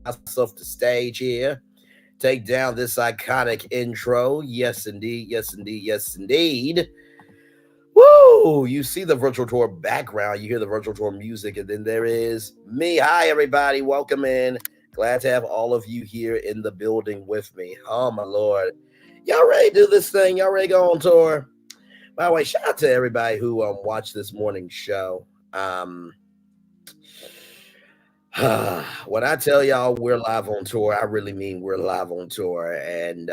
myself the stage here. Take down this iconic intro. Yes, indeed. Yes, indeed. Yes, indeed. Woo! You see the virtual tour background, you hear the virtual tour music, and then there is me. Hi, everybody. Welcome in. Glad to have all of you here in the building with me. Oh, my Lord. Y'all ready to do this thing? Y'all ready to go on tour? By the way, shout out to everybody who watched this morning's show. When I tell y'all we're live on tour, I really mean we're live on tour. And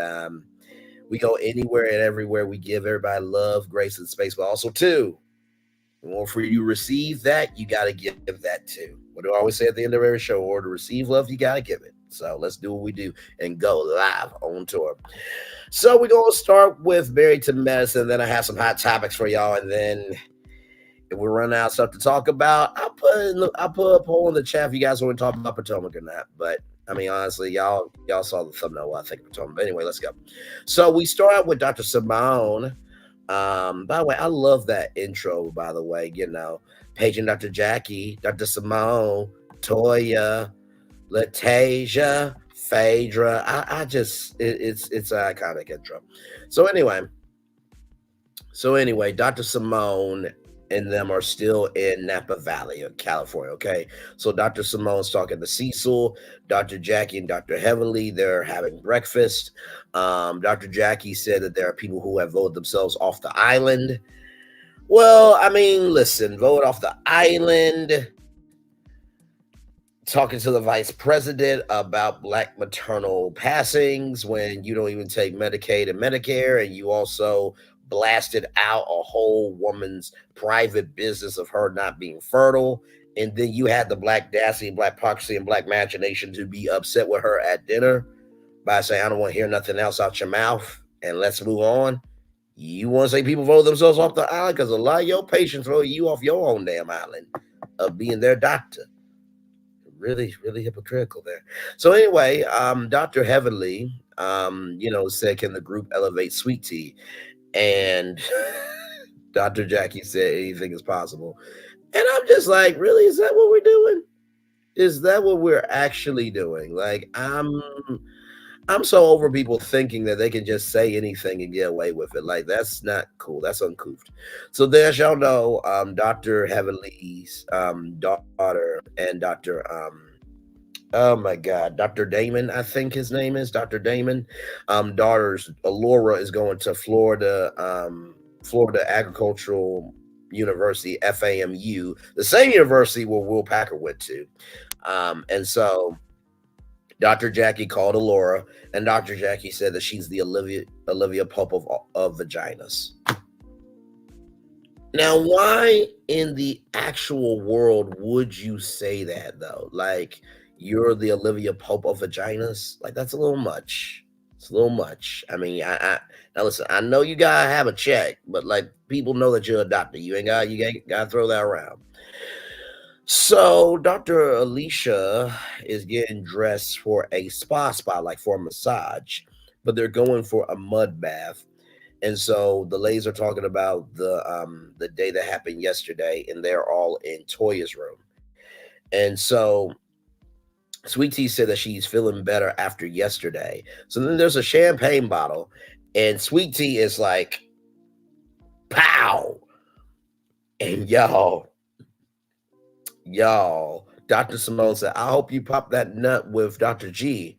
we go anywhere and everywhere. We give everybody love, grace, and space, but also, too, in order for you to receive that, you got to give that too. What do I always say at the end of every show? In order to receive love, you got to give it. So let's do what we do and go live on tour. So we're going to start with Married to Medicine. Then I have some hot topics for y'all. And then if we run out of stuff to talk about, I'll put a poll in the chat if you guys want to talk about Potomac or not. But I mean, honestly, y'all saw the thumbnail. What I think of Potomac. But anyway, let's go. So we start out with Dr. Simone. By the way, I love that intro. By the way, Paige and Dr. Jackie, Dr. Simone, Toya, Latasia, Phaedra. I just it's an iconic intro. So anyway, Dr. Simone and them are still in Napa Valley, California. Okay, so Dr. Simone's talking to Cecil, Dr. Jackie, and Dr. Heavenly. They're having breakfast. Dr. Jackie said that there are people who have voted themselves off the island. Well, I mean, listen, vote off the island. Talking to the vice president about Black maternal passings when you don't even take Medicaid and Medicare, and you also blasted out a whole woman's private business of her not being fertile. And then you had the Black Dassy, Black Proxy, and Black Machination to be upset with her at dinner by saying, I don't want to hear nothing else out your mouth, and let's move on. You want to say people vote themselves off the island because a lot of your patients throw you off your own damn island of being their doctor. Really, really hypocritical there. So anyway, Dr. Heavenly, said, can the group elevate Sweet Tea? And Dr. Jackie said anything is possible. And I'm just like, really? Is that what we're doing? Is that what we're actually doing? Like, I'm so over people thinking that they can just say anything and get away with it. Like, that's not cool. That's uncouth. So there, as y'all know, Dr. Heavenly's daughter and oh my God, Dr. Damon, I think his name is Dr. Damon. Daughter's Laura is going to Florida Agricultural University, FAMU, the same university where Will Packer went to. And so Dr. Jackie called Laura, and Dr. Jackie said that she's the Olivia Pope of vaginas. Now, why in the actual world would you say that, though? Like, you're the Olivia Pope of vaginas? Like, that's a little much. It's a little much. I mean, now listen, I know you gotta have a check, but like, people know that you're a doctor. You ain't gotta throw that around. So Dr. Alicia is getting dressed for a spa, like for a massage, but they're going for a mud bath. And so the ladies are talking about the day that happened yesterday, and they're all in Toya's room. And so Sweet Tea said that she's feeling better after yesterday. So then there's a champagne bottle, and Sweet Tea is like, pow! And y'all, Dr. Simone said, I hope you pop that nut with Dr. G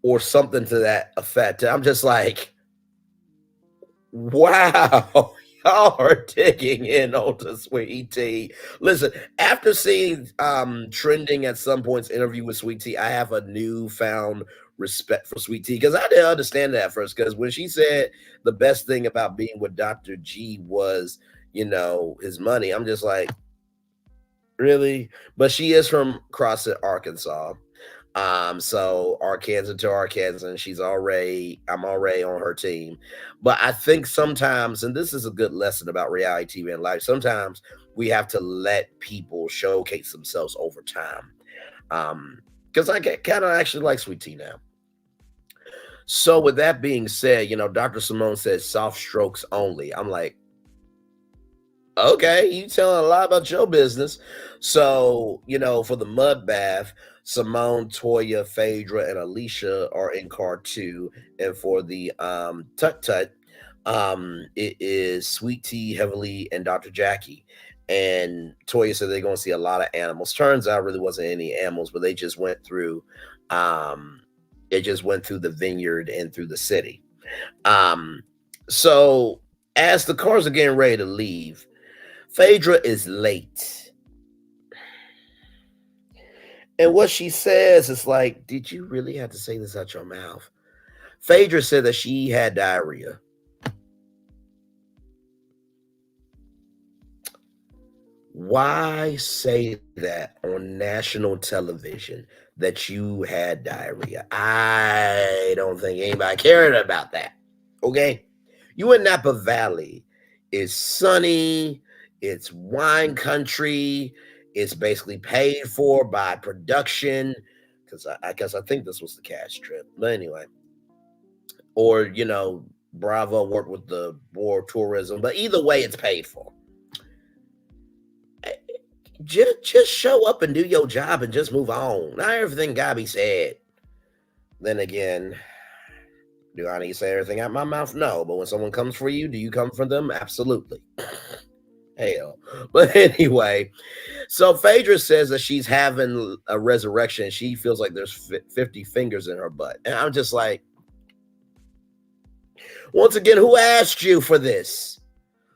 or something to that effect. I'm just like, wow. Y'all are digging in onto Sweet Tea. Listen, after seeing trending at some points interview with Sweet Tea, I have a newfound respect for Sweet Tea because I didn't understand that at first. Because when she said the best thing about being with Dr. G was, his money, I'm just like, really? But she is from Crossett, Arkansas. So Arkansas to Arkansas, and I'm already on her team. But I think sometimes, and this is a good lesson about reality TV and life, sometimes we have to let people showcase themselves over time. Because I kind of actually like Sweet Tea now. So with that being said, Dr. Simone says soft strokes only. I'm like, Okay, you telling a lot about your business. So, for the mud bath, Simone, Toya, Phaedra, and Alicia are in car two. And for the Tut Tut, it is Sweet Tea, Heavily, and Dr. Jackie. And Toya said they're gonna see a lot of animals. Turns out really wasn't any animals, but um they just went through the vineyard and through the city. Um so as the cars are getting ready to leave, Phaedra is late. And what she says is like, did you really have to say this out your mouth? Phaedra said that she had diarrhea. Why say that on national television that you had diarrhea? I don't think anybody cared about that. Okay? You in Napa Valley. It's sunny, it's wine country, it's basically paid for by production. Because I guess I think this was the cash trip. But anyway, or Bravo worked with the Board of Tourism. But either way, it's paid for. Just show up and do your job and just move on. Not everything gotta be said. Then again, do I need to say everything out my mouth? No. But when someone comes for you, do you come for them? Absolutely. Hell. But anyway, so Phaedra says that she's having a resurrection. She feels like there's 50 fingers in her butt. And I'm just like, once again, who asked you for this?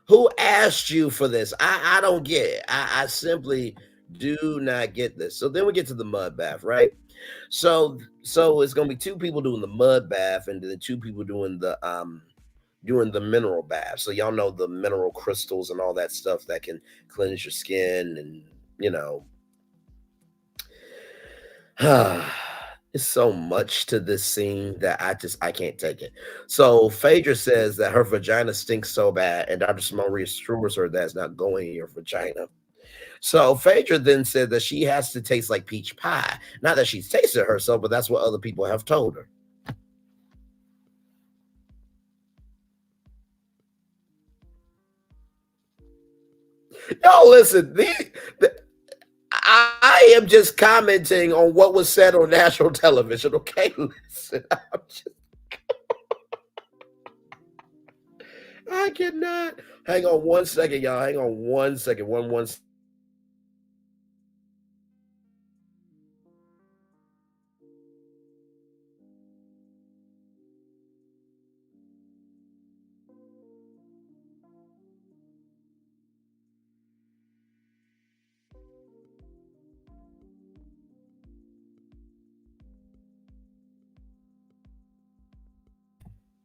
Who asked you for this? I don't get it. I simply do not get this. So then we get to the mud bath, right? So it's gonna be two people doing the mud bath and then two people doing the mineral bath. So y'all know the mineral crystals and all that stuff that can cleanse your skin and you know it's so much to this scene that I can't take it. So Phaedra says that her vagina stinks so bad, and Dr. Simone reassures her that it's not going in your vagina. So Phaedra then said that she has to taste like peach pie. Not that she's tasted it herself, but that's what other people have told her. Y'all listen, I am just commenting on what was said on national television, okay? Listen, I cannot. Hang on one second, y'all. Hang on one second. One.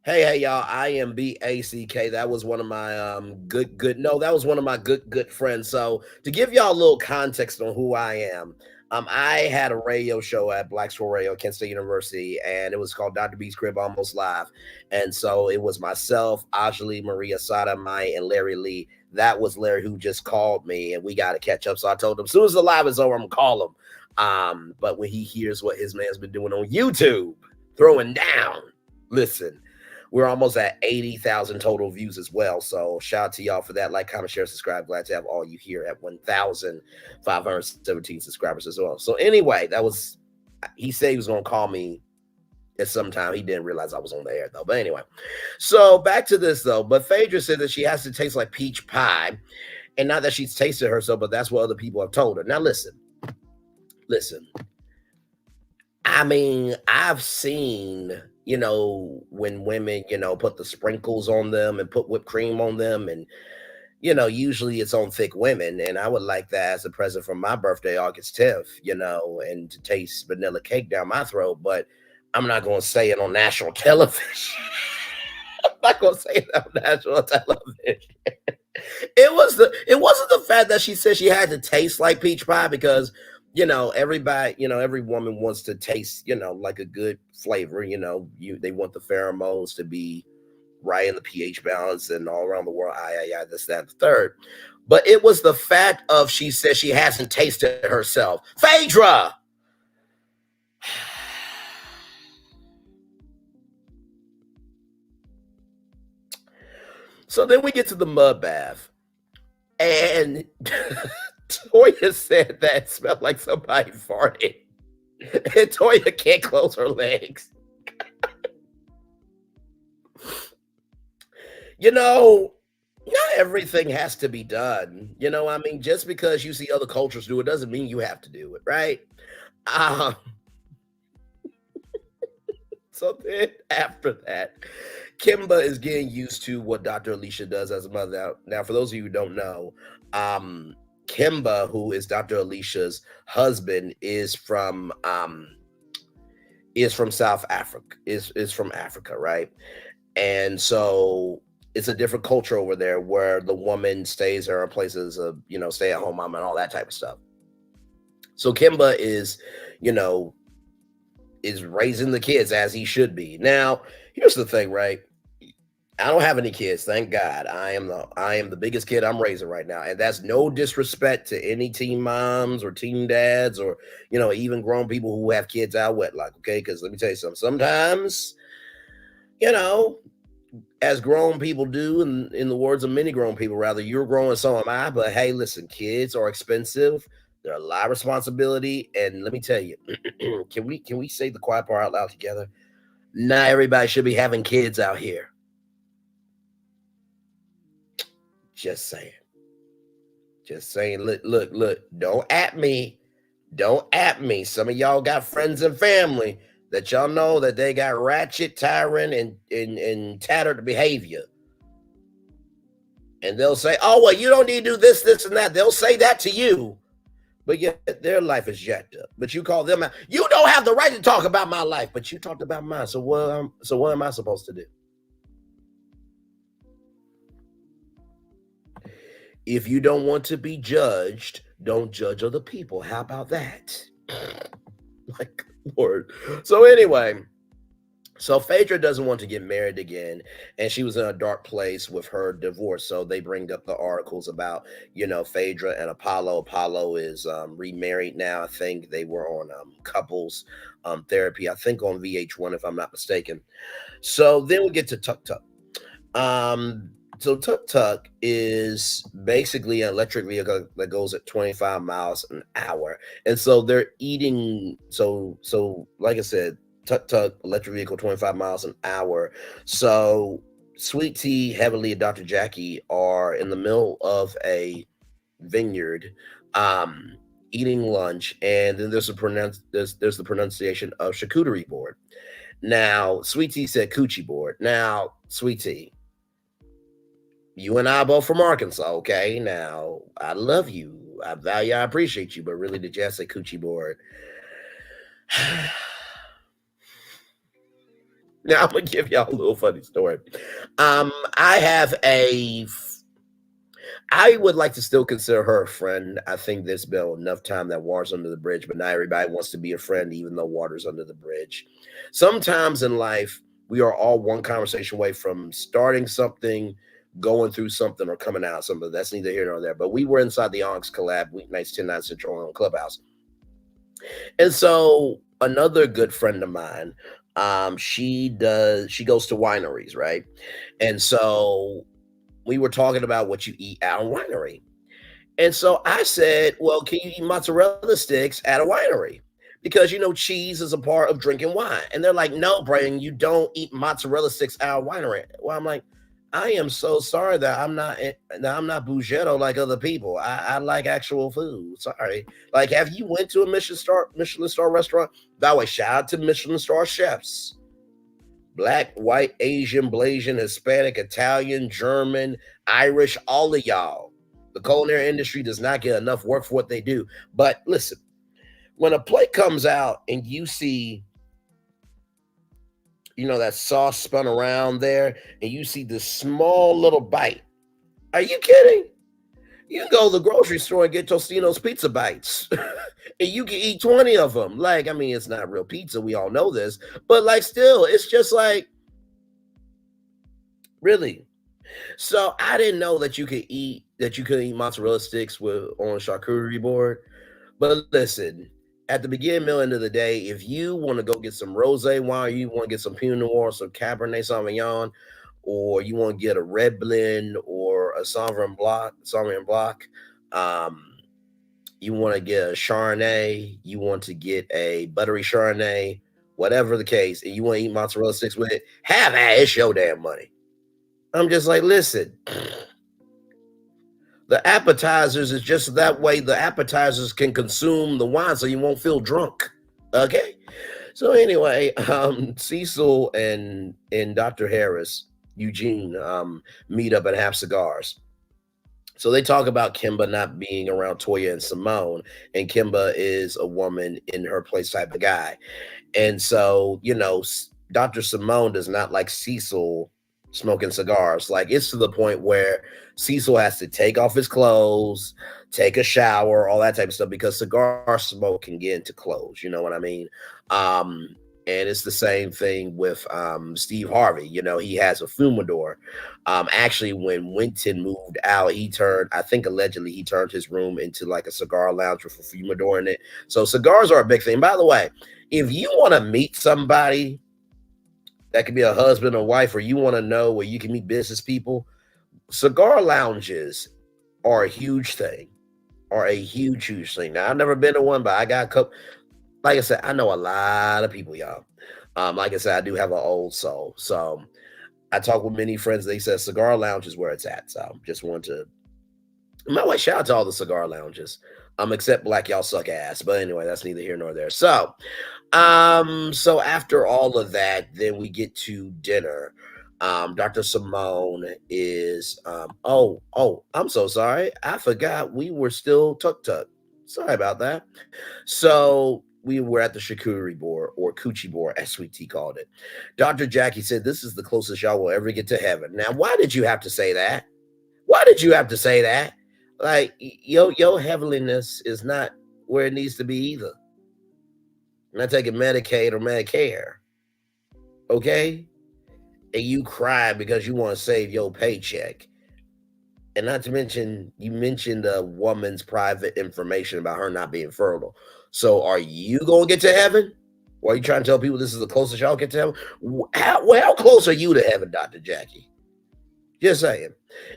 Hey, y'all. I am BACK. That was one of my good no, that was one of my good friends. So to give y'all a little context on who I am, I had a radio show at Black School Radio, Kent State University, and it was called Dr. B's Crib Almost Live. And so it was myself, Ajali, Maria Sada, Mai, and Larry Lee. That was Larry who just called me, and we got to catch up. So I told him as soon as the live is over, I'm gonna call him. But when he hears what his man's been doing on YouTube, throwing down, listen. We're almost at 80,000 total views as well. So shout out to y'all for that. Like, comment, share, subscribe. Glad to have all you here at 1,517 subscribers as well. So anyway, he said he was going to call me at some time. He didn't realize I was on the air though. But anyway, so back to this though. But Phaedra said that she has to taste like peach pie. And not that she's tasted herself, but that's what other people have told her. Now listen. I mean, I've seen, when women, put the sprinkles on them and put whipped cream on them. And, usually it's on thick women. And I would like that as a present for my birthday, August 10th, and to taste vanilla cake down my throat. But I'm not going to say it on national television. I'm not going to say it on national television. It wasn't the fact that she said she had to taste like peach pie because everybody, every woman wants to taste, like a good flavor. They want the pheromones to be right in the pH balance and all around the world. This, that, the third. But it was the fact of she said she hasn't tasted herself. Phaedra. So then we get to the mud bath. And Toya said that smelled like somebody farted. And Toya can't close her legs. You know, not everything has to be done. I mean, just because you see other cultures do it doesn't mean you have to do it, right? Um, so then after that, Kimba is getting used to what Dr. Alicia does as a mother. Now, for those of you who don't know, um, Kimba, who is Dr. Alicia's husband, is from South Africa, is from Africa, right? And so it's a different culture over there where the woman stays in her places of, stay at home mom and all that type of stuff. So Kimba you know, is raising the kids as he should be. Now, here's the thing, right? I don't have any kids, thank God. I am the biggest kid I'm raising right now, and that's no disrespect to any teen moms or teen dads or even grown people who have kids out wedlock. Okay, because let me tell you something. Sometimes, you know, as grown people do, in the words of many grown people, rather, you're growing, so am I. But hey, listen, kids are expensive. They're a lot of responsibility, and let me tell you, can we say the quiet part out loud together? Not everybody should be having kids out here. Just saying. Just saying. Look. Don't at me. Don't at me. Some of y'all got friends and family that y'all know that they got ratchet, tyrant, and tattered behavior. And they'll say, oh, well, you don't need to do this, and that. They'll say that to you. But yet their life is jacked up. But you call them out. You don't have the right to talk about my life, but you talked about mine. So what am I supposed to do? If you don't want to be judged, don't judge other people. How about that? Like, Lord. So anyway, so Phaedra doesn't want to get married again, and she was in a dark place with her divorce. So they bring up the articles about, Phaedra and Apollo. Apollo is remarried now. I think they were on couples therapy, I think on VH1, if I'm not mistaken. So then we get to Tuk Tuk. So Tuk Tuk is basically an electric vehicle that goes at 25 miles an hour. And so they're eating, so like I said, Tuk Tuk, electric vehicle, 25 miles an hour. So Sweet Tea, Heavenly, and Dr. Jackie are in the middle of a vineyard, um, eating lunch, and then there's the pronunciation of charcuterie board. Now, Sweet Tea said coochie board. Now, Sweet Tea, you and I both from Arkansas, okay? Now, I love you. I value, I appreciate you, but really, did you have to say coochie board? Now, I'm gonna give y'all a little funny story. I have I would like to still consider her a friend. I think there's been enough time that water's under the bridge, but not everybody wants to be a friend, even though water's under the bridge. Sometimes in life, we are all one conversation away from starting something, going through something, or coming out of something. That's neither here nor there. But we were inside the Onyx collab weeknights 10 9 Central on Clubhouse. And so another good friend of mine, she goes to wineries, right? And so we were talking about what you eat at a winery. And so I said, well, can you eat mozzarella sticks at a winery? Because cheese is a part of drinking wine. And they're like, no, Brian, you don't eat mozzarella sticks at a winery. Well, I'm like, I am so sorry that I'm not bougetto like other people. I like actual food. Sorry. Like, have you went to a Michelin star restaurant? By the way, shout out to Michelin star chefs. Black, white, Asian, Blasian, Hispanic, Italian, German, Irish, all of y'all. The culinary industry does not get enough work for what they do. But listen, when a plate comes out and you see, that sauce spun around there, and you see this small little bite, are you kidding? You can go to the grocery store and get Tostino's pizza bites, and you can eat 20 of them. Like, I mean, it's not real pizza. We all know this. But, like, still, it's just like, really? So I didn't know that you could eat mozzarella sticks on a charcuterie board. But listen, at the beginning, middle, end of the day, if you want to go get some rosé wine, you want to get some Pinot Noir, some Cabernet Sauvignon, or you want to get a red blend or Sauvignon Blanc. Um, you want to get a Chardonnay, you want to get a buttery Chardonnay, whatever the case, and you want to eat mozzarella sticks with it, have at it. It's your damn money. I'm just like, listen, the appetizers is just that way. The appetizers can consume the wine so you won't feel drunk. Okay. So anyway, Cecil and Dr. Harris, Eugene, meet up and have cigars. So they talk about Kimba not being around Toya and Simone, and Kimba is a woman in her place type of guy. And so, Dr. Simone does not like Cecil smoking cigars. Like, it's to the point where Cecil has to take off his clothes, take a shower, all that type of stuff, because cigar smoke can get into clothes. You know what I mean? Um, and it's the same thing with Steve Harvey. He has a humidor. Actually, when Winton moved out, I think allegedly he turned his room into like a cigar lounge with a humidor in it. So cigars are a big thing. By the way, if you want to meet somebody that could be a husband or wife, or you want to know where you can meet business people, cigar lounges are a huge thing. Are a huge, huge thing. Now, I've never been to one, but I got a couple. Like I said, I know a lot of people, y'all. Like I said, I do have an old soul. So I talk with many friends. They said cigar lounge is where it's at. So just want to, by the way, shout out to all the cigar lounges. Except Black Y'all Suck Ass. But anyway, that's neither here nor there. So after all of that, then we get to dinner. Dr. Simone is I'm so sorry. I forgot we were still tuk. Sorry about that. So we were at the charcuterie board, or coochie board, as Sweet Tea called it. Dr. Jackie said, "This is the closest y'all will ever get to heaven." Now, why did you have to say that? Why did you have to say that? Like, your heavenliness is not where it needs to be either. I'm not taking Medicaid or Medicare, okay? And you cry because you want to save your paycheck. And not to mention, you mentioned a woman's private information about her not being fertile. So are you going to get to heaven? Or are you trying to tell people this is the closest y'all get to heaven? How close are you to heaven, Dr. Jackie? Just saying.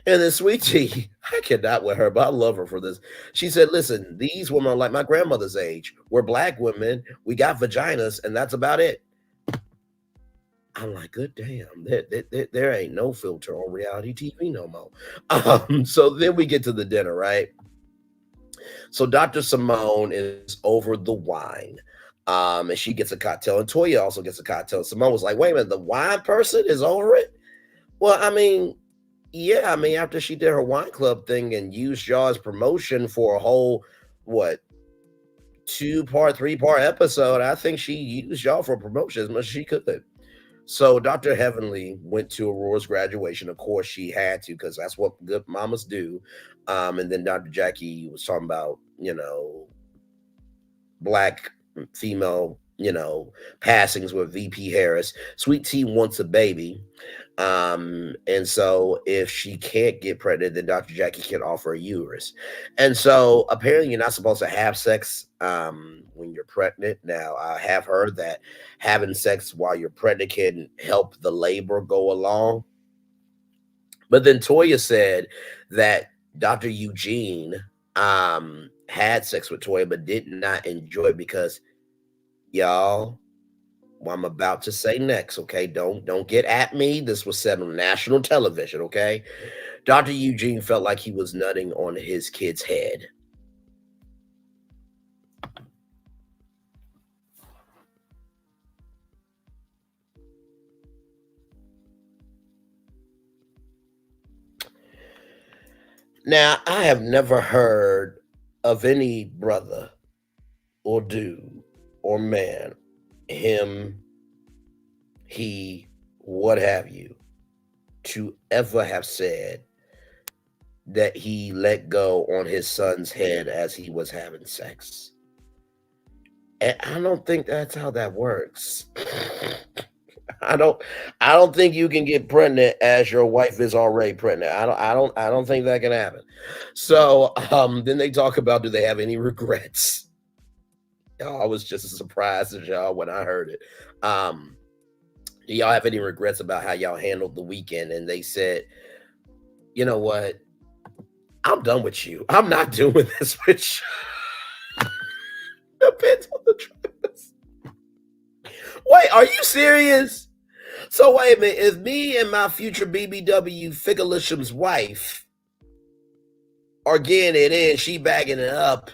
And then Sweet Tea, I cannot with her, but I love her for this. She said, listen, these women are like my grandmother's age. We're Black women. We got vaginas, and that's about it. I'm like, good damn, there ain't no filter on reality TV no more. So then we get to the dinner, right? So Dr. Simone is over the wine. And she gets a cocktail, and Toya also gets a cocktail. Simone was like, wait a minute, the wine person is over it? Well, I mean, yeah, after she did her wine club thing and used y'all as promotion for a whole, what, 2-part, 3-part episode, I think she used y'all for promotion as much as she could. So Dr. Heavenly went to Aurora's graduation. Of course, she had to, because that's what good mamas do. And then Dr. Jackie was talking about, Black female, passings with VP Harris. Sweet Tea wants a baby. And so if she can't get pregnant, then Dr. Jackie can offer a uterus. And so apparently you're not supposed to have sex when you're pregnant. Now, I have heard that having sex while you're pregnant can help the labor go along. But then Toya said that Dr. Eugene had sex with Toya, but did not enjoy it because, y'all, what I'm about to say next, okay? Don't get at me. This was said on national television, okay? Dr. Eugene felt like he was nutting on his kid's head. Now, I have never heard of any brother or dude or man, him, he, what have you, to ever have said that he let go on his son's head as he was having sex. And I don't think that's how that works. I don't think you can get pregnant as your wife is already pregnant. I don't think that can happen. So then they talk about, do they have any regrets? Y'all, I was just as surprised as y'all when I heard it. Do y'all have any regrets about how y'all handled the weekend? And they said, you know what? I'm done with you. I'm not doing this with you. Depends on the trust. Wait, are you serious? So wait a minute. If me and my future BBW Fickelisham's wife are getting it in, she bagging it up,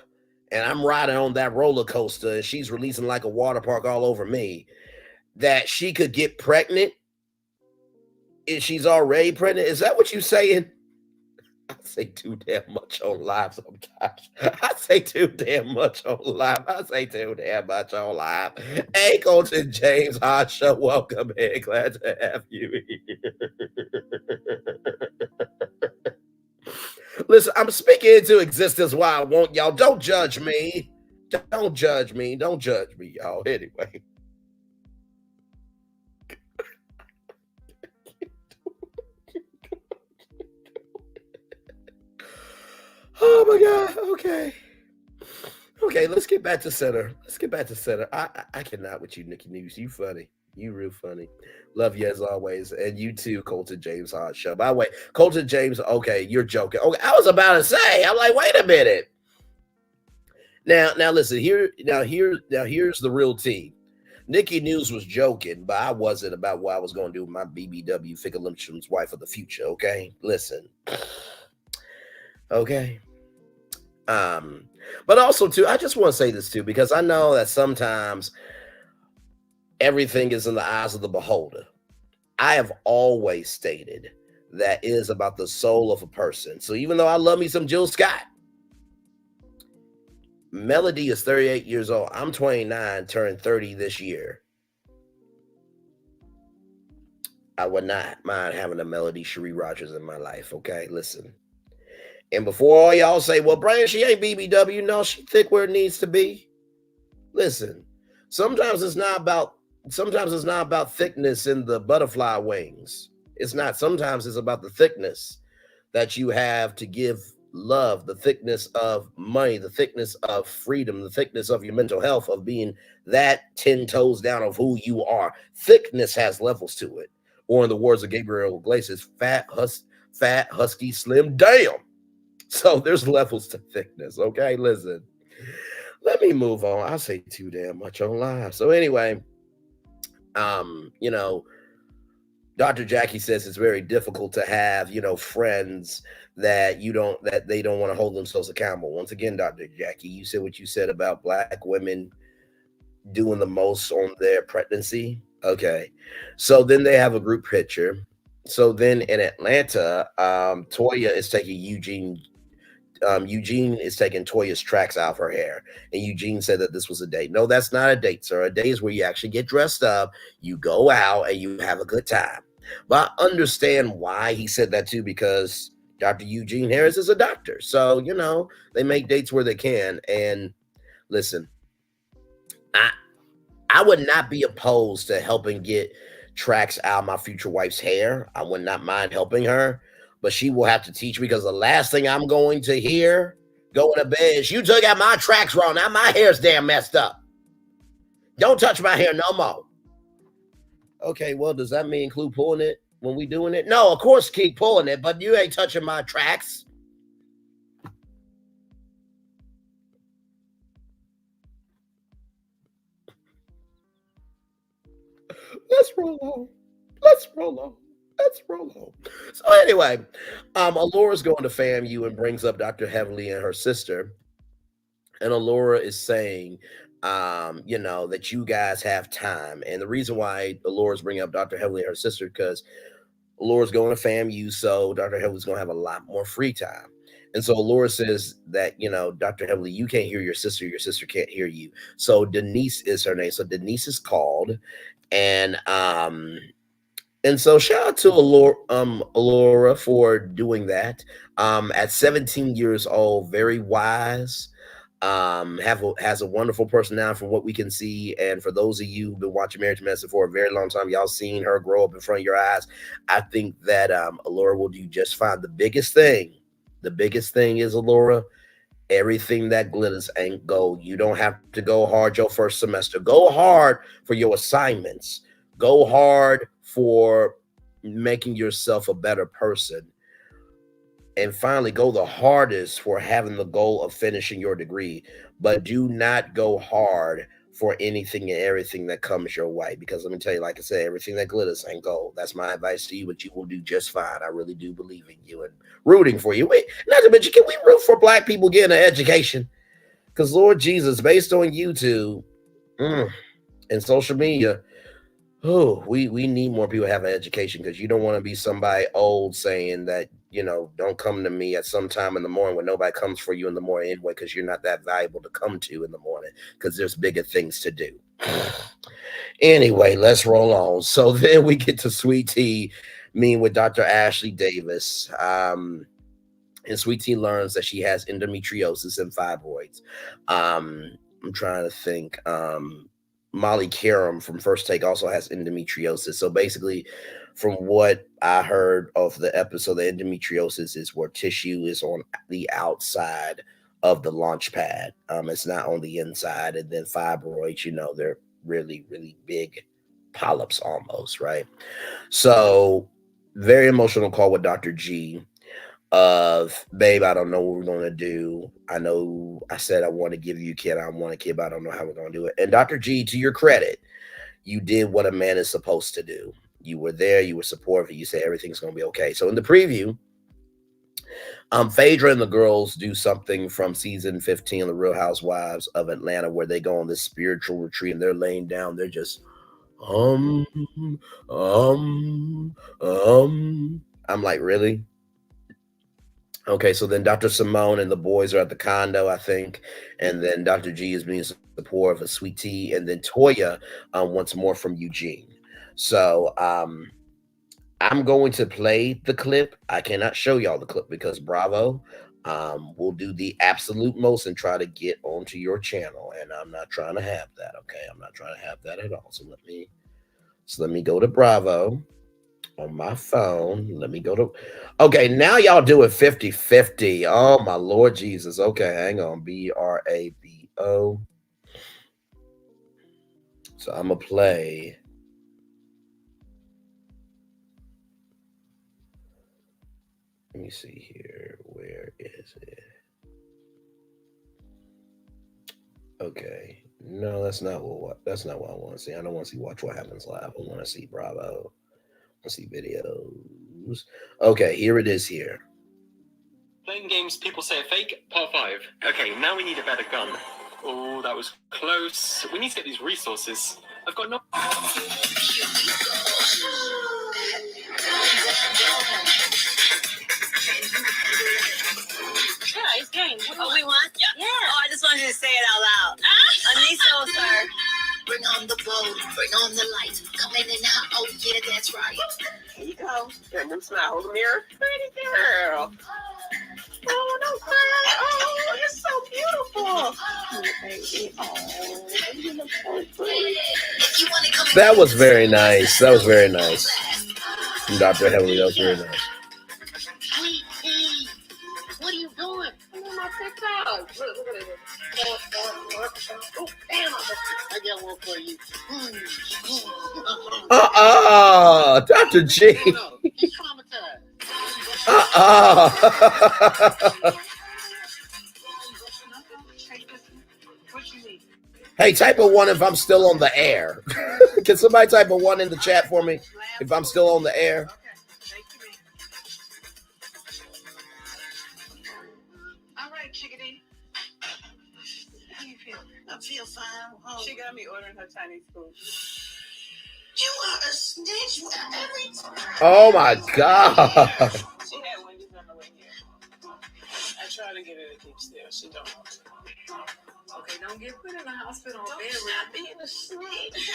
and I'm riding on that roller coaster, and she's releasing like a water park all over me, that she could get pregnant if she's already pregnant? Is that what you saying? I say too damn much on live sometimes. I say too damn much on live. I say too damn much on live. Hey, Coach and James Hot Show, welcome in. Glad to have you here. Listen, I'm speaking into existence why I want y'all. Don't judge me. Don't judge me. Don't judge me, y'all. Anyway. Oh my God. Okay. Okay, let's get back to center. Let's get back to center. I cannot with you, Nikki News. You funny. You real funny. Love you as always. And you too, Colton James Hot Show. By the way, Colton James, okay, you're joking. Okay, I was about to say, I'm like, wait a minute. Now listen, here's the real tea. Nikki News was joking, but I wasn't about what I was going to do with my BBW Figure Limpsham's wife of the future, okay? Listen. Okay. But also too, I just want to say this too, because I know that sometimes everything is in the eyes of the beholder. I have always stated that it is about the soul of a person. So even though I love me some Jill Scott, Melody is 38 years old. I'm 29, turned 30 this year. I would not mind having a Melody Cherie Rogers in my life. Okay, listen. And before all y'all say, well, Brian, she ain't BBW. No, she thick where it needs to be. Listen, sometimes it's not about thickness in the butterfly wings. It's not. Sometimes it's about the thickness that you have to give love, the thickness of money, the thickness of freedom, the thickness of your mental health, of being that 10 toes down of who you are. Thickness has levels to it. Or in the words of Gabriel Iglesias, fat, husky, slim, damn. So there's levels to thickness. Okay, listen. Let me move on. I say too damn much on live. So anyway, you know, Dr. Jackie says it's very difficult to have, friends that they don't want to hold themselves accountable. Once again, Dr. Jackie, you said what you said about Black women doing the most on their pregnancy. Okay. So then they have a group picture. So then in Atlanta, Toya is taking Eugene is taking Toya's tracks out of her hair. And Eugene said that this was a date. No, that's not a date, sir. A date is where you actually get dressed up, you go out, and you have a good time. But I understand why he said that too, because Dr. Eugene Harris is a doctor. So, they make dates where they can. And listen, I would not be opposed to helping get tracks out of my future wife's hair. I would not mind helping her, but she will have to teach me, because the last thing I'm going to hear going to bed is, you took out my tracks wrong. Now my hair's damn messed up. Don't touch my hair no more. Okay, well, does that mean include pulling it when we doing it? No, of course keep pulling it, but you ain't touching my tracks. Let's roll on. Let's roll on. Let's roll on. So anyway, Alora's going to FAMU and brings up Dr. Heavenly and her sister. And Alora is saying, that you guys have time. And the reason why Alora's bringing up Dr. Heavenly and her sister, because Alora's going to FAMU, so Dr. Heavenly's going to have a lot more free time. And so Laura says that, Dr. Heavenly, you can't hear your sister can't hear you. So Denise is her name. So Denise is called. And so shout out to Alora for doing that. At 17 years old, very wise. Has a wonderful personality from what we can see. And for those of you who've been watching Marriage Medicine for a very long time, y'all seen her grow up in front of your eyes. I think that Alora will do just fine. The biggest thing is, Alora, everything that glitters ain't gold. You don't have to go hard your first semester. Go hard for your assignments. Go hard for making yourself a better person. And finally, go the hardest for having the goal of finishing your degree, but do not go hard for anything and everything that comes your way. Because let me tell you, like I said, everything that glitters ain't gold. That's my advice to you, but you will do just fine. I really do believe in you and rooting for you. Wait, not to mention, can we root for Black people getting an education? Because Lord Jesus, based on YouTube and social media, oh, we need more people to have an education, because you don't want to be somebody old saying that, don't come to me at some time in the morning when nobody comes for you in the morning anyway, because you're not that valuable to come to in the morning, because there's bigger things to do. Anyway, let's roll on. So then we get to Sweet Tea meeting with Dr. Ashley Davis. And Sweet Tea learns that she has endometriosis and fibroids. I'm trying to think. Molly Karam from First Take also has endometriosis. So basically, from what I heard of the episode, the endometriosis is where tissue is on the outside of the launch pad. It's not on the inside. And then fibroids, they're really, really big polyps almost, right? So very emotional call with Dr. G of, babe, I don't know what we're going to do. I know I said I want to give you a kid. I want a kid, but I don't know how we're going to do it. And Dr. G, to your credit, you did what a man is supposed to do. You were there. You were supportive. You said everything's going to be okay. So in the preview, Phaedra and the girls do something from season 15 of The Real Housewives of Atlanta, where they go on this spiritual retreat and they're laying down. They're just, um. I'm like, really? Okay, so then Dr. Simone and the boys are at the condo, I think, and then Dr. G is being supportive of Sweet Tea, and then Toya wants more from Eugene. So I'm going to play the clip. I cannot show y'all the clip because Bravo will do the absolute most and try to get onto your channel, and I'm not trying to have that. Okay, I'm not trying to have that at all. So let me go to Bravo on my phone. Let me go to, okay, now y'all do it 50-50. Oh my Lord Jesus. Okay, hang on. BRAVO. So I'm gonna play. Let me see here. Where is it? Okay. No, that's not what I want to see. I don't want to see Watch What Happens Live. I want to see Bravo. Let's see videos. Okay, here it is here. Playing games people say are fake, part 5. Okay, now we need a better gun. Oh, that was close. We need to get these resources. I've got no... Yeah, it's game. Oh, we won? Yeah. Oh, I just wanted you to say it out loud. Aniso, sir. Bring on the boat, bring on the lights. Come in and out. Oh, yeah, that's right. Here you go. And then smile. Hold the mirror. Pretty girl. Oh, no, cry. Oh, you're so beautiful. Oh, baby. Oh, you look so pretty. That was very nice. That was very nice. From Dr. Heavenly, that was very nice. Sweet Tea, what are you doing? I'm on my TikTok. Look at it. Oh, damn. I got one for you. Dr. G. No, he's traumatized. Hey, type a 1 if I'm still on the air. Can somebody type a 1 in the chat for me if I'm still on the air? All right, chickadee. How you feel? I feel fine. She got me ordering her Chinese food. You are a snitch every time. Oh my God. She had Wendy's on the way here. I tried to get her to keep still. She don't want to. Okay, don't get put in the hospital on bed. Stop being a snitch.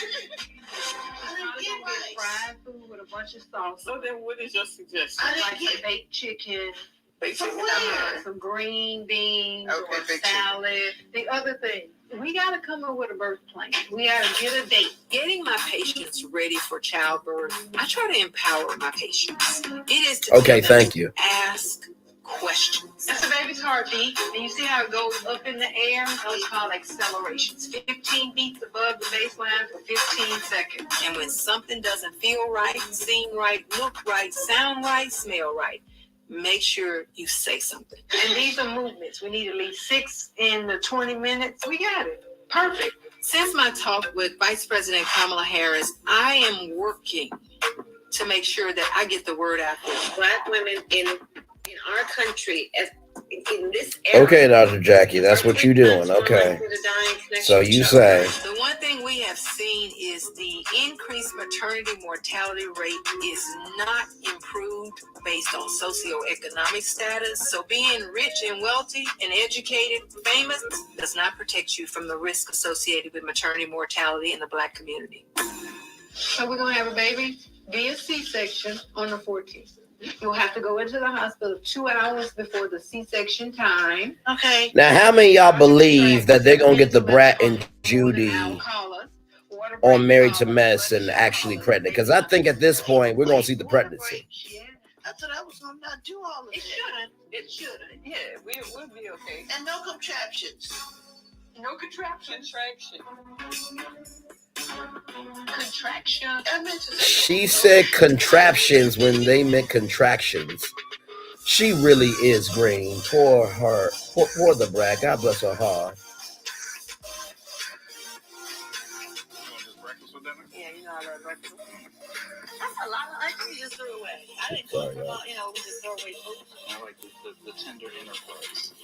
I'm gonna get fried food with a bunch of sauce. So then what is your suggestion? I Like didn't some baked chicken, Baked From chicken. where? some green beans, Okay, or baked salad. The other thing, we gotta come up with a birth plan. We gotta get a date. Getting my patients ready for childbirth, I try to empower my patients. It is to Okay, get them thank to you. ask questions. That's a baby's heartbeat. And you see how it goes up in the air? Those called accelerations. 15 beats above the baseline for 15 seconds. And when something doesn't feel right, seem right, look right, sound right, smell right, make sure you say something. And these are movements. We need at least 6 in the 20 minutes. We got it. Perfect. Since my talk with Vice President Kamala Harris, I am working to make sure that I get the word out there. Black women in our country, as in this era. Okay, Dr. Jackie, that's what you're doing. Okay. So you say. The one thing we have seen is the increased maternity mortality rate is not improved based on socioeconomic status. So being rich and wealthy and educated, famous, does not protect you from the risk associated with maternity mortality in the Black community. So we're going to have a baby via C-section on the 14th. You'll have to go into the hospital 2 hours before the C-section time. Okay. Now, how many of y'all believe that they're going to get the Brat and Judy on Married to Medicine actually pregnant? Because I think at this point, we're going to see the pregnancy. I thought I was gonna not do all of It that. shouldn't. It shouldn't. Yeah, we'll be okay. And no contraptions. No contraction. Contraction. I meant to say She said contraptions when they meant contractions. She really is green. Poor her. Poor the Brat. God bless her heart. Yeah, you know I love breakfast. That's a lot of onions you just threw away. I didn't Sorry, cook about, we just throw away food. I like the tender inner parts.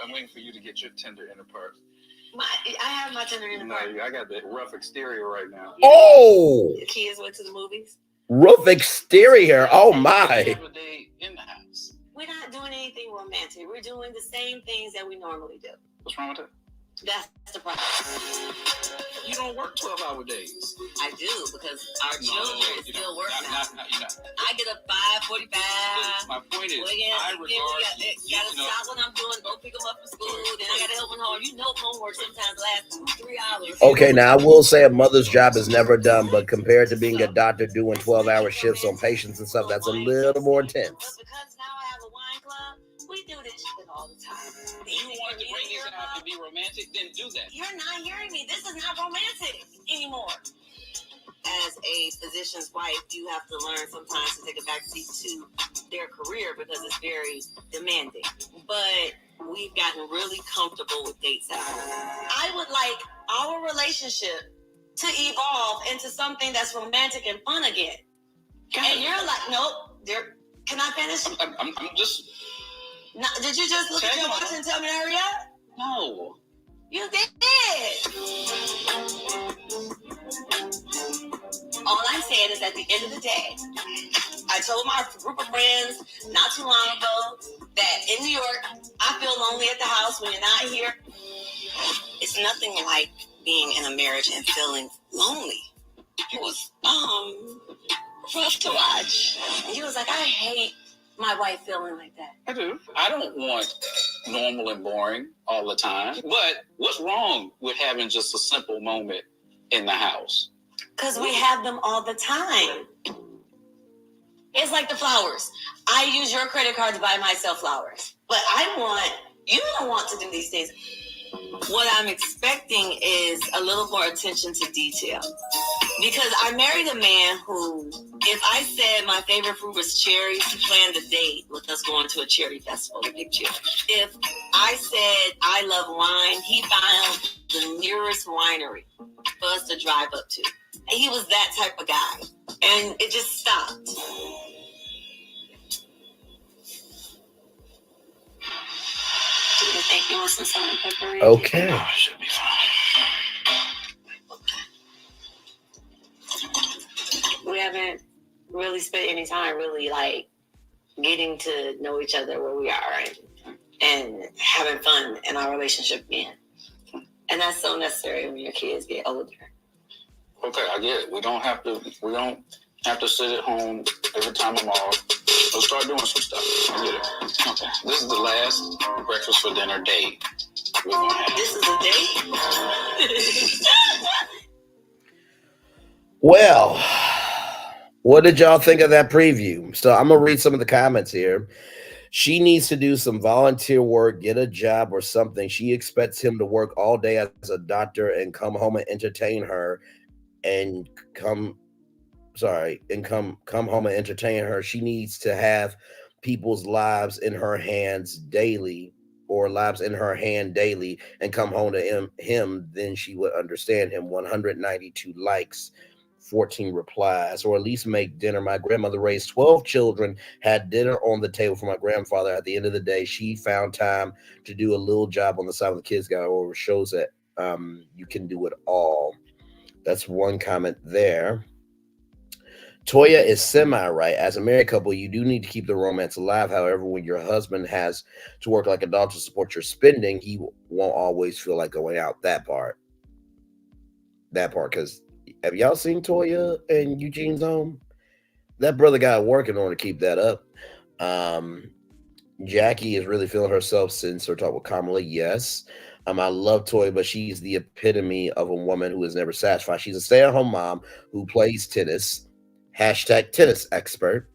I'm waiting for you to get your tender inner parts. I have my tender in the No, park. I got the rough exterior right now. Oh! The kids went to the movies. Roof exterior. Oh my. Every day in the house. We're not doing anything romantic. We're doing the same things that we normally do. What's wrong with that? That's the problem. You don't work 12-hour days. I do, because our children still work now. You're not. I get up 5:45. My point is, Well, yeah, I regard gotta stop what I'm doing, go pick them up from school, then I gotta help them home. You know, homework sometimes lasts 2-3 hours. Okay, now I will say a mother's job is never done, but compared to being a doctor doing 12-hour shifts on patients and stuff, that's a little more intense. But because now I have a wine club, we do this shit all the time. You want to bring this out and be romantic, then do that. You're not hearing me. This is not romantic anymore. As a physician's wife, you have to learn sometimes to take a backseat to their career because it's very demanding. But we've gotten really comfortable with dates at home. I would like our relationship to evolve into something that's romantic and fun again. And you're like, nope. Can I finish? I'm just. No, did you just look at your watch and tell me to hurry up? No. You did. All I'm saying is at the end of the day, I told my group of friends not too long ago that in New York, I feel lonely at the house when you're not here. It's nothing like being in a marriage and feeling lonely. It was rough to watch. And he was like, I hate my wife feeling like that. I do. I don't want normal and boring all the time. But what's wrong with having just a simple moment in the house? Because we have them all the time. It's like the flowers. I use your credit card to buy myself flowers. But you don't want to do these things. What I'm expecting is a little more attention to detail. Because I married a man who, if I said my favorite fruit was cherries, he planned a date with us going to a cherry festival to pick cherries. If I said I love wine, he found the nearest winery for us to drive up to. And he was that type of guy. And it just stopped. You think you want some salt and pepper? Okay. Oh, it should be fine. We haven't really spent any time really like getting to know each other where we are and having fun in our relationship again. And that's so necessary when your kids get older. Okay, I get it. We don't have to sit at home every time I'm off. We'll start doing some stuff. I get it. Okay. This is the last breakfast for dinner date we're gonna have. This is a date? Well, what did y'all think of that preview? So I'm going to read some of the comments here. She needs to do some volunteer work, get a job or something. She expects him to work all day as a doctor and come home and entertain her and come and come home and entertain her. She needs to have people's lives in her hands daily, or lives in her hand daily, and come home to him, then she would understand him. 192 likes, 14 replies. Or at least make dinner. My grandmother raised 12 children, had dinner on the table for my grandfather. At the end of the day, she found time to do a little job on the side of the kids got over. Shows that you can do it all. That's one comment there. Toya is semi right. As a married couple, you do need to keep the romance alive. However, when your husband has to work like a dog to support your spending, he won't always feel like going out. That part. That part. Because have y'all seen Toya and Eugene's home? That brother got work in order to keep that up. Um, Jackie is really feeling herself since her talk with Kamala. Yes. I love Toya, but she's the epitome of a woman who is never satisfied. She's a stay-at-home mom who plays tennis. Hashtag tennis expert.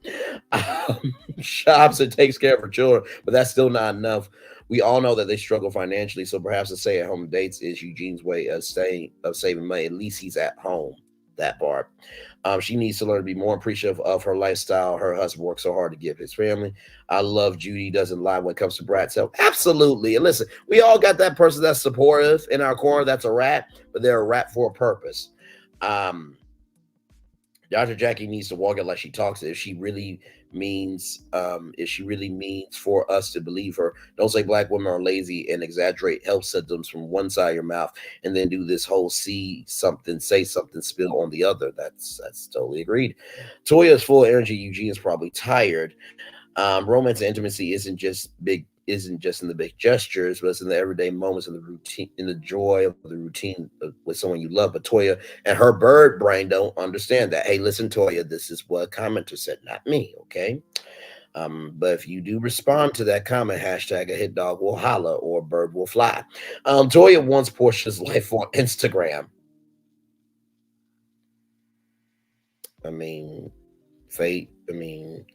Shops and takes care of her children, but that's still not enough. We all know that they struggle financially, so perhaps the stay-at-home dates is Eugene's way of saving money. At least he's at home. That part. She needs to learn to be more appreciative of her lifestyle. Her husband works so hard to give his family. I love Judy doesn't lie when it comes to Brad's health. Absolutely. And listen, we all got that person that's supportive in our corner. That's a rat, but they're a rat for a purpose. Dr. Jackie needs to walk it like she talks it. If she really means for us to believe her, don't say black women are lazy and exaggerate health symptoms from one side of your mouth and then do this whole see something, say something, spill on the other. That's totally agreed. Toya is full of energy. Eugene is probably tired. Romance and intimacy isn't just in the big gestures, but it's in the everyday moments, in the routine, in the joy of the routine with someone you love. But Toya and her bird brain don't understand that. Hey, listen, Toya, this is what a commenter said, not me, okay? But if you do respond to that comment, hashtag a hit dog will holler or a bird will fly. Toya wants Portia's life on Instagram. I mean, fate. I mean,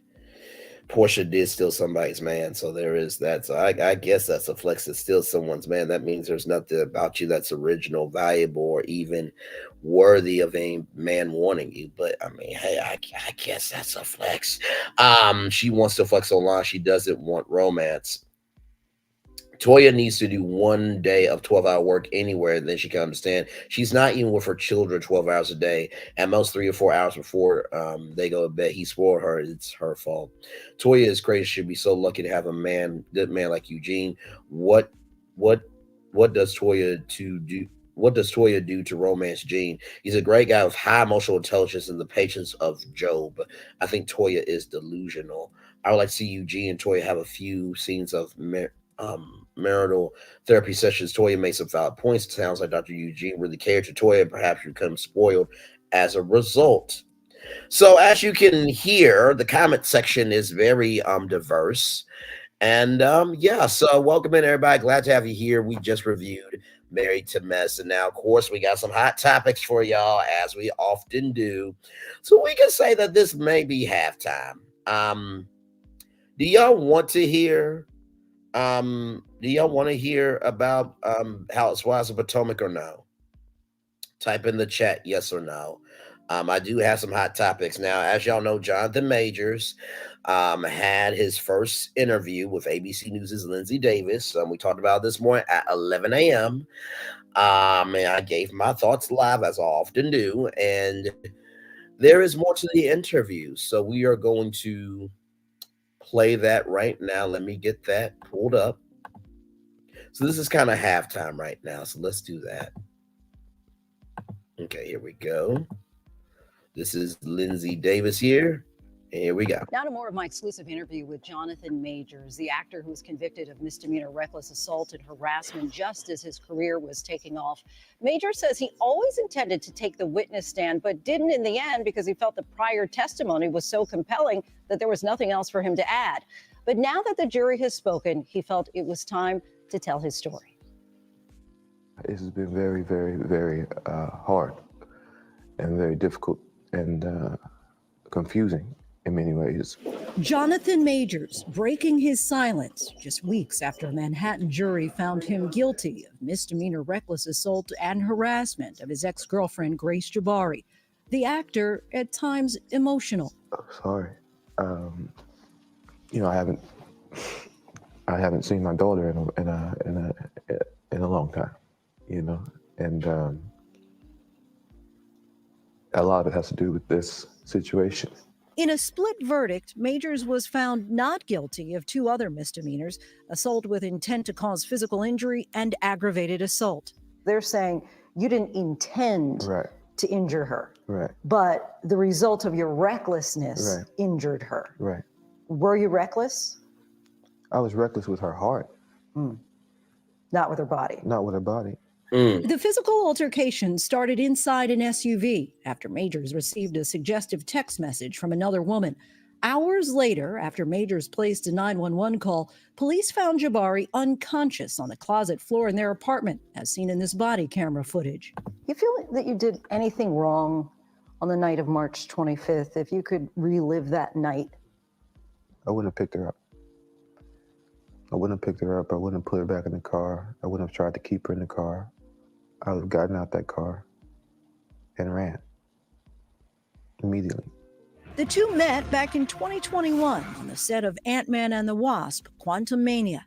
Portia did steal somebody's man, so there is that. So I guess that's a flex to steal someone's man. That means there's nothing about you that's original, valuable, or even worthy of a man wanting you. But I mean, hey, I guess that's a flex. She wants to flex online. She doesn't want romance. Toya needs to do 1 day of 12-hour work anywhere, then she can understand. She's not even with her children 12 hours a day. At most 3 or 4 hours before they go to bed, he spoiled her. It's her fault. Toya is crazy. Should be so lucky to have a good man like Eugene. What does Toya to do? What does Toya do to romance Gene? He's a great guy with high emotional intelligence and the patience of Job. I think Toya is delusional. I would like to see Eugene and Toya have a few scenes of marital therapy sessions. Toya makes some valid points. It sounds like Dr. Eugene really cared to Toya and perhaps become spoiled as a result. So as you can hear, the comment section is very diverse. And yeah, so welcome in everybody. Glad to have you here. We just reviewed Married to Mess. And now, of course, we got some hot topics for y'all, as we often do. So we can say that this may be halftime. Do y'all want to hear about Housewives of Potomac or no? Type in the chat yes or no. I do have some hot topics. Now, as y'all know, Jonathan Majors had his first interview with ABC News' Lindsay Davis. We talked about this morning at 11 a.m. And I gave my thoughts live, as I often do. And there is more to the interview. So we are going to play that right now. Let me get that pulled up. So this is kind of halftime right now. So let's do that. Okay, here we go. This is Lindsay Davis here. And here we go. Now to more of my exclusive interview with Jonathan Majors, the actor who was convicted of misdemeanor reckless assault and harassment just as his career was taking off. Majors says he always intended to take the witness stand, but didn't in the end because he felt the prior testimony was so compelling that there was nothing else for him to add. But now that the jury has spoken, he felt it was time to tell his story. It has been very, very, very hard and very difficult and confusing in many ways. Jonathan Majors breaking his silence just weeks after a Manhattan jury found him guilty of misdemeanor reckless assault and harassment of his ex-girlfriend, Grace Jabari. The actor, at times emotional. Oh, sorry. You know, I haven't seen my daughter in a long time. You know, and a lot of it has to do with this situation. In a split verdict, Majors was found not guilty of 2 other misdemeanors, assault with intent to cause physical injury and aggravated assault. They're saying you didn't intend Right. to injure her, Right. but the result of your recklessness Right. injured her. Right. Were you reckless? I was reckless with her heart, Not with her body. not with her body. The physical altercation started inside an SUV after Majors received a suggestive text message from another woman. Hours later, after Majors placed a 911 call, police found Jabari unconscious on the closet floor in their apartment, as seen in this body camera footage. You feel that you did anything wrong on the night of March 25th? If you could relive that night? I wouldn't have picked her up. I wouldn't have picked her up. I wouldn't have put her back in the car. I wouldn't have tried to keep her in the car. I would have gotten out that car and ran immediately. The two met back in 2021 on the set of Ant-Man and the Wasp: Quantumania.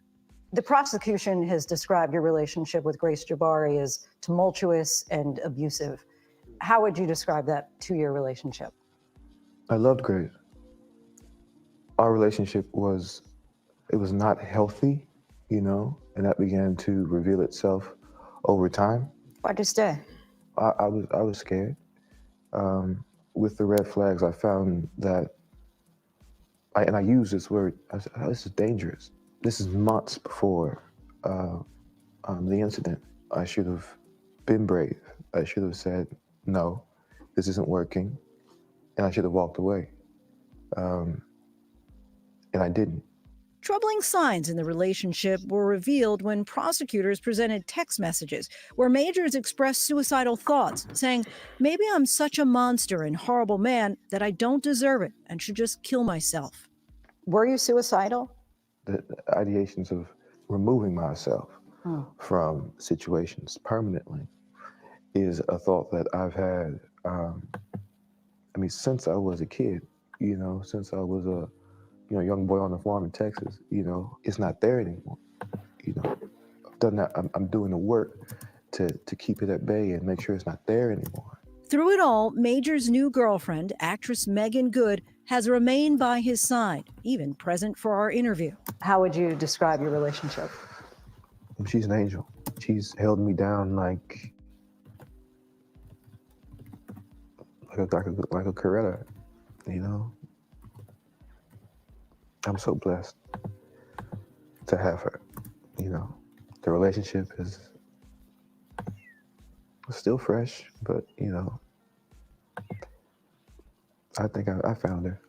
The prosecution has described your relationship with Grace Jabari as tumultuous and abusive. How would you describe that 2-year relationship? I loved Grace. Our relationship was not healthy, you know, and that began to reveal itself over time. Why'd you stay? I was scared. With the red flags, I found that, I use this word, I said, oh, this is dangerous. This is months before the incident. I should have been brave. I should have said, no, this isn't working, and I should have walked away. And I didn't. Troubling signs in the relationship were revealed when prosecutors presented text messages where Majors expressed suicidal thoughts, saying, maybe I'm such a monster and horrible man that I don't deserve it and should just kill myself. Were you suicidal? The ideations of removing myself from situations permanently is a thought that I've had, since I was a kid, you know, since I was a young boy on the farm in Texas. You know, it's not there anymore. You know, I've done that. I'm doing the work to keep it at bay and make sure it's not there anymore. Through it all, Major's new girlfriend, actress Megan Good, has remained by his side, even present for our interview. How would you describe your relationship? She's an angel. She's held me down like a Coretta, you know. I'm so blessed to have her, you know. The relationship is still fresh, but, you know, I think I found her.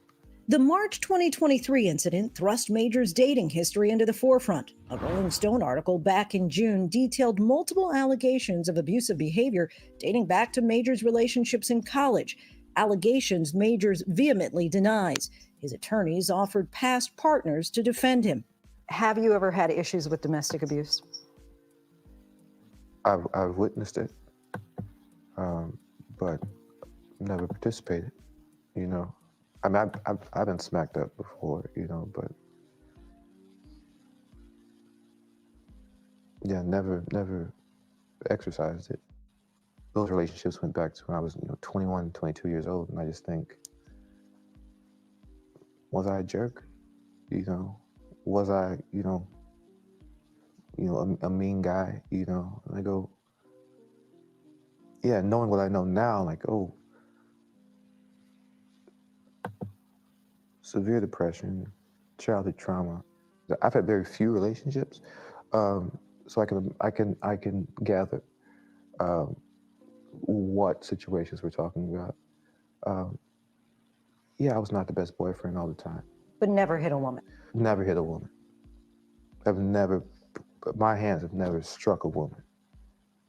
The March 2023 incident thrust Major's dating history into the forefront. A Rolling Stone article back in June detailed multiple allegations of abusive behavior dating back to Major's relationships in college, allegations Majors vehemently denies. His attorneys offered past partners to defend him. Have you ever had issues with domestic abuse? I've witnessed it, but never participated, you know. I mean, I've been smacked up before, you know, but yeah, never exercised it. Those relationships went back to when I was, 21, 22 years old, and I just think, was I a jerk? You know, was I, a mean guy? You know, and I go, yeah, knowing what I know now, like, oh, severe depression, childhood trauma. I've had very few relationships, so I can gather what situations we're talking about. Yeah, I was not the best boyfriend all the time. But never hit a woman? Never hit a woman. My hands have never struck a woman,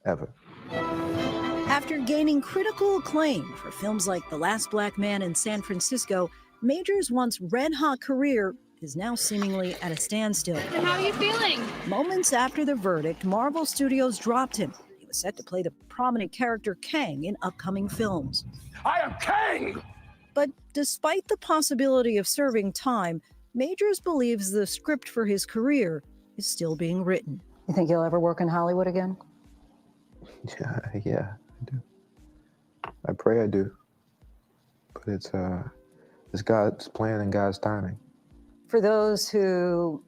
ever. After gaining critical acclaim for films like The Last Black Man in San Francisco, Major's once red-hot career is now seemingly at a standstill. How are you feeling? Moments after the verdict, Marvel Studios dropped him. He was set to play the prominent character Kang in upcoming films. I am Kang! But despite the possibility of serving time, Majors believes the script for his career is still being written. You think he'll ever work in Hollywood again? Yeah, I do. I pray I do. But it's God's plan and God's timing. For those who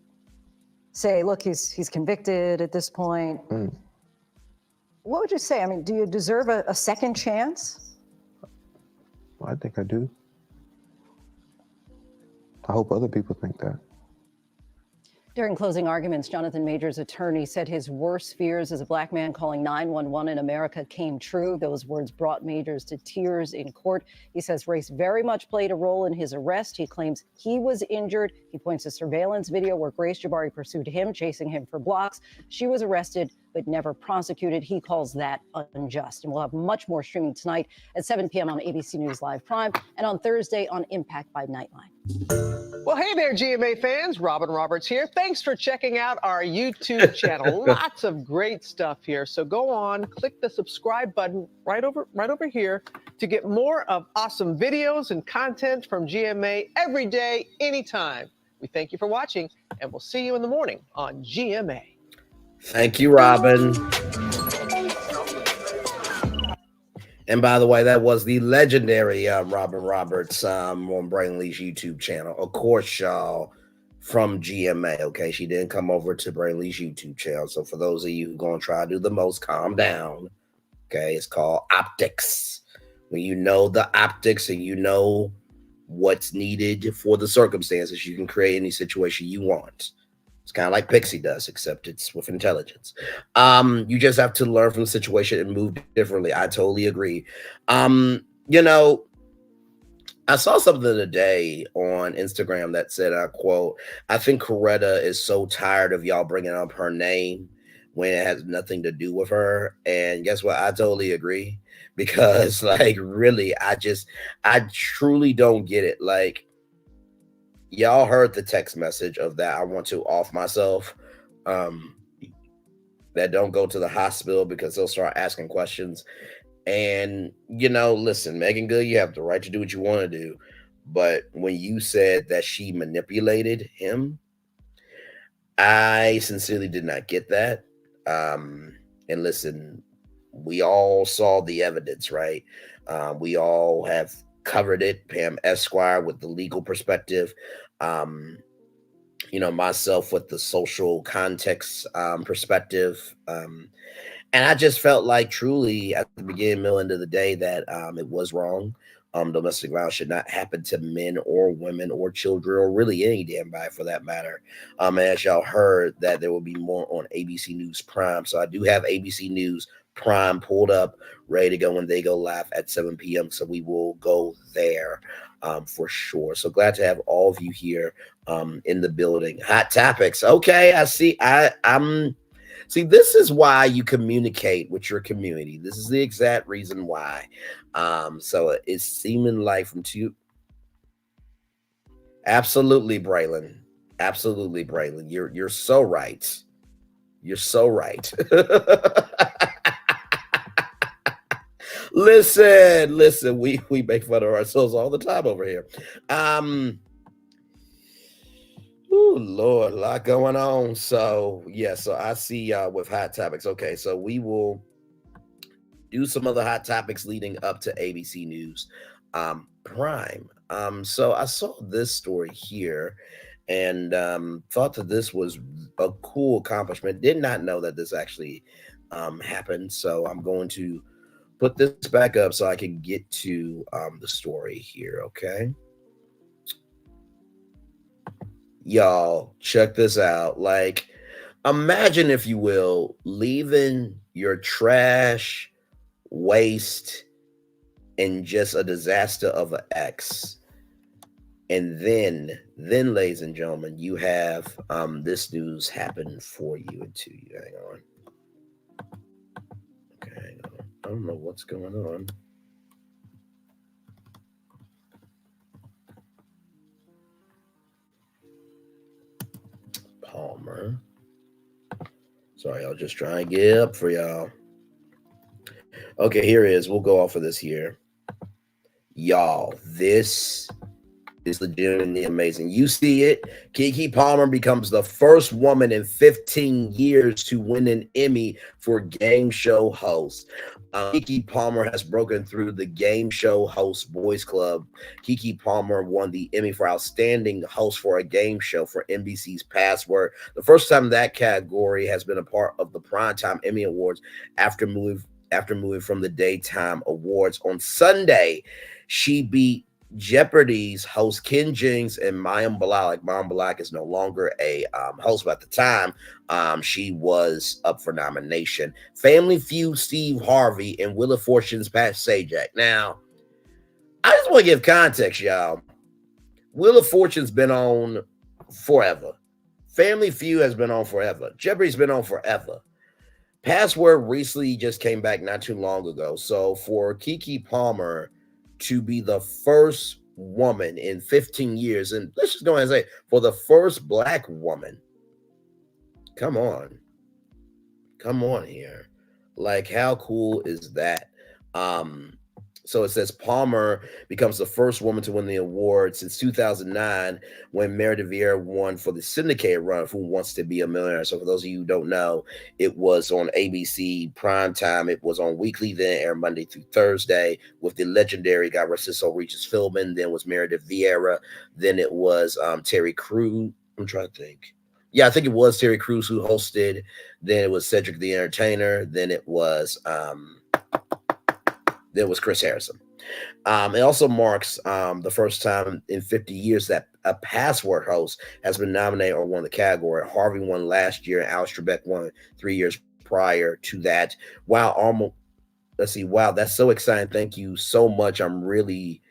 say, look, he's convicted at this point, what would you say? I mean, do you deserve a second chance? Well, I think I do. I hope other people think that. During closing arguments, Jonathan Majors' attorney said his worst fears as a black man calling 911 in America came true. Those words brought Majors to tears in court. He says race very much played a role in his arrest. He claims he was injured. He points to surveillance video where Grace Jabari pursued him, chasing him for blocks. She was arrested but never prosecuted. He calls that unjust. And we'll have much more streaming tonight at 7 p.m. on ABC News Live Prime and on Thursday on Impact by Nightline. Well, hey there, GMA fans. Robin Roberts here. Thanks for checking out our YouTube channel. Lots of great stuff here. So go on, click the subscribe button right over here to get more of awesome videos and content from GMA every day, anytime. We thank you for watching, and we'll see you in the morning on GMA. Thank you, Robin. And by the way, that was the legendary Robin Roberts on Brainley's YouTube channel. Of course, y'all, from GMA, okay? She didn't come over to Brainley's YouTube channel. So for those of you who are going to try to do the most, calm down, okay? It's called optics. When you know the optics and you know what's needed for the circumstances, you can create any situation you want. It's kind of like Pixie does, except it's with intelligence. You just have to learn from the situation and move differently. I totally agree. You know, I saw something today on Instagram that said, I quote, I think Coretta is so tired of y'all bringing up her name when it has nothing to do with her. And guess what? I totally agree, because like, really, I truly don't get it. Like, y'all heard the text message of that I want to off myself, that don't go to the hospital because they'll start asking questions. And, you know, listen, Megan Good, you have the right to do what you want to do. But when you said that she manipulated him, I sincerely did not get that. And listen, we all saw the evidence, right? We all have covered it. Pam Esquire with the legal perspective, you know, myself with the social context perspective. And I just felt like truly at the beginning, middle, end of the day that it was wrong. Domestic violence should not happen to men or women or children or really any damn body for that matter. And as y'all heard, that there will be more on ABC News Prime. So I do have ABC News Prime pulled up, ready to go when they go live at 7 p.m. So we will go there for sure. So glad to have all of you here in the building. Hot topics. Okay, I see. See, this is why you communicate with your community. This is the exact reason why. So it's seeming like from two. Absolutely, Braylon. Absolutely, Braylon. You're so right. You're so right. Listen, we make fun of ourselves all the time over here. Oh Lord, a lot going on. So yeah, so I see y'all with hot topics. Okay, so we will do some other hot topics leading up to ABC News Prime. So I saw this story here and thought that this was a cool accomplishment. Did not know that this actually happened. So I'm going to put this back up so I can get to the story here, okay? Y'all, check this out. Like, imagine, if you will, leaving your trash, waste, and just a disaster of an ex. And then, ladies and gentlemen, you have this news happen for you and to you. Hang on. Okay, hang on. I don't know what's going on. Palmer. Sorry, I'll just try and get up for y'all. Okay, here it is. We'll go off of this here. Y'all, this is legitimately amazing. You see it. Keke Palmer becomes the first woman in 15 years to win an Emmy for game show host. Keke Palmer has broken through the game show host boys club. Keke Palmer won the Emmy for outstanding host for a game show for NBC's Password. The first time that category has been a part of the Primetime Emmy Awards after moving from the Daytime Awards on Sunday. She beat Jeopardy's host Ken Jennings and Mayim Bialik. Mayim Bialik is no longer a host, but at the time, she was up for nomination. Family Feud Steve Harvey and Wheel of Fortune's Pat Sajak. Now, I just want to give context, y'all. Wheel of Fortune's been on forever. Family Feud has been on forever. Jeopardy's been on forever. Password recently just came back not too long ago. So for Keke Palmer to be the first woman in 15 years, and let's just go ahead and say, for the first Black woman, come on here. Like, how cool is that? So it says Palmer becomes the first woman to win the award since 2009 when Meredith Vieira won for the syndicated run of Who Wants to Be a Millionaire. So for those of you who don't know, it was on ABC primetime. It was on weekly, then aired Monday through Thursday with the legendary guy Narciso Regis Philbin. Then was Meredith Vieira. Then it was Terry Crews. I'm trying to think. Yeah, I think it was Terry Crews who hosted. Then it was Cedric the Entertainer. Then it was Chris Harrison. It also marks the first time in 50 years that a Password host has been nominated or won the category. Harvey won last year, and Alex Trebek won 3 years prior to that. Wow, wow, that's so exciting. Thank you so much. I'm really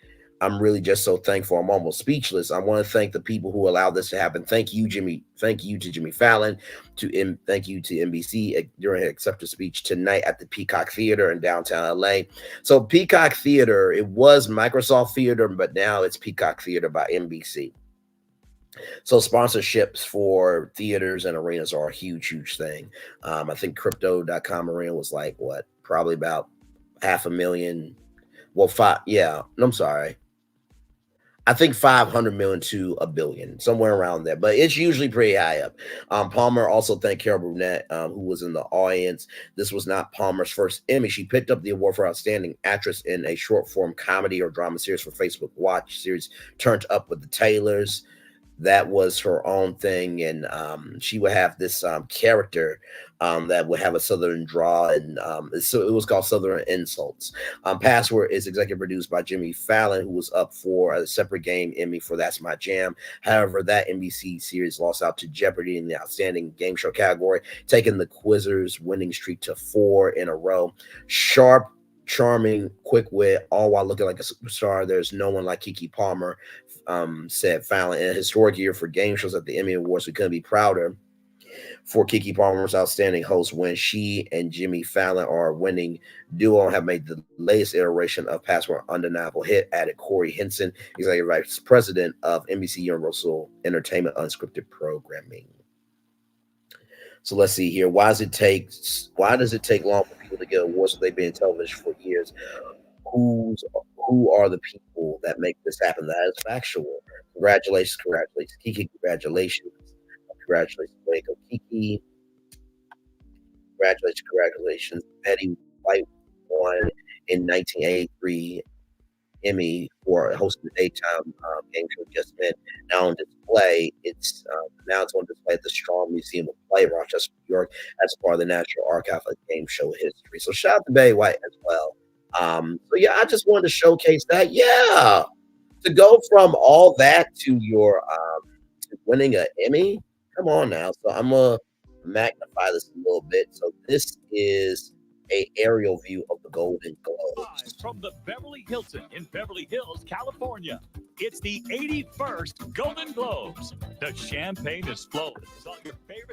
just so thankful. I'm almost speechless. I want to thank the people who allowed this to happen. Thank you, Jimmy. Thank you to Jimmy Fallon. Thank you to NBC during her acceptance speech tonight at the Peacock Theater in downtown LA. So Peacock Theater, it was Microsoft Theater, but now it's Peacock Theater by NBC. So sponsorships for theaters and arenas are a huge thing. I think Crypto.com arena was like what? Probably about 500,000. Well, I'm sorry. I think 500 million to a billion, somewhere around there, but it's usually pretty high up. Palmer also thanked Carol Burnett, who was in the audience. This was not Palmer's first Emmy. She picked up the award for Outstanding Actress in a short-form comedy or drama series for Facebook Watch series Turned Up with the Taylors. That was her own thing, and she would have this character that would have a Southern draw, and so it was called Southern Insults. Password is executive produced by Jimmy Fallon, who was up for a separate game Emmy for That's My Jam. However, that NBC series lost out to Jeopardy in the Outstanding Game Show category, taking the Quizzers' winning streak to 4 in a row. Sharp, charming, quick wit, all while looking like a superstar. There's no one like Keke Palmer, said Fallon. In a historic year for game shows at the Emmy Awards, we couldn't be prouder for Keke Palmer's outstanding host when she and Jimmy Fallon are winning duo and have made the latest iteration of Password undeniable hit, added Corey Henson, executive vice president of NBC Universal Entertainment Unscripted Programming. So let's see here. Why does it take long for people to get awards if they've been in television for years? Who are the people that make this happen? That is factual. Congratulations, Keke. Congratulations, Waco Keke. Congratulations. Betty White won in 1983 Emmy for hosting the daytime game show Just Men. Now on display, it's on display at the Strong Museum of Play, Rochester, New York, as part of the National Archive of Game Show History. So shout out to Betty White as well. So yeah, I just wanted to showcase that. Yeah, to go from all that to your to winning an Emmy. Come on now. So I'm gonna magnify this a little bit. So this is a aerial view of the Golden Globes from the Beverly Hilton in Beverly Hills, California. It's the 81st Golden Globes. The champagne is flowing.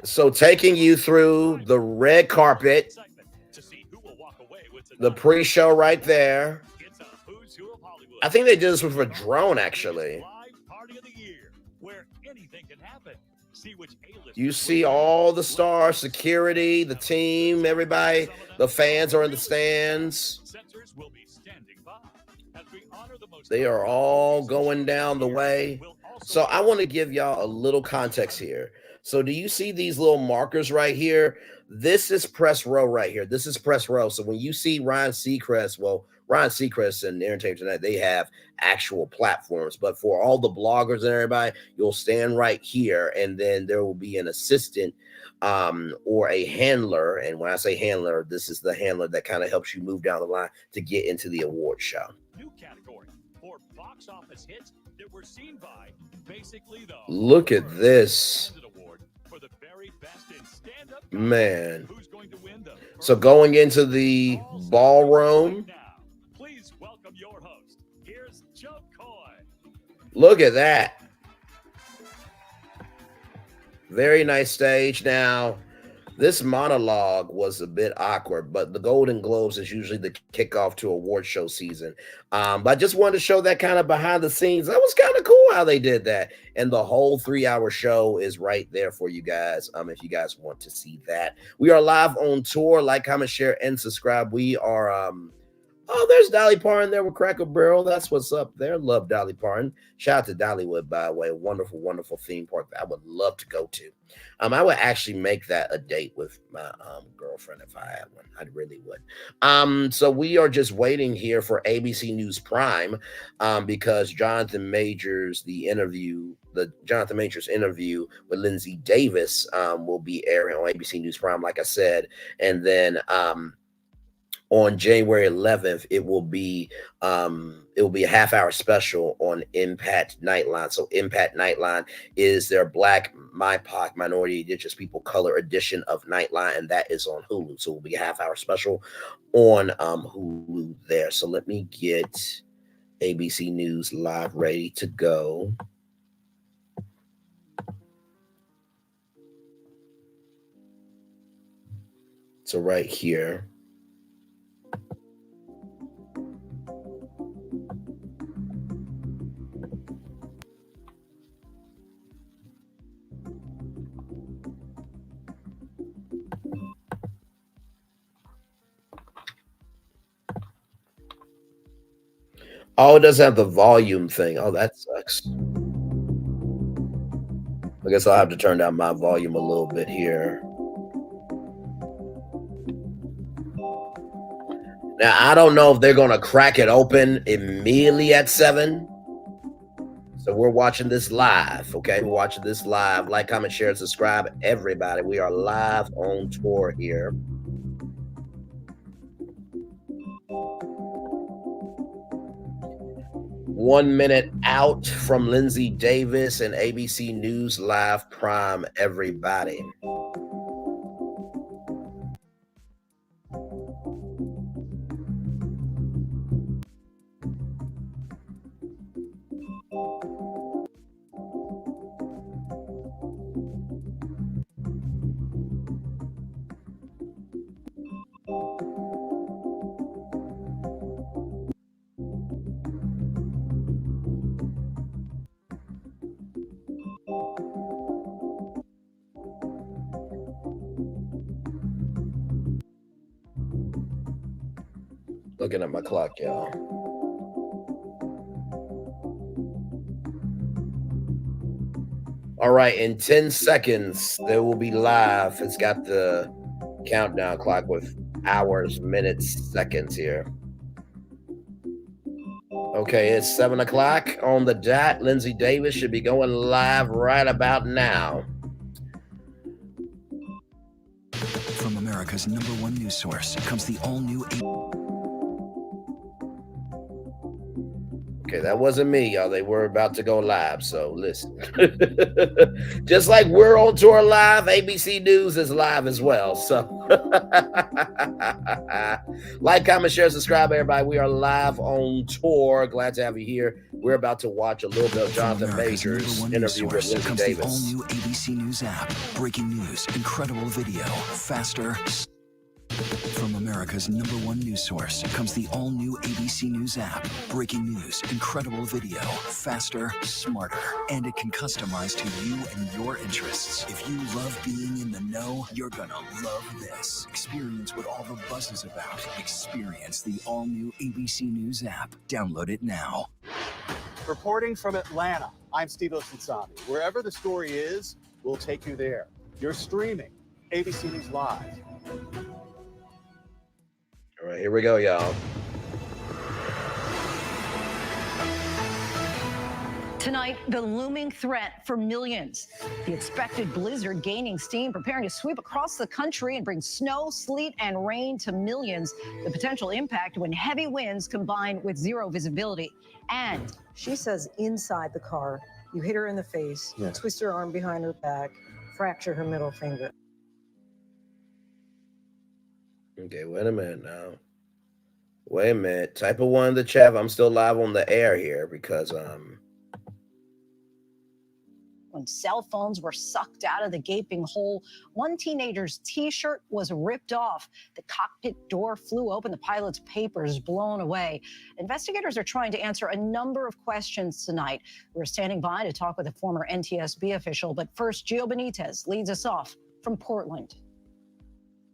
So taking you through the red carpet, the pre-show right there. I think they did this with a drone, actually. Party of the year, where anything can happen. You see all the stars, security, the team, everybody, the fans are in the stands. They are all going down the way. So I want to give y'all a little context here. So do you see these little markers right here? This is press row right here. This is press row. So when you see Ryan Seacrest, well, Ryan Seacrest and Entertainment Tonight, they have actual platforms. But for all the bloggers and everybody, you'll stand right here, and then there will be an assistant or a handler. And when I say handler, this is the handler that kind of helps you move down the line to get into the award show. New category for box office hits that were seen by basically the Look at this. Man. So going into the ballroom. Please welcome your host. Here's Joe Coy. Look at that. Very nice stage. Now, this monologue was a bit awkward, but the Golden Globes is usually the kickoff to award show season. But I just wanted to show that kind of behind the scenes. That was kind of cool how they did that. And the whole 3-hour show is right there for you guys. If you guys want to see that. We are live on tour. Like, comment, share, and subscribe. We are oh, there's Dolly Parton there with Cracker Barrel. That's what's up there. Love Dolly Parton. Shout out to Dollywood, by the way. Wonderful, wonderful theme park that I would love to go to. I would actually make that a date with my girlfriend if I had one. I really would. So we are just waiting here for ABC News Prime because Jonathan Majors, the Jonathan Majors interview with Lindsay Davis will be airing on ABC News Prime, like I said. And then on January 11th, it will be a half-hour special on Impact Nightline. So Impact Nightline is their Black MIPOC Minority Indigenous People Color edition of Nightline, and that is on Hulu. So it will be a half-hour special on Hulu there. So let me get ABC News Live ready to go. So right here. Oh, it doesn't have the volume thing. Oh, that sucks. I guess I'll have to turn down my volume a little bit here. Now, I don't know if they're going to crack it open immediately at 7. So we're watching this live, okay? We're watching this live. Like, comment, share, and subscribe, everybody. We are live on tour here. One minute out from Lindsay Davis and ABC News Live Prime, everybody. Looking at my clock, y'all. All right, in 10 seconds, they will be live. It's got the countdown clock with hours, minutes, seconds here. Okay, it's 7 o'clock on the dot. Lindsay Davis should be going live right about now. From America's #1 news source comes the all-new... Okay, that wasn't me, y'all. They were about to go live, so listen. Just like we're on tour live, ABC News is live as well. So like, comment, share, subscribe, everybody. We are live on tour. Glad to have you here. We're about to watch a little bit of Jonathan Majors' interview with Lindsay Davis. The all-new ABC News app. Breaking news, incredible video, faster. From America's #1 news source comes the all-new ABC News app. Breaking news, incredible video, faster, smarter, and it can customize to you and your interests. If you love being in the know, you're gonna love this. Experience what all the buzz is about. Experience the all-new ABC News app. Download it now. Reporting from Atlanta, I'm Steve Osunsabi. Wherever the story is, we'll take you there. You're streaming ABC News Live. All right, here we go, y'all. Tonight, the looming threat for millions. The expected blizzard gaining steam, preparing to sweep across the country and bring snow, sleet, and rain to millions. The potential impact when heavy winds combine with zero visibility. And she says inside the car, you hit her in the face, twist her arm behind her back, fracture her middle finger. Okay, wait a minute now. Wait a minute. Type of one in the chat. I'm still live on the air here because when cell phones were sucked out of the gaping hole, one teenager's T-shirt was ripped off. The cockpit door flew open, the pilot's papers blown away. Investigators are trying to answer a number of questions tonight. We're standing by to talk with a former NTSB official, but first, Gio Benitez leads us off from Portland.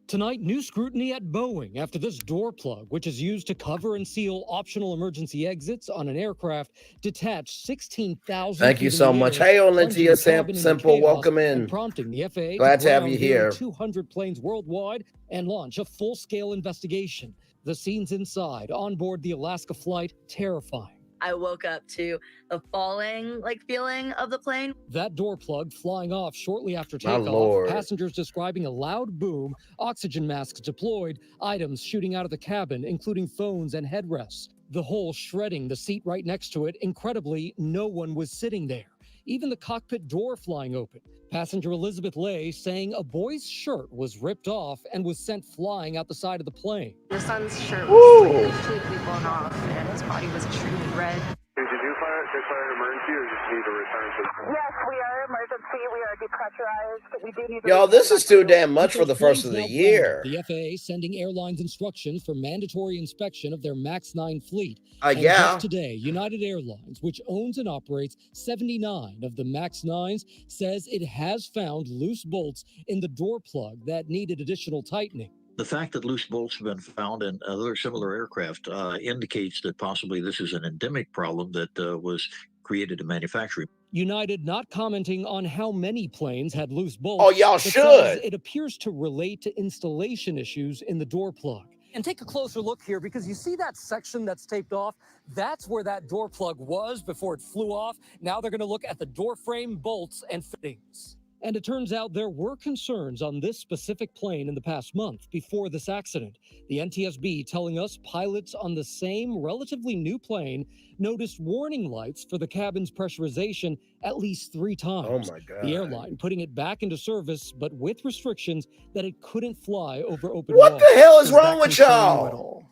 Tonight, new scrutiny at Boeing after this door plug, which is used to cover and seal optional emergency exits on an aircraft, detached 16,000. Thank you so much. Hey, Olentia Simple, welcome in. Prompting the FAA Glad to have you here. 200 planes worldwide and launch a full-scale investigation. The scenes inside, on board the Alaska flight, terrifying. I woke up to the falling feeling of the plane. That door plug flying off shortly after My takeoff. Lord. Passengers describing a loud boom, oxygen masks deployed, items shooting out of the cabin, including phones and headrests. The hole shredding the seat right next to it. Incredibly, no one was sitting there. Even the cockpit door flying open. Passenger Elizabeth Lay saying a boy's shirt was ripped off and was sent flying out the side of the plane. The son's shirt was completely blown off and his body was extremely red. Did you declare an emergency or just need to return to? Yes, we are emergency. We are depressurized. We do need to. Y'all, this is too damn much for the first of the year. The FAA sending airlines instructions for mandatory inspection of their MAX 9 fleet. Yeah. Just today, United Airlines, which owns and operates 79 of the MAX 9s, says it has found loose bolts in the door plug that needed additional tightening. The fact that loose bolts have been found in other similar aircraft indicates that possibly this is an endemic problem that was created in manufacturing. United not commenting on how many planes had loose bolts. Oh, y'all should. It appears to relate to installation issues in the door plug. And take a closer look here because you see that section that's taped off? That's where that door plug was before it flew off. Now they're going to look at the door frame bolts and fittings. And it turns out there were concerns on this specific plane in the past month before this accident. The NTSB telling us pilots on the same relatively new plane noticed warning lights for the cabin's pressurization at least 3 times. Oh my God. The airline putting it back into service, but with restrictions that it couldn't fly over open What water. the hell is wrong with y'all?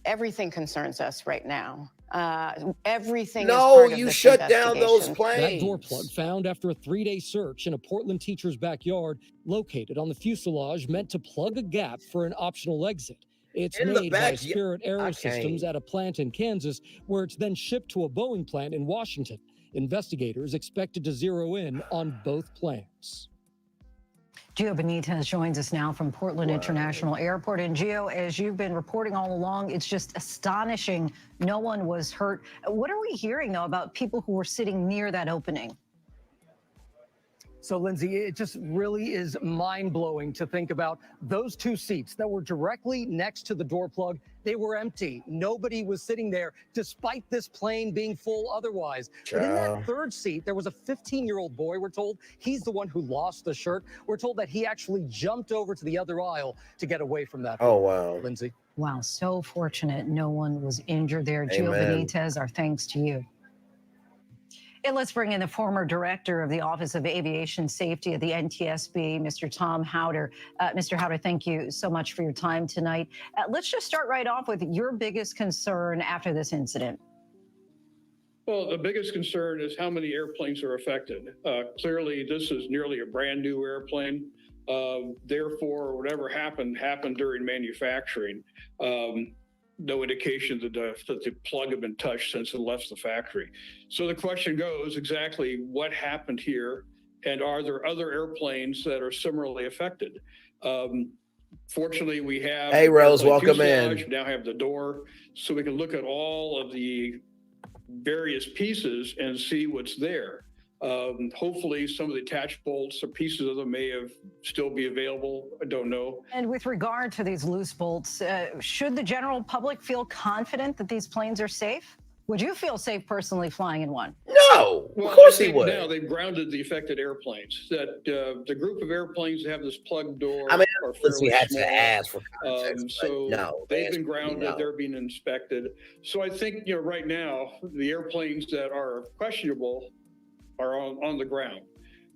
Everything concerns us right now. Everything. No, is part you of this shut down those investigation. planes. That door plug found after a 3-day search in a Portland teacher's backyard, located on the fuselage, meant to plug a gap for an optional exit. It's In the made back, by Spirit Aerosystems can't. at a plant in Kansas, where it's then shipped to a Boeing plant in Washington. Investigators expected to zero in on both plans. Gio Benitez joins us now from Portland International Airport. And Gio, as you've been reporting all along, it's just astonishing. No one was hurt. What are we hearing, though, about people who were sitting near that opening? So, Lindsay, it just really is mind-blowing to think about those 2 seats that were directly next to the door plug. They were empty. Nobody was sitting there, despite this plane being full otherwise. But in that 3rd seat, there was a 15-year-old boy. We're told he's the one who lost the shirt. We're told that he actually jumped over to the other aisle to get away from that. Oh, wow. Lindsay. Wow, so fortunate no one was injured there. Gio Benitez, our thanks to you. And let's bring in the former director of the Office of Aviation Safety at the NTSB, Mr. Tom Howder. Mr. Howder, thank you so much for your time tonight. Let's just start right off with your biggest concern after this incident. Well, the biggest concern is how many airplanes are affected. Clearly, this is nearly a brand new airplane. Therefore, whatever happened during manufacturing. No indication that the plug had been touched since it left the factory. So the question goes, exactly what happened here, and are there other airplanes that are similarly affected? Fortunately, we have Hey, Rose, welcome fuselage, in. now have the door, so we can look at all of the various pieces and see what's there. Hopefully some of the attached bolts or pieces of them may have still be available. I don't know. And with regard to these loose bolts, should the general public feel confident that these planes are safe? Would you feel safe personally flying in one? No, Well, of course I he think would. now they've grounded the affected airplanes. That the group of airplanes that have this plug door I mean, are we fairly had small. to ask for context, but So no, they've the been answer would be grounded. no. They're being inspected. So I think right now the airplanes that are questionable are on the ground.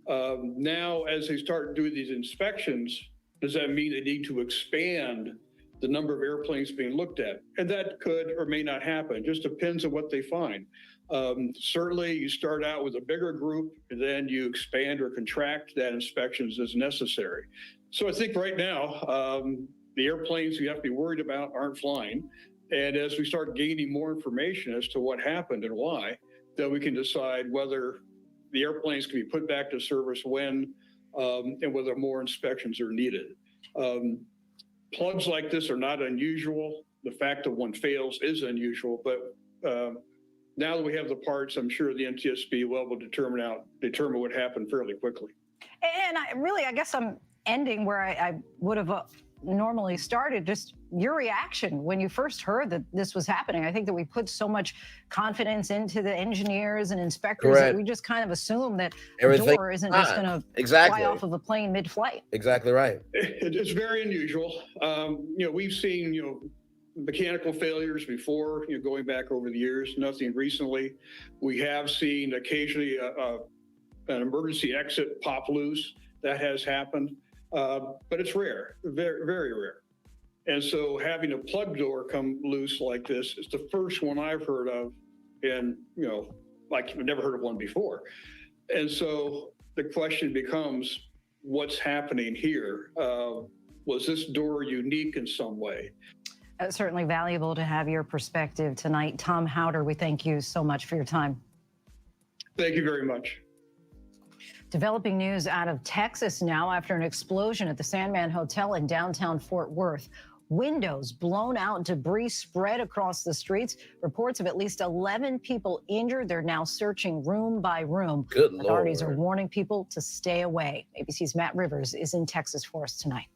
Now, as they start doing these inspections, does that mean they need to expand the number of airplanes being looked at? And that could or may not happen. Just depends on what they find. Certainly, you start out with a bigger group, and then you expand or contract that inspections as necessary. So I think right now, the airplanes you have to be worried about aren't flying. And as we start gaining more information as to what happened and why, then we can decide whether the airplanes can be put back to service when, and whether more inspections are needed. Plugs like this are not unusual. The fact that one fails is unusual, but now that we have the parts, I'm sure the NTSB will determine what happened fairly quickly. And I guess I'm ending where I would have normally started, just your reaction when you first heard that this was happening. I think that we put so much confidence into the engineers and inspectors that we just kind of assume that the door isn't just going to fly off of a plane mid-flight. Exactly right. It's very unusual. We've seen, mechanical failures before, going back over the years, nothing recently. We have seen occasionally an emergency exit pop loose. That has happened, but it's rare, very, very rare. And so having a plug door come loose like this is the first one I've heard of, and, like I've never heard of one before. And so the question becomes, what's happening here? Was this door unique in some way? Certainly valuable to have your perspective tonight. Tom Howder, we thank you so much for your time. Thank you very much. Developing news out of Texas now after an explosion at the Sandman Hotel in downtown Fort Worth. Windows blown out, debris spread across the streets. Reports of at least 11 people injured. They're now searching room by room. Good Lord. Authorities are warning people to stay away. ABC's Matt Rivers is in Texas for us tonight.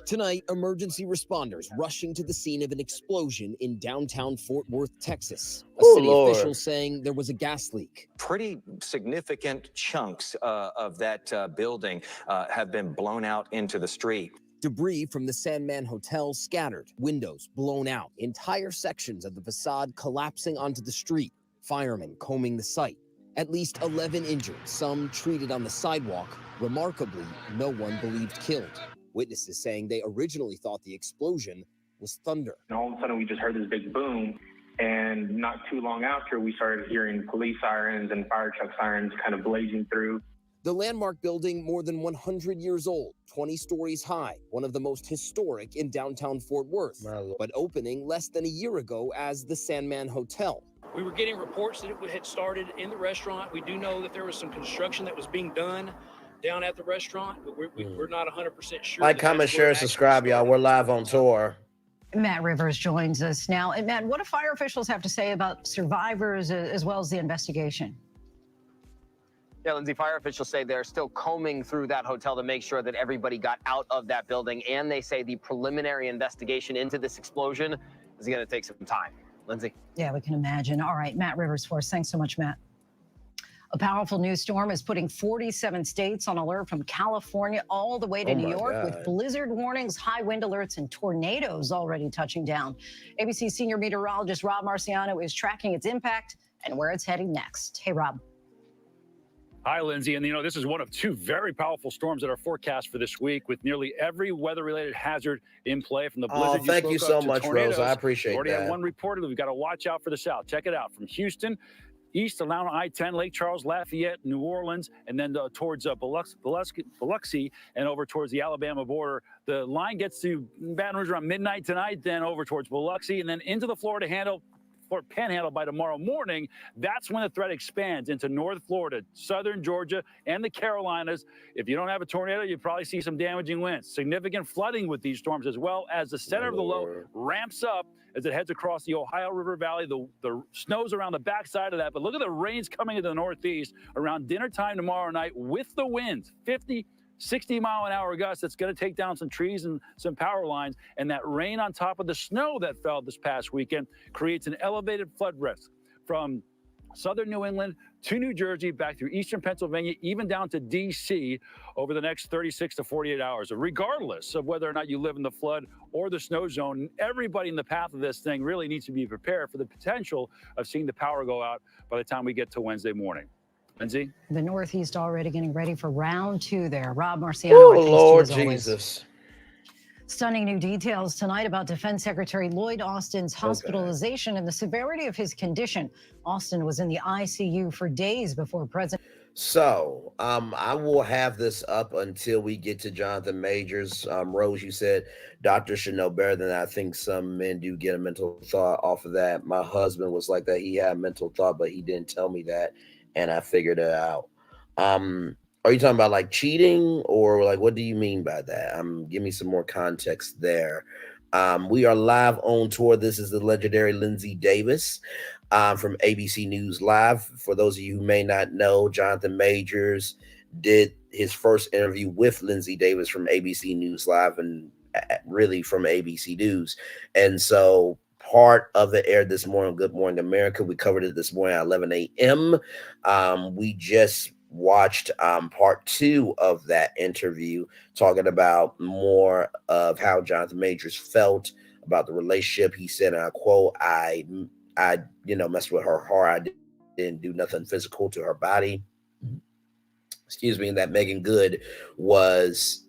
Tonight, emergency responders rushing to the scene of an explosion in downtown Fort Worth, Texas. A city official saying there was a gas leak. Pretty significant chunks of that building have been blown out into the street. Debris from the Sandman Hotel scattered, windows blown out, entire sections of the facade collapsing onto the street, firemen combing the site. At least 11 injured, some treated on the sidewalk. Remarkably, no one believed killed. Witnesses saying they originally thought the explosion was thunder. And all of a sudden, we just heard this big boom. And not too long after, we started hearing police sirens and fire truck sirens kind of blazing through. The landmark building, more than 100 years old, 20 stories high, one of the most historic in downtown Fort Worth, but opening less than a year ago as the Sandman Hotel. We were getting reports that it had started in the restaurant. We do know that there was some construction that was being done down at the restaurant, but we're not 100% sure. Like, comment, share, subscribe, y'all. We're live on tour. Matt Rivers joins us now. And Matt, what do fire officials have to say about survivors as well as the investigation? Yeah, Lindsay, fire officials say they're still combing through that hotel to make sure that everybody got out of that building. And they say the preliminary investigation into this explosion is going to take some time. Lindsay? Yeah, we can imagine. All right, Matt Rivers for us. Thanks so much, Matt. A powerful new storm is putting 47 states on alert from California all the way to New York with blizzard warnings, high wind alerts, and tornadoes already touching down. ABC senior meteorologist Rob Marciano is tracking its impact and where it's heading next. Hey, Rob. Hi, Lindsay. And, this is one of two very powerful storms that are forecast for this week with nearly every weather-related hazard in play from the blizzard thank you so much, Rose. I appreciate already that. have one reported. We've got to watch out for the south. Check it out. From Houston east along I-10, Lake Charles, Lafayette, New Orleans, and then towards Biloxi and over towards the Alabama border. The line gets to Baton Rouge around midnight tonight, then over towards Biloxi, and then into the Florida Panhandle by tomorrow morning. That's when the threat expands into North Florida, southern Georgia, and the Carolinas. If you don't have a tornado, you probably see some damaging winds. Significant flooding with these storms, as well as the center of the low ramps up as it heads across the Ohio River Valley. The snow's around the backside of that, but look at the rains coming into the northeast around dinner time tomorrow night with the winds, 50, 60-mile-an-hour gusts. That's going to take down some trees and some power lines. And that rain on top of the snow that fell this past weekend creates an elevated flood risk from southern New England to New Jersey, back through eastern Pennsylvania, even down to D.C. over the next 36 to 48 hours. Regardless of whether or not you live in the flood or the snow zone, everybody in the path of this thing really needs to be prepared for the potential of seeing the power go out by the time we get to Wednesday morning. Lindsay? The Northeast already getting ready for round 2 there. Rob Marciano, Oh, our thanks to you Lord as always. Jesus. Stunning new details tonight about Defense Secretary Lloyd Austin's hospitalization and the severity of his condition. Austin was in the ICU for days before President. So, I will have this up until we get to Jonathan Majors. Rose, you said doctors should know better than that. I think some men do get a mental thought off of that. My husband was like that. He had a mental thought, but he didn't tell me that, and I figured it out. Are you talking about like cheating, or like what do you mean by that? Give me some more context there. We are live on tour. This is the legendary Lindsay Davis from ABC News Live. For those of you who may not know, Jonathan Majors did his first interview with Lindsay Davis from ABC News Live, and really from ABC News. And so part of it aired this morning. Good Morning America. We covered it this morning at 11 a.m. We just watched part 2 of that interview, talking about more of how Jonathan Majors felt about the relationship. He said, and I quote, I messed with her hard. I didn't do nothing physical to her body. Excuse me. And that Megan Good was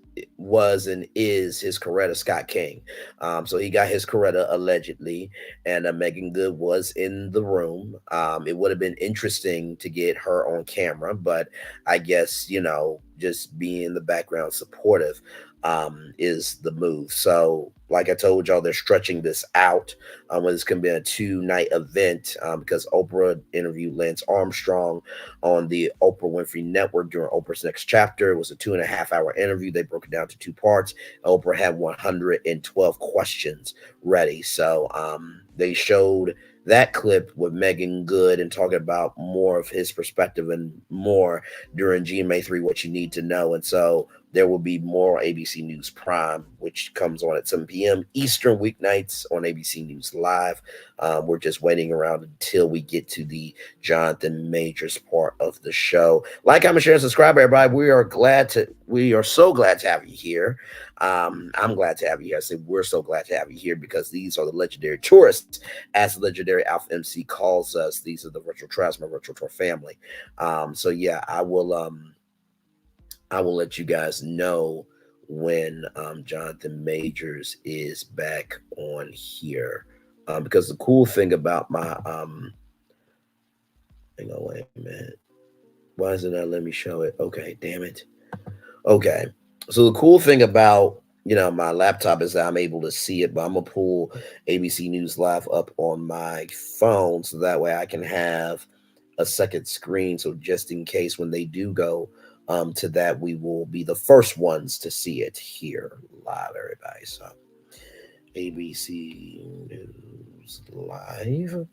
and is his Coretta Scott King. So he got his Coretta allegedly, and Megan Good was in the room. It would have been interesting to get her on camera, but I guess, just being in the background supportive is the move. So like I told y'all, they're stretching this out. It's going to be a 2-night event because Oprah interviewed Lance Armstrong on the Oprah Winfrey Network during Oprah's Next Chapter. It was a 2.5-hour interview. They broke it down to 2 parts. Oprah had 112 questions ready. So they showed that clip with Megan Good and talking about more of his perspective and more during GMA3, what you need to know. And so there will be more ABC News Prime, which comes on at 7 p.m. Eastern weeknights on ABC News Live. We're just waiting around until we get to the Jonathan Majors part of the show. Like, comment, share, and subscribe, everybody. We are so glad to have you here. I'm glad to have you here. I say we're so glad to have you here because these are the legendary tourists, as the legendary Alpha MC calls us. These are the virtual travelers, my virtual tour family. So yeah, I will let you guys know when Jonathan Majors is back on here. Because the cool thing about my hang on, wait a minute. Why is it not letting me show it? Okay, damn it. Okay. So the cool thing about my laptop is that I'm able to see it, but I'm gonna pull ABC News Live up on my phone so that way I can have a second screen. So just in case when they do go to that, we will be the first ones to see it here live, everybody. So ABC News Live.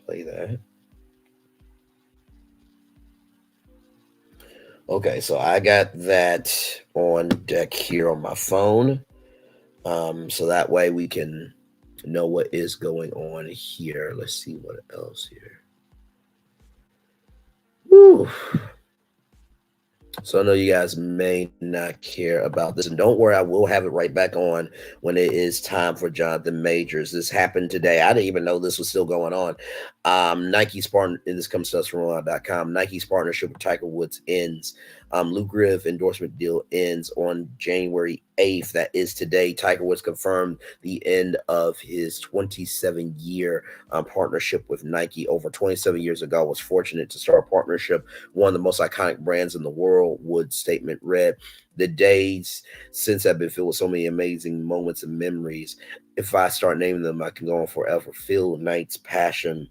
Play that. Okay, so I got that on deck here on my phone. So that way we can know what is going on here. Let's see what else here. Woo. So I know you guys may not care about this, and don't worry, I will have it right back on when it is time for Jonathan Majors. This happened today. I didn't even know this was still going on. Nike's partner, and this comes to us from Rollout.com. Nike's partnership with Tiger Woods ends. lucrative endorsement deal ends on January 8th. That is today. Tiger Woods confirmed the end of his 27-year partnership with Nike. Over 27 years ago, was fortunate to start a partnership, one of the most iconic brands in the world. Woods' statement read, "The days since have been filled with so many amazing moments and memories. If I start naming them, I can go on forever. Phil Knight's passion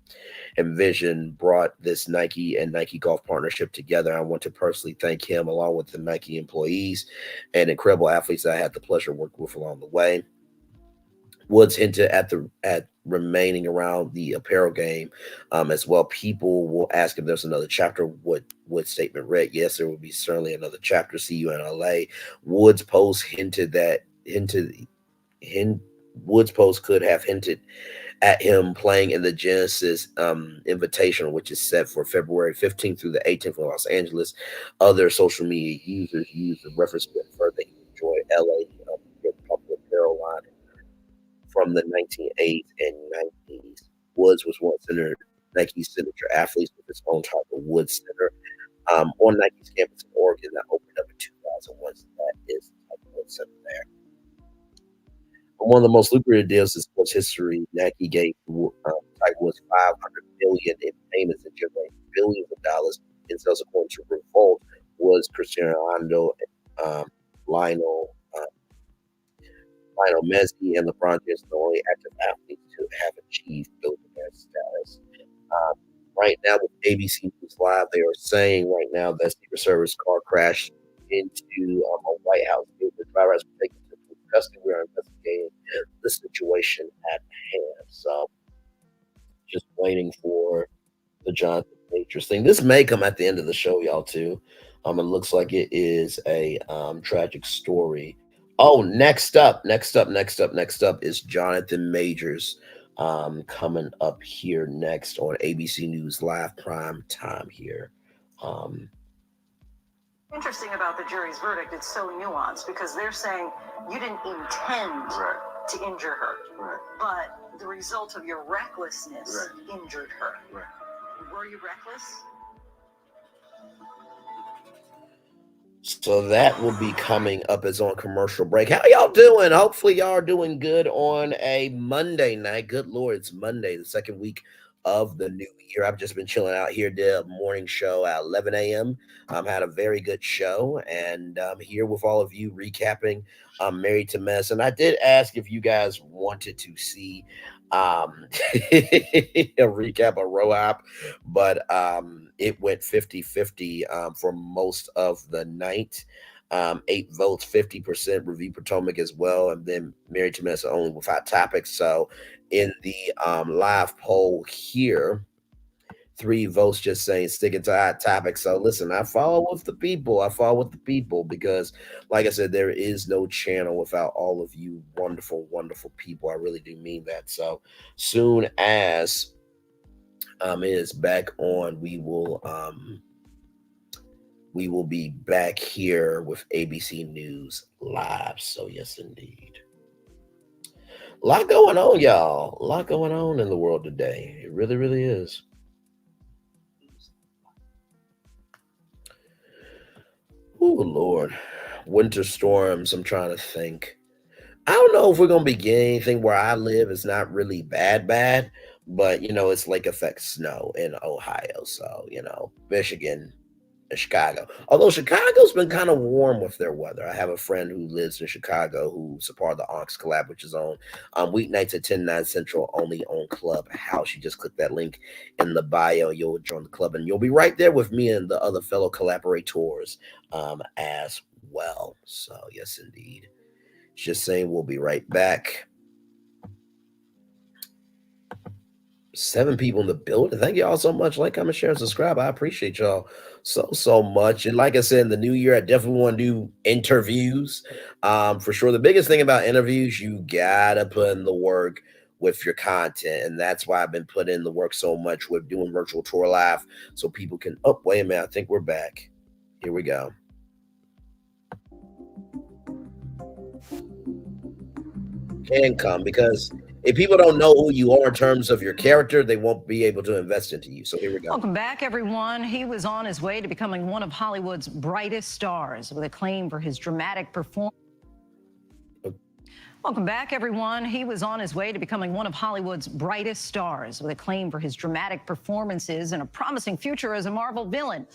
and vision brought this Nike and Nike Golf partnership together. I want to personally thank him, along with the Nike employees and incredible athletes that I had the pleasure of working with along the way." Woods hinted at remaining around the apparel game as well. People will ask if there's another chapter. Wood's statement read, "Yes, there will be certainly another chapter. See you in LA." Woods' post Woods' post could have hinted at him playing in the Genesis Invitational, which is set for February 15th through the 18th in Los Angeles. Other social media users use the reference to infer that he enjoyed LA popular apparel line from the 1980s and 90s. Woods was once Nike's signature athletes with its own type of Woods Center on Nike's campus in Oregon that opened up in 2001. So that is the type of Woods Center there. One of the most lucrative deals in sports history, Nike gave Tiger Woods $500 million in payments and generated billions of dollars in sales, according to Revolt. Was Cristiano Ronaldo, Lionel Messi, and LeBron James the only active athletes to have achieved billionaire status. Right now, with ABC News Live, they are saying right now that Secret Service car crashed into a White House. The driver has been taken to custody. We are investigating the situation at hand. So, just waiting for the Jonathan Majors thing. This may come at the end of the show, y'all, too. It looks like it is a tragic story. Oh, next up is Jonathan Majors coming up here next on ABC News Live Prime Time here. Interesting about the jury's verdict, it's so nuanced because they're saying you didn't intend to injure her, but the result of your recklessness injured her. Were you reckless? So that will be coming up as on commercial break. How y'all doing? Hopefully y'all are doing good on a Monday night. Good Lord, it's Monday, the second week of the new year. I've just been chilling out here, did a morning show at 11 a.m. Had a very good show, and I'm here with all of you recapping Married to Medicine. I did ask if you guys wanted to see a recap of Roap, but it went 50-50 for most of the night. 8 votes, 50% review Potomac as well, and then Married to Medicine only with Hot Topics. So in the live poll here, 3 votes just saying sticking to Hot Topics. So listen, I follow with the people. Because, like I said, there is no channel without all of you wonderful, wonderful people. I really do mean that. So soon as it is back on, we will be back here with ABC News Live. So yes, indeed. A lot going on, y'all. A lot going on in the world today. It really, really is. Oh, Lord. Winter storms. I'm trying to think. I don't know if we're going to be getting anything where I live. It's not really bad, but, it's lake effect snow in Ohio. So, Michigan and Chicago. Although Chicago's been kind of warm with their weather. I have a friend who lives in Chicago who's a part of the Onyx Collab, which is on weeknights at 10/9 Central, only on Clubhouse. You just click that link in the bio. You'll join the club, and you'll be right there with me and the other fellow collaborators as well. So, yes, indeed. Just saying we'll be right back. 7 people in the building. Thank you all so much. Like, comment, share, and subscribe. I appreciate y'all so much. And like I said, in the new year, I definitely want to do interviews. For sure. The biggest thing about interviews, you gotta put in the work with your content. And that's why I've been putting in the work so much with doing virtual tour live so people can wait a minute. I think we're back. Here we go. Can come because If people don't know who you are in terms of your character, they won't be able to invest into you. So here we go. Welcome back, everyone. He was on his way to becoming one of Hollywood's brightest stars with acclaim for his dramatic performance. Welcome back, everyone. He was on his way to becoming one of Hollywood's brightest stars with acclaim for his dramatic performances and a promising future as a Marvel villain.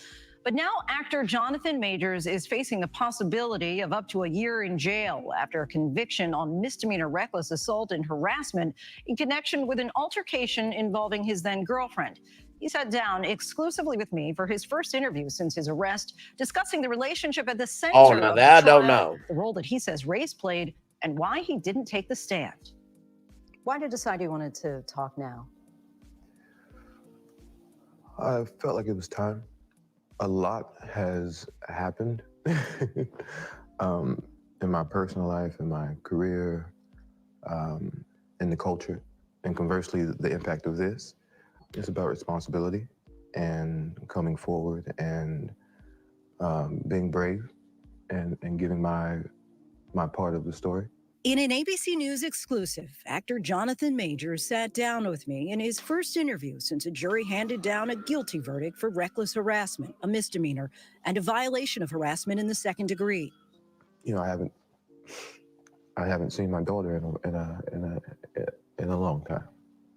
But now actor Jonathan Majors is facing the possibility of up to a year in jail after a conviction on misdemeanor reckless assault and harassment in connection with an altercation involving his then-girlfriend. He sat down exclusively with me for his first interview since his arrest, discussing the relationship at the center Oh, now of that I the don't trial, know. the role that he says race played, and why he didn't take the stand. Why did you decide you wanted to talk now? I felt like it was time. A lot has happened in my personal life, in my career, in the culture, and conversely, the impact of this. It's about responsibility and coming forward and being brave and giving my part of the story. In an ABC News exclusive, actor Jonathan Majors sat down with me in his first interview since a jury handed down a guilty verdict for reckless harassment, a misdemeanor, and a violation of harassment in the second degree. You know, I haven't seen my daughter in a long time.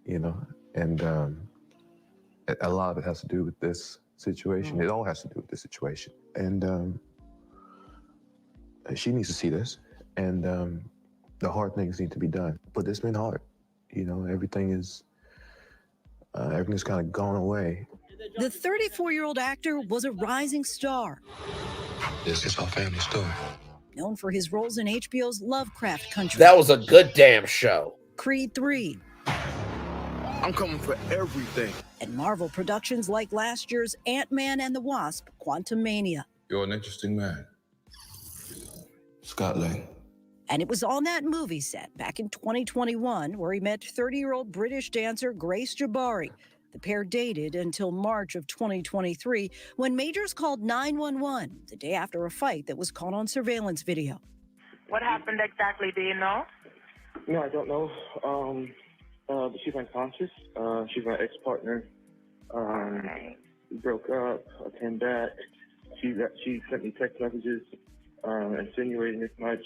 You know, and a lot of it has to do with this situation. It all has to do with this situation, and she needs to see this, and the hard things need to be done. But it's been hard. You know, everything's kind of gone away. The 34-year-old actor was a rising star. This is our family story. Known for his roles in HBO's Lovecraft Country. That was a good damn show. Creed 3. I'm coming for everything. And Marvel productions like last year's Ant-Man and the Wasp, Quantumania. You're an interesting man. Scott Lang. And it was on that movie set back in 2021 where he met 30-year-old British dancer Grace Jabari. The pair dated until March of 2023 when Majors called 911 the day after a fight that was caught on surveillance video. What happened exactly? Do you know? No, I don't know. But she's unconscious. She's my ex-partner. We broke up. I came back. She sent me text messages insinuating as much.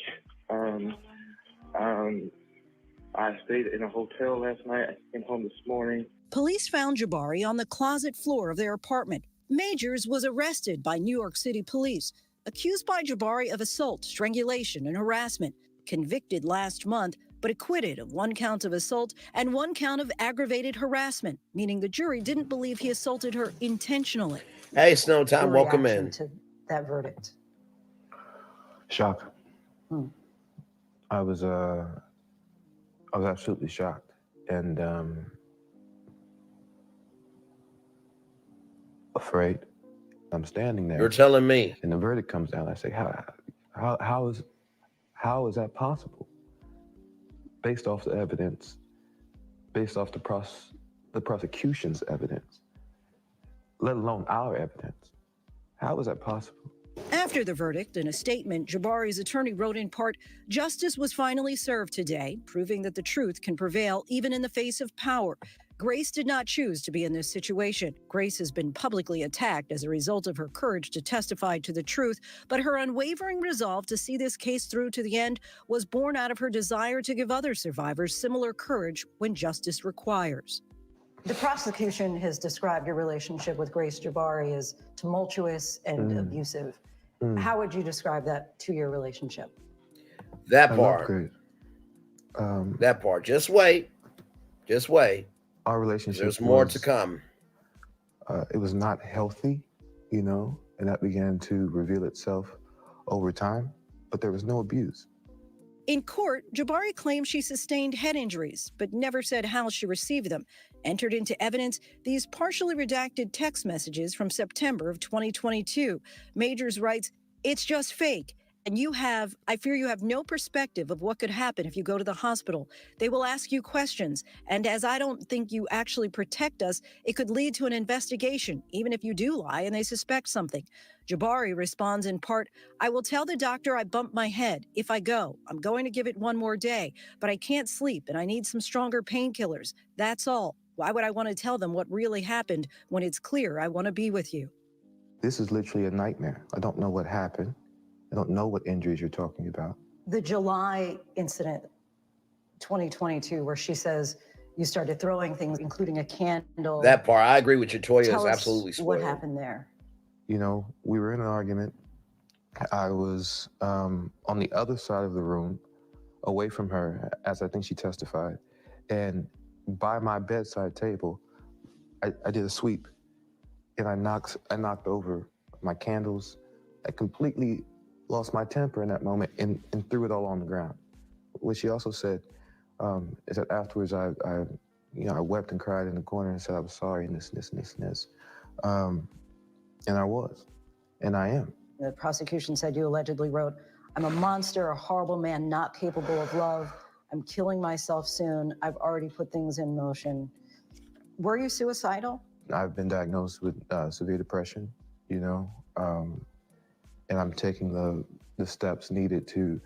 I stayed in a hotel last night. I came home this morning. Police found Jabari on the closet floor of their apartment. Majors was arrested by New York City police, accused by Jabari of assault, strangulation, and harassment, convicted last month, but acquitted of 1 count of assault and 1 count of aggravated harassment, meaning the jury didn't believe he assaulted her intentionally. Hey, Snow Time, welcome in. To that verdict. Shock. I was absolutely shocked, and afraid. I'm standing there. You're telling me. And the verdict comes down. I say, how is that possible? Based off the evidence, based off the prosecution's evidence, let alone our evidence. How is that possible? After the verdict, in a statement, Jabari's attorney wrote in part, "Justice was finally served today, proving that the truth can prevail even in the face of power. Grace did not choose to be in this situation. Grace has been publicly attacked as a result of her courage to testify to the truth, but her unwavering resolve to see this case through to the end was born out of her desire to give other survivors similar courage when justice requires." The prosecution has described your relationship with Grace Jabari as tumultuous and abusive. How would you describe that 2-year relationship? That I part. love Grace. That part. Just wait. Just wait. Our relationship. There's more to come. It was not healthy, you know, and that began to reveal itself over time, but there was no abuse. In court, Jabari claimed she sustained head injuries, but never said how she received them. Entered into evidence these partially redacted text messages from September of 2022. Majors writes, "It's just fake. And I fear you have no perspective of what could happen if you go to the hospital. They will ask you questions. And as I don't think you actually protect us, it could lead to an investigation, even if you do lie and they suspect something. Jabari responds in part, I will tell the doctor I bumped my head if I go. I'm going to give it one more day, but I can't sleep and I need some stronger painkillers. That's all. Why would I want to tell them what really happened when it's clear I want to be with you? This is literally a nightmare. I don't know what happened. I don't know what injuries you're talking about. The July incident, 2022, where she says you started throwing things, including a candle. That part, I agree with you. Toya Tell is us absolutely spoiled. what happened there. You know, we were in an argument. I was on the other side of the room, away from her, as I think she testified. And by my bedside table, I did a sweep. And I knocked over my candles. I completely lost my temper in that moment and threw it all on the ground. What she also said is that afterwards I wept and cried in the corner and said I was sorry and this. And I was, and I am. The prosecution said you allegedly wrote, I'm a monster, a horrible man, not capable of love. I'm killing myself soon. I've already put things in motion. Were you suicidal? I've been diagnosed with severe depression, and I'm taking the steps needed to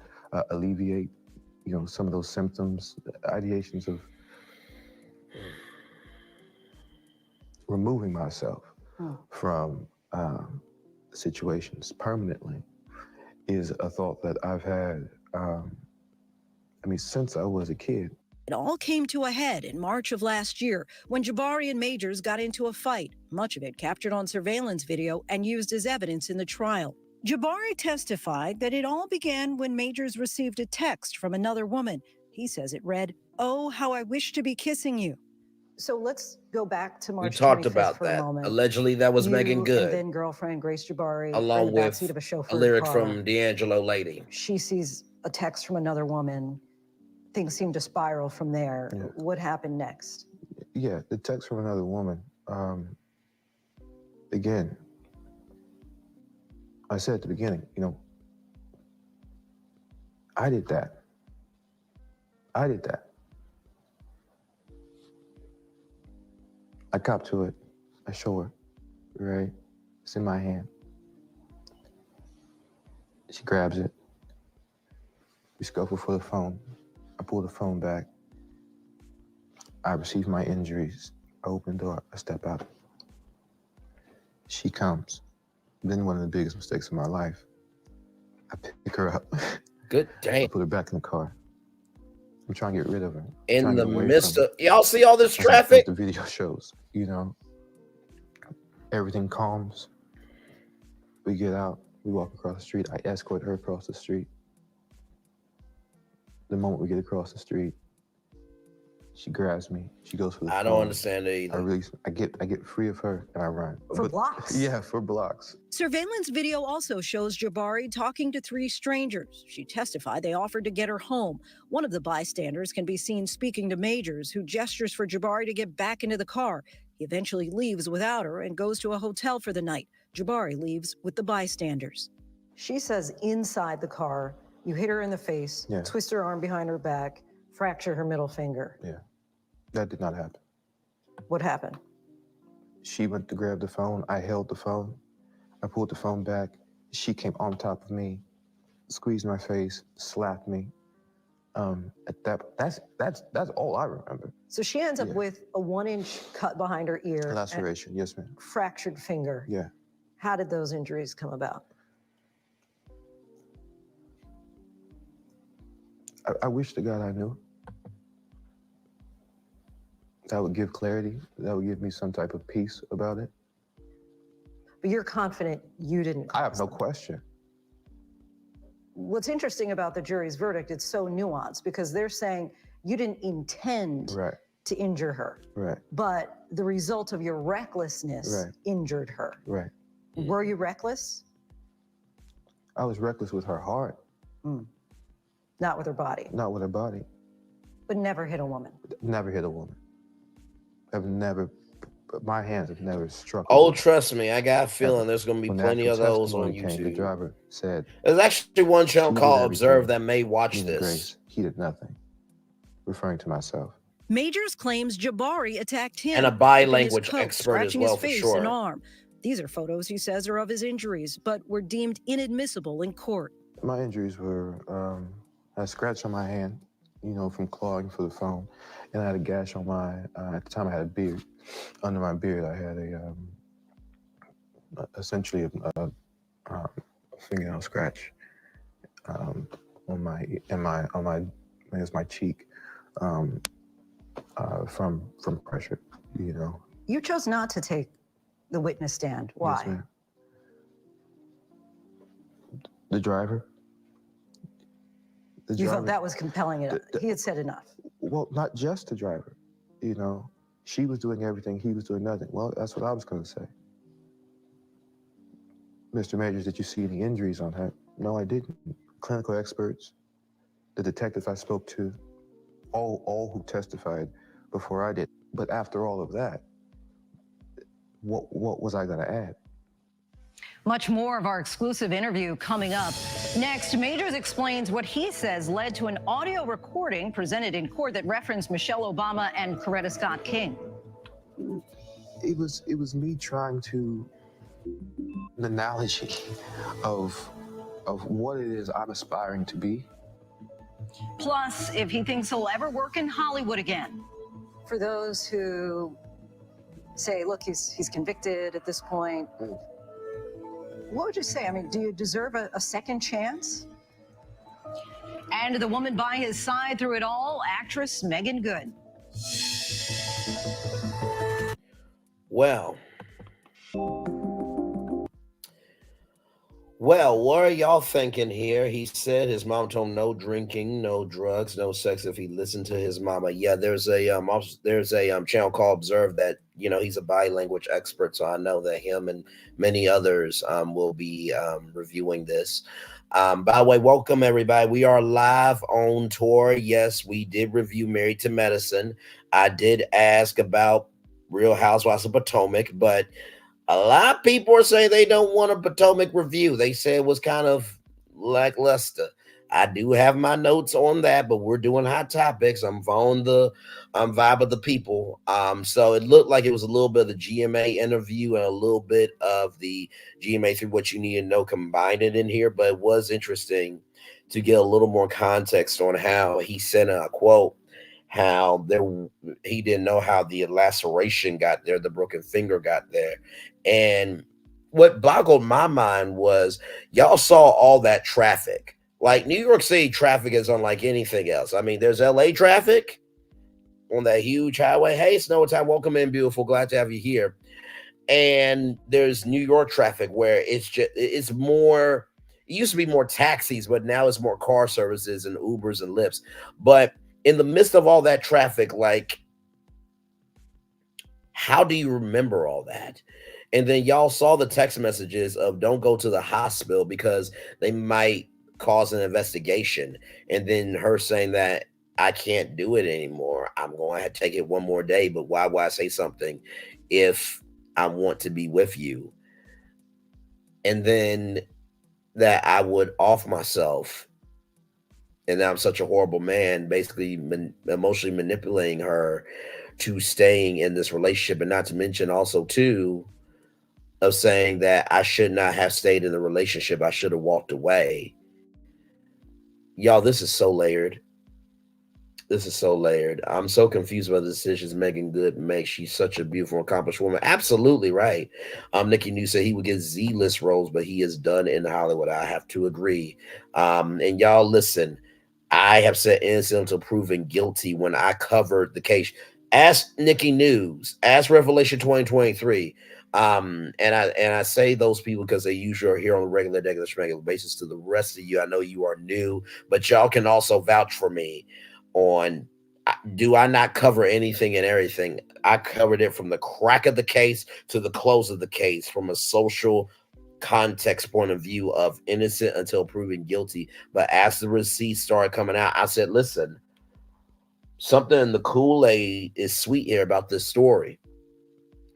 alleviate, some of those symptoms, ideations of removing myself from situations permanently is a thought that I've had, since I was a kid. It all came to a head in March of last year when Jabari and Majors got into a fight, much of it captured on surveillance video and used as evidence in the trial. Jabari testified that it all began when Majors received a text from another woman. He says it read, "Oh, how I wish to be kissing you." So let's go back to March 25th talked about for a that. moment. Allegedly, that was Megan Good. And then girlfriend Grace Jabari along in the with backseat of a chauffeur a lyric car. from D'Angelo Lady. She sees a text from another woman. Things seem to spiral from there. Yeah. What happened next? Yeah, the text from another woman. Again, I said at the beginning, I did that. I cop to it. I show her, right? It's in my hand. She grabs it. We scuffle for the phone. I pull the phone back. I receive my injuries. I open the door. I step out. She comes. Then one of the biggest mistakes of my life. I pick her up. Good damn. I put her back in the car. I'm trying to get rid of her. In the midst of, y'all see all this traffic? The video shows, everything calms. We get out. We walk across the street. I escort her across the street. The moment we get across the street, she grabs me. She goes for the phone. I don't understand it either. I release. I get free of her and I run. For blocks? Yeah, for blocks. Surveillance video also shows Jabari talking to three strangers. She testified they offered to get her home. One of the bystanders can be seen speaking to Majors, who gestures for Jabari to get back into the car. He eventually leaves without her and goes to a hotel for the night. Jabari leaves with the bystanders. She says inside the car, you hit her in the face, twist her arm behind her back, fracture her middle finger. Yeah, that did not happen. What happened? She went to grab the phone. I held the phone. I pulled the phone back. She came on top of me, squeezed my face, slapped me. That's all I remember. So she ends up with a 1-inch cut behind her ear. Laceration, yes, ma'am. Fractured finger. Yeah. How did those injuries come about? I wish to God I knew. That would give clarity. That would give me some type of peace about it. But you're confident you didn't cause I have no them. question. What's interesting about the jury's verdict, it's so nuanced because they're saying you didn't intend to injure her. Right. But the result of your recklessness injured her. Right. Were you reckless? I was reckless with her heart. Not with her body. Not with her body. But never hit a woman. Never hit a woman. I've never but my hands have never struck a Oh, bullet. trust me, I got a feeling Ever. there's going to be When the plenty actual of those on testimony came, the YouTube. driver said There's actually one channel she did called Observe everything, that may watch meaning this. Grace, he did nothing, referring to myself. Majors claims Jabari attacked him. And a gripping his bi-language coat, expert as scratching well, his for face sure. and arm. These are photos he says are of his injuries, but were deemed inadmissible in court. My injuries were a scratch on my hand, from clawing for the phone, and I had a gash on my. At the time, I had a beard. Under my beard, I had essentially a fingernail scratch on my I guess my cheek from pressure. You chose not to take the witness stand. Why? Yes, ma'am. The driver. You felt that was compelling enough. He had said enough. Well, not just the driver. She was doing everything, he was doing nothing. Well, that's what I was going to say. Mr. Majors, did you see any injuries on her? No, I didn't. Clinical experts, the detectives I spoke to, all who testified before I did. But after all of that, what was I going to add? Much more of our exclusive interview coming up. Next, Majors explains what he says led to an audio recording presented in court that referenced Michelle Obama and Coretta Scott King. It was me trying to an analogy of what it is I'm aspiring to be. Plus, if he thinks he'll ever work in Hollywood again. For those who say, look, he's convicted at this point. What would you say? I mean, do you deserve a second chance? And the woman by his side through it all, actress Megan Good. Well, what are y'all thinking here? He said his mom told him no drinking, no drugs, no sex if he listened to his mama. Yeah, there's a channel called Observe that he's a bi-language expert, so I know that him and many others will be reviewing this. By the way, welcome everybody. We are live on tour. Yes, we did review Married to Medicine. I did ask about Real Housewives of Potomac, but a lot of people are saying they don't want a Potomac review. They said it was kind of lackluster. I do have my notes on that, but we're doing hot topics. I'm following the vibe of the people. So it looked like it was a little bit of the GMA interview and a little bit of the GMA through what you need to know combined in here. But it was interesting to get a little more context on how he sent a quote, how he didn't know how the laceration got there, the broken finger got there. And what boggled my mind was y'all saw all that traffic. Like New York City traffic is unlike anything else. I mean, there's LA traffic on that huge highway. Hey, Snowtime, welcome in, beautiful. Glad to have you here. And there's New York traffic where it's more, it used to be more taxis, but now it's more car services and Ubers and Lyfts. But in the midst of all that traffic, like, how do you remember all that? And then y'all saw the text messages of don't go to the hospital because they might cause an investigation. And then her saying that I can't do it anymore. I'm going to take it one more day. But why would I say something if I want to be with you? And then that I would off myself. And I'm such a horrible man, basically emotionally manipulating her to staying in this relationship. And not to mention also too, of saying that I should not have stayed in the relationship. I should have walked away. Y'all, this is so layered. This is so layered. I'm so confused by the decisions Megan Good makes. She's such a beautiful, accomplished woman. Absolutely right. Nikki New said he would get Z-list roles, but he is done in Hollywood. I have to agree. And y'all listen, I have said innocent until proven guilty when I covered the case. Ask Nikki News, ask Revelation 2023. And I say those people because they usually are here on a regular basis. To the rest of you, I know you are new, but y'all can also vouch for me on, do I not cover anything and everything? I covered it from the crack of the case to the close of the case from a social context point of view of innocent until proven guilty. But as the receipts started coming out, I said, listen, something in the Kool-Aid is sweet here about this story.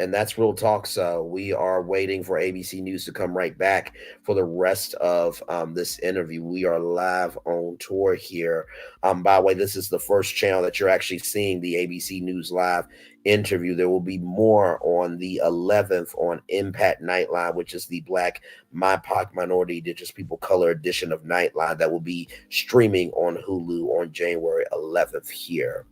And that's Real Talk. So we are waiting for ABC News to come right back for the rest of this interview. We are live on tour here. By the way, this is the first channel that you're actually seeing the ABC News Live interview. There will be more on the 11th on Impact Nightline, which is the Black MIPOC Minority Indigenous People Color edition of Nightline that will be streaming on Hulu on January 11th here.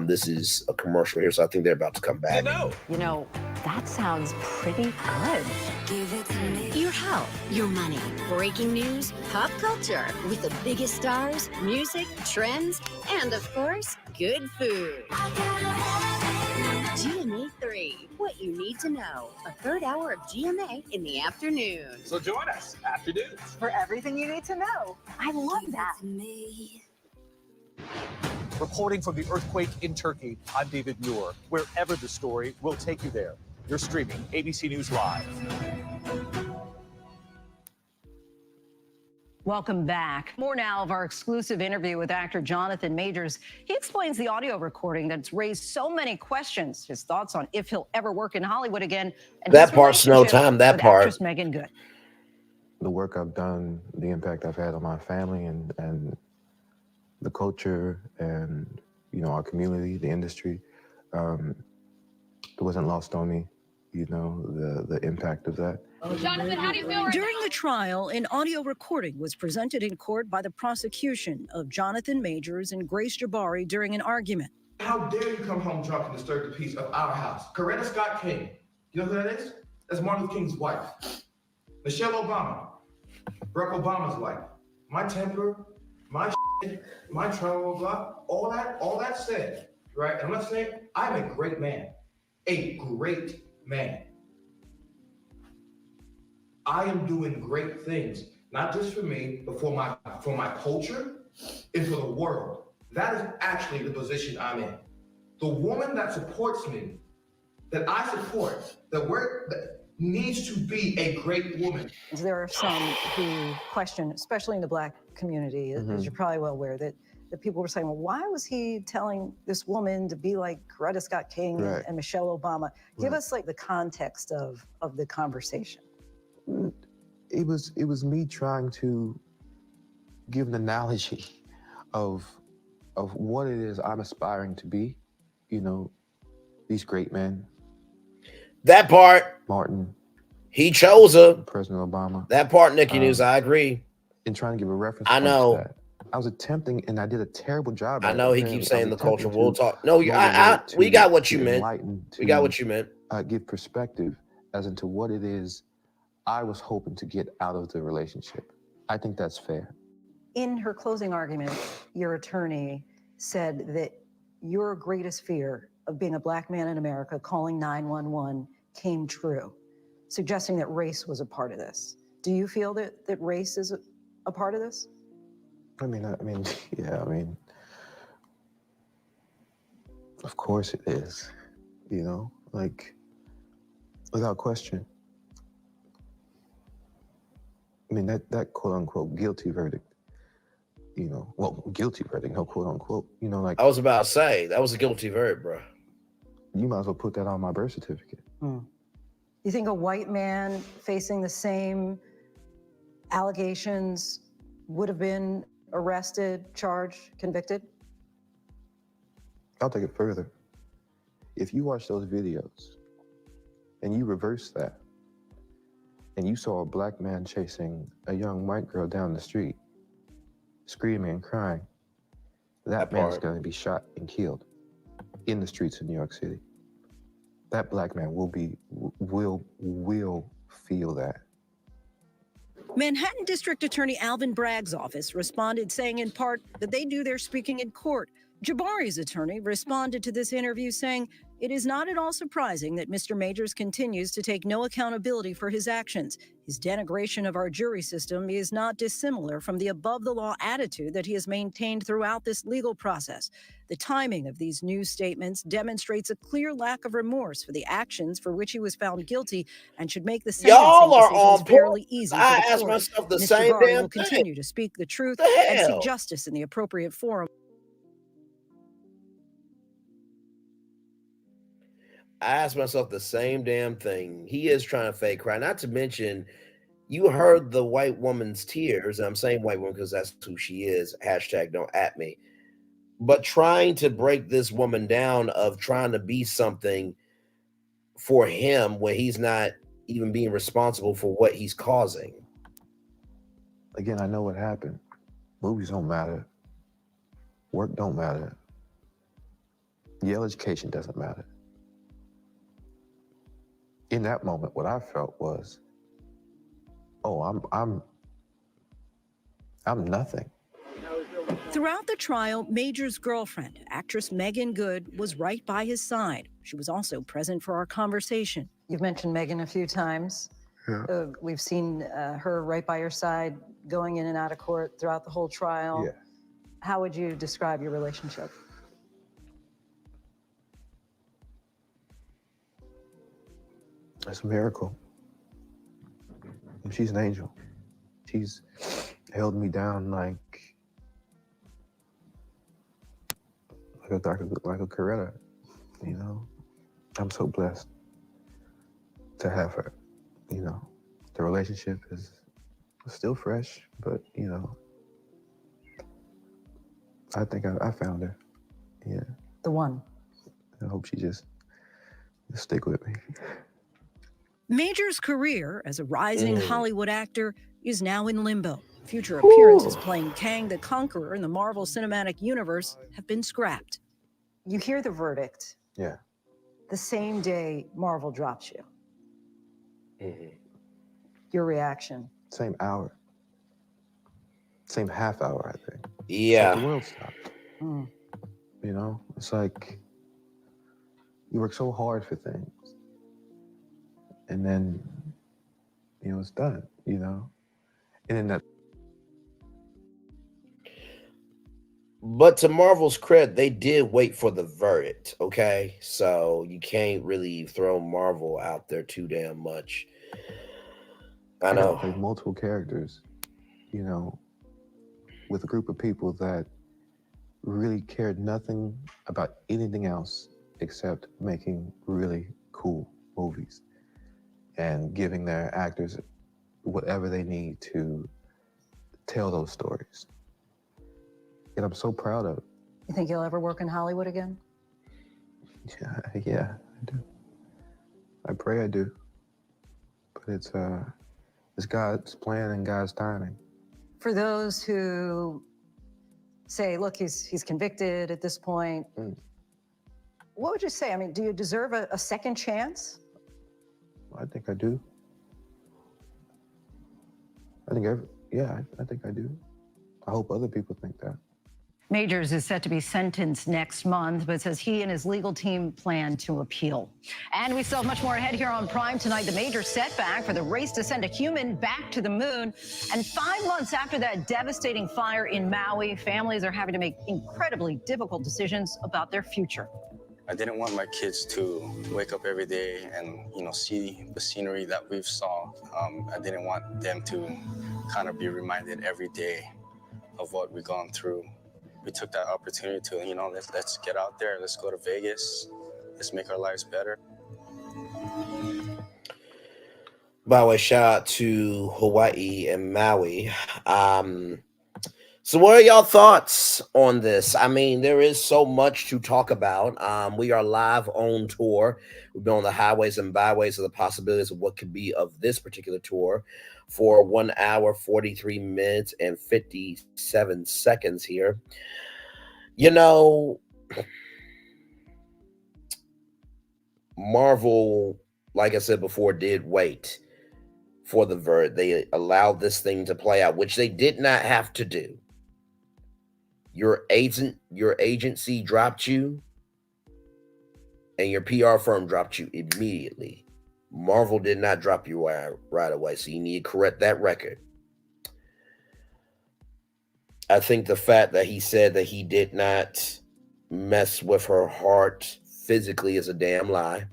This is a commercial here, so I think they're about to come back. You know, that sounds pretty good. Give it to me. Your health, your money, breaking news, pop culture, with the biggest stars, music, trends, and of course, good food. GMA 3, what you need to know. A third hour of GMA in the afternoon. So join us, afternoons, For everything you need to know. I love that. Reporting from the earthquake in Turkey, I'm David Muir. Wherever the story, we'll take you there. You're streaming ABC News Live. Welcome back. More now of our exclusive interview with actor Jonathan Majors. He explains the audio recording that's raised so many questions, his thoughts on if he'll ever work in Hollywood again, and That his part's no relationship time, that with part. actress Megan Good. The work I've done, the impact I've had on my family and the culture and, you know, our community, the industry, it wasn't lost on me, you know, the impact of that. Jonathan, how do you feel During the trial, an audio recording was presented in court by the prosecution of Jonathan Majors and Grace Jabari during an argument. How dare you come home drunk and disturb the peace of our house? Coretta Scott King. You know who that is? That's Martin Luther King's wife. Michelle Obama. Barack Obama's wife. My temper, my shit, my travel, blah, all that said, right? And I'm not saying I'm a great man. A great man. I am doing great things, not just for me, but for my culture and for the world. That is actually the position I'm in. The woman that supports me, that I support, that needs to be a great woman. There are some who question, especially in the Black community, as you're probably well aware, that people were saying, well, why was he telling this woman to be like Coretta Scott King and Michelle Obama? Give us like the context of the conversation. It was me trying to give an analogy of what it is I'm aspiring to be, you know, these great men. That part. Martin. He chose her. President Obama. That part, Nikki News, I agree. And trying to give a reference. I know. To that. I was attempting, and I did a terrible job. I know he keeps saying the culture. We'll talk. No, we got what you meant. We got what you meant. Give perspective as into what it is I was hoping to get out of the relationship. I think that's fair. In her closing argument, your attorney said that your greatest fear of being a Black man in America calling 911 came true, suggesting that race was a part of this. Do you feel that race is a part of this? I mean, yeah, of course it is, you know, like, without question. I mean, that quote unquote guilty verdict, you know, well, guilty verdict, no quote unquote, you know, like. I was about to say, that was a guilty verdict, bro. You might as well put that on my birth certificate. You think a white man facing the same allegations would have been arrested, charged, convicted? I'll take it further. If you watch those videos and you reverse that, and you saw a Black man chasing a young white girl down the street, screaming and crying, that man's going to be shot and killed in the streets of New York City. That Black man will feel that. Manhattan District Attorney Alvin Bragg's office responded saying in part that they do their speaking in court. Jabari's attorney responded to this interview saying, it is not at all surprising that Mr. Majors continues to take no accountability for his actions. His denigration of our jury system is not dissimilar from the above-the-law attitude that he has maintained throughout this legal process. The timing of these news statements demonstrates a clear lack of remorse for the actions for which he was found guilty and should make the sentencing decisions fairly easy for the I asked court. myself the Mr. same Jabari damn will thing. continue to speak the truth The and hell? seek justice in the appropriate forum. I asked myself the same damn thing. He is trying to fake cry. Not to mention, you heard the white woman's tears. And I'm saying white woman because that's who she is. Hashtag don't at me. But trying to break this woman down of trying to be something for him when he's not even being responsible for what he's causing. Again, I know what happened. Movies don't matter. Work don't matter. Your education doesn't matter. In that moment, what I felt was, oh, I'm nothing. Throughout the trial, Major's girlfriend, actress Megan Good, was right by his side. She was also present for our conversation. You've mentioned Megan a few times. Yeah. We've seen her right by your side, going in and out of court throughout the whole trial. Yeah. How would you describe your relationship? It's a miracle. She's an angel. She's held me down like a Coretta, you know. I'm so blessed to have her, you know. The relationship is still fresh, but, you know, I think I found her. Yeah. The one. I hope she just stick with me. Major's career as a rising Hollywood actor is now in limbo. Future appearances playing Kang the Conqueror in the Marvel Cinematic Universe have been scrapped. You hear the verdict Yeah. the same day Marvel drops you. Mm-hmm. Your reaction? Same hour. Same half hour, I think. Yeah. It's like the world stopped. You know, it's like you work so hard for things. And then, you know, it's done, you know? And then that. But to Marvel's credit, they did wait for the verdict, okay? So you can't really throw Marvel out there too damn much. I know. Played multiple characters, you know, with a group of people that really cared nothing about anything else except making really cool movies and giving their actors whatever they need to tell those stories. And I'm so proud of it. You think you'll ever work in Hollywood again? Yeah, I do. I pray I do. But it's God's plan and God's timing. For those who say, look, he's convicted at this point, what would you say? I mean, do you deserve a second chance? I think I do. I think I do. I hope other people think that. Majors is set to be sentenced next month, but says he and his legal team plan to appeal. And we still have much more ahead here on Prime tonight. The major setback for the race to send a human back to the moon. And 5 months after that devastating fire in Maui, families are having to make incredibly difficult decisions about their future. I didn't want my kids to wake up every day and, you know, see the scenery that we've saw. I didn't want them to kind of be reminded every day of what we've gone through. We took that opportunity to, you know, let's get out there. Let's go to Vegas. Let's make our lives better. By the way, shout out to Hawaii and Maui. So what are y'all thoughts on this? I mean, there is so much to talk about. We are live on tour. We've been on the highways and byways of the possibilities of what could be of this particular tour for 1 hour, 43 minutes, and 57 seconds here. You know, Marvel, like I said before, did wait for the verdict. They allowed this thing to play out, which they did not have to do. Your agency dropped you, and your PR firm dropped you immediately. Marvel did not drop you right away, so you need to correct that record. I think the fact that he said that he did not mess with her heart physically is a damn lie.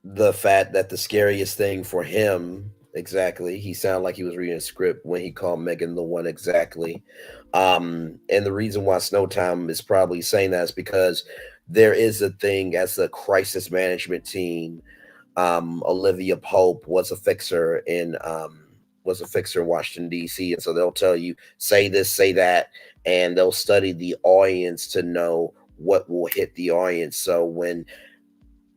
The fact that the scariest thing for him, exactly, he sounded like he was reading a script when he called Megan the one, exactly. And the reason why Snowtime is probably saying that is because there is a thing as a crisis management team. Olivia Pope was a fixer in Washington D.C., and so they'll tell you say this, say that, and they'll study the audience to know what will hit the audience. So when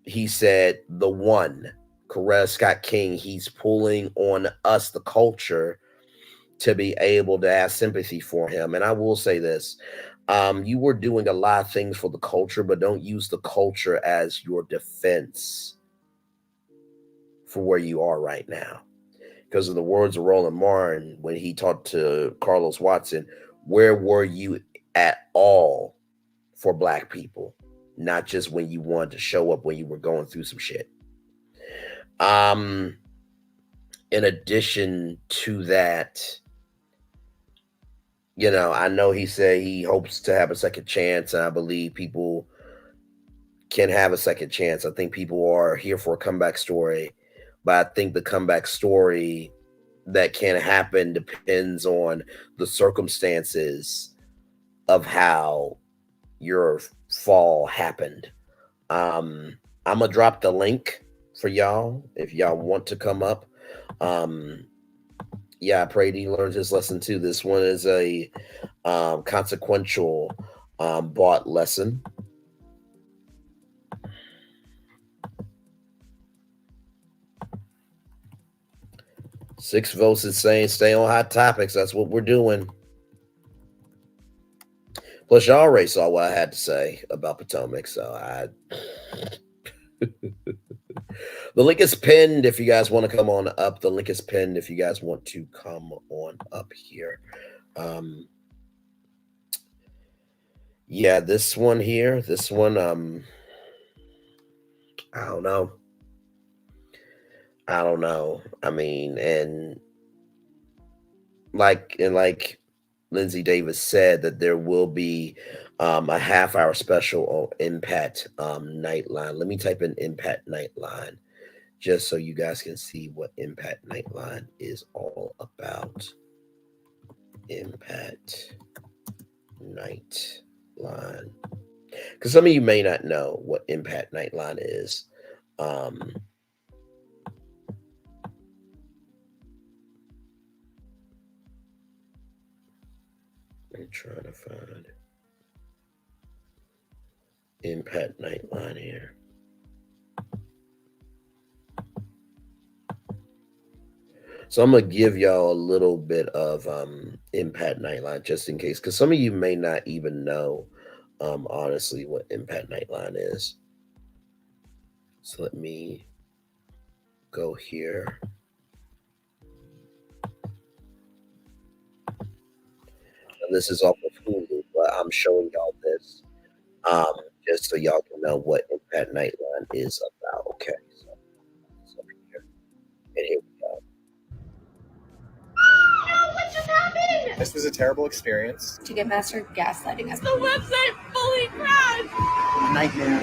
he said the one, Coretta Scott King, he's pulling on us, the culture, to be able to have sympathy for him. And I will say this. You were doing a lot of things for the culture, but don't use the culture as your defense for where you are right now. Because in the words of Roland Martin, when he talked to Carlos Watson, where were you at all for Black people? Not just when you wanted to show up when you were going through some shit. In addition to that, you know, I know he said he hopes to have a second chance, and I believe people can have a second chance. I think people are here for a comeback story, but I think the comeback story that can happen depends on the circumstances of how your fall happened. I'm gonna drop the link for y'all if y'all want to come up. Yeah, I pray he learns his lesson too. This one is a consequential bought lesson. Six votes is saying stay on hot topics. That's what we're doing. Plus, y'all already saw what I had to say about Potomac, so I. The link is pinned if you guys want to come on up. The link is pinned if you guys want to come on up here. Yeah, this one here, I don't know. I mean, and like Lindsay Davis said, that there will be a half-hour special on Impact Nightline. Let me type in Impact Nightline just so you guys can see what Impact Nightline is all about. Impact Nightline. Because some of you may not know what Impact Nightline is. I'm trying to find Impact Nightline here. So I'm gonna give y'all a little bit of Impact Nightline just in case, because some of you may not even know honestly what Impact Nightline is. So let me go here. And this is off of Hulu, but I'm showing y'all this just so y'all can know what Impact Nightline is about. Okay, so here, and here we go. What just happened? This was a terrible experience. Ticketmaster gaslighting us. The website fully crashed. Nightmare.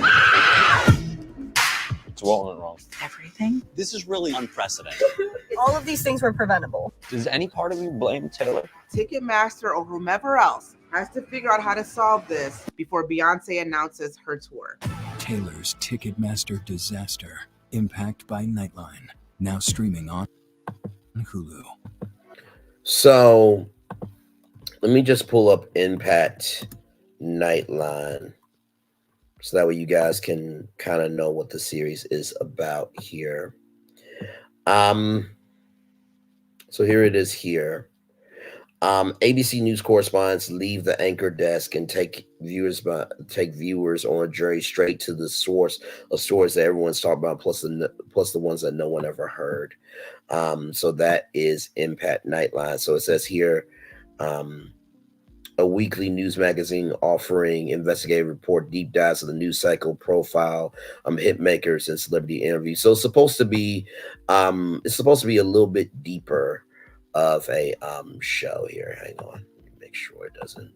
So what went wrong? Everything. This is really unprecedented. All of these things were preventable. Does any part of you blame Taylor? Ticketmaster or whomever else has to figure out how to solve this before Beyonce announces her tour. Taylor's Ticketmaster disaster. Impact by Nightline. Now streaming on Hulu. So let me just pull up Impact Nightline so that way you guys can kind of know what the series is about here. So here it is here. ABC News correspondents leave the anchor desk and take viewers on a journey straight to the source of stories that everyone's talking about, plus the ones that no one ever heard. So that is Impact Nightline. So it says here, a weekly news magazine offering investigative report, deep dives of the news cycle, profile, hit makers and celebrity interviews. So it's supposed to be a little bit deeper of a show here. Hang on, let me make sure it doesn't.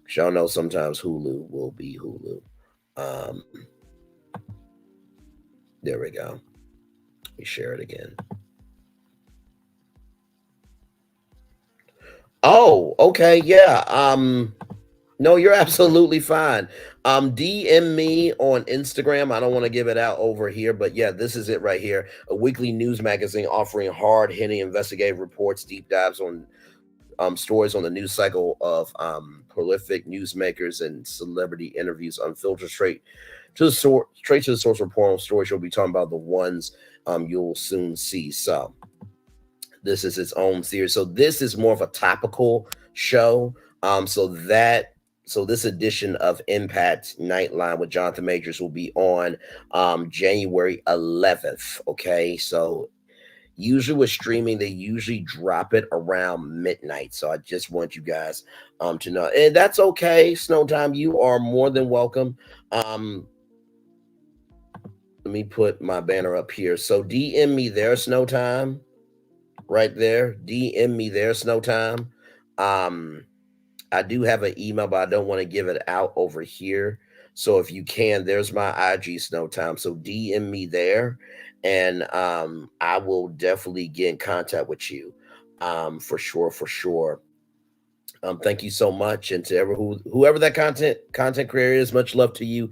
Because y'all know sometimes Hulu will be Hulu. There we go. Let me share it again. Oh, okay, yeah. No, you're absolutely fine. DM me on Instagram. I don't want to give it out over here, but yeah, this is it right here. A weekly news magazine offering hard-hitting investigative reports, deep dives on stories on the news cycle of prolific newsmakers and celebrity interviews, unfiltered straight to the source, straight to the source report on stories. You'll be talking about the ones you'll soon see. So this is its own series. So this is more of a topical show. So this edition of Impact Nightline with Jonathan Majors will be on January 11th. Okay, so usually with streaming, they usually drop it around midnight. So I just want you guys to know, and that's okay. Snow Time, you are more than welcome. Let me put my banner up here. So DM me there, Snow Time, right there. DM me there, Snow Time. I do have an email, but I don't want to give it out over here. So if you can, there's my IG, Snow Time. So DM me there, and I will definitely get in contact with you, for sure, for sure. Thank you so much, and to whoever that content creator is, much love to you.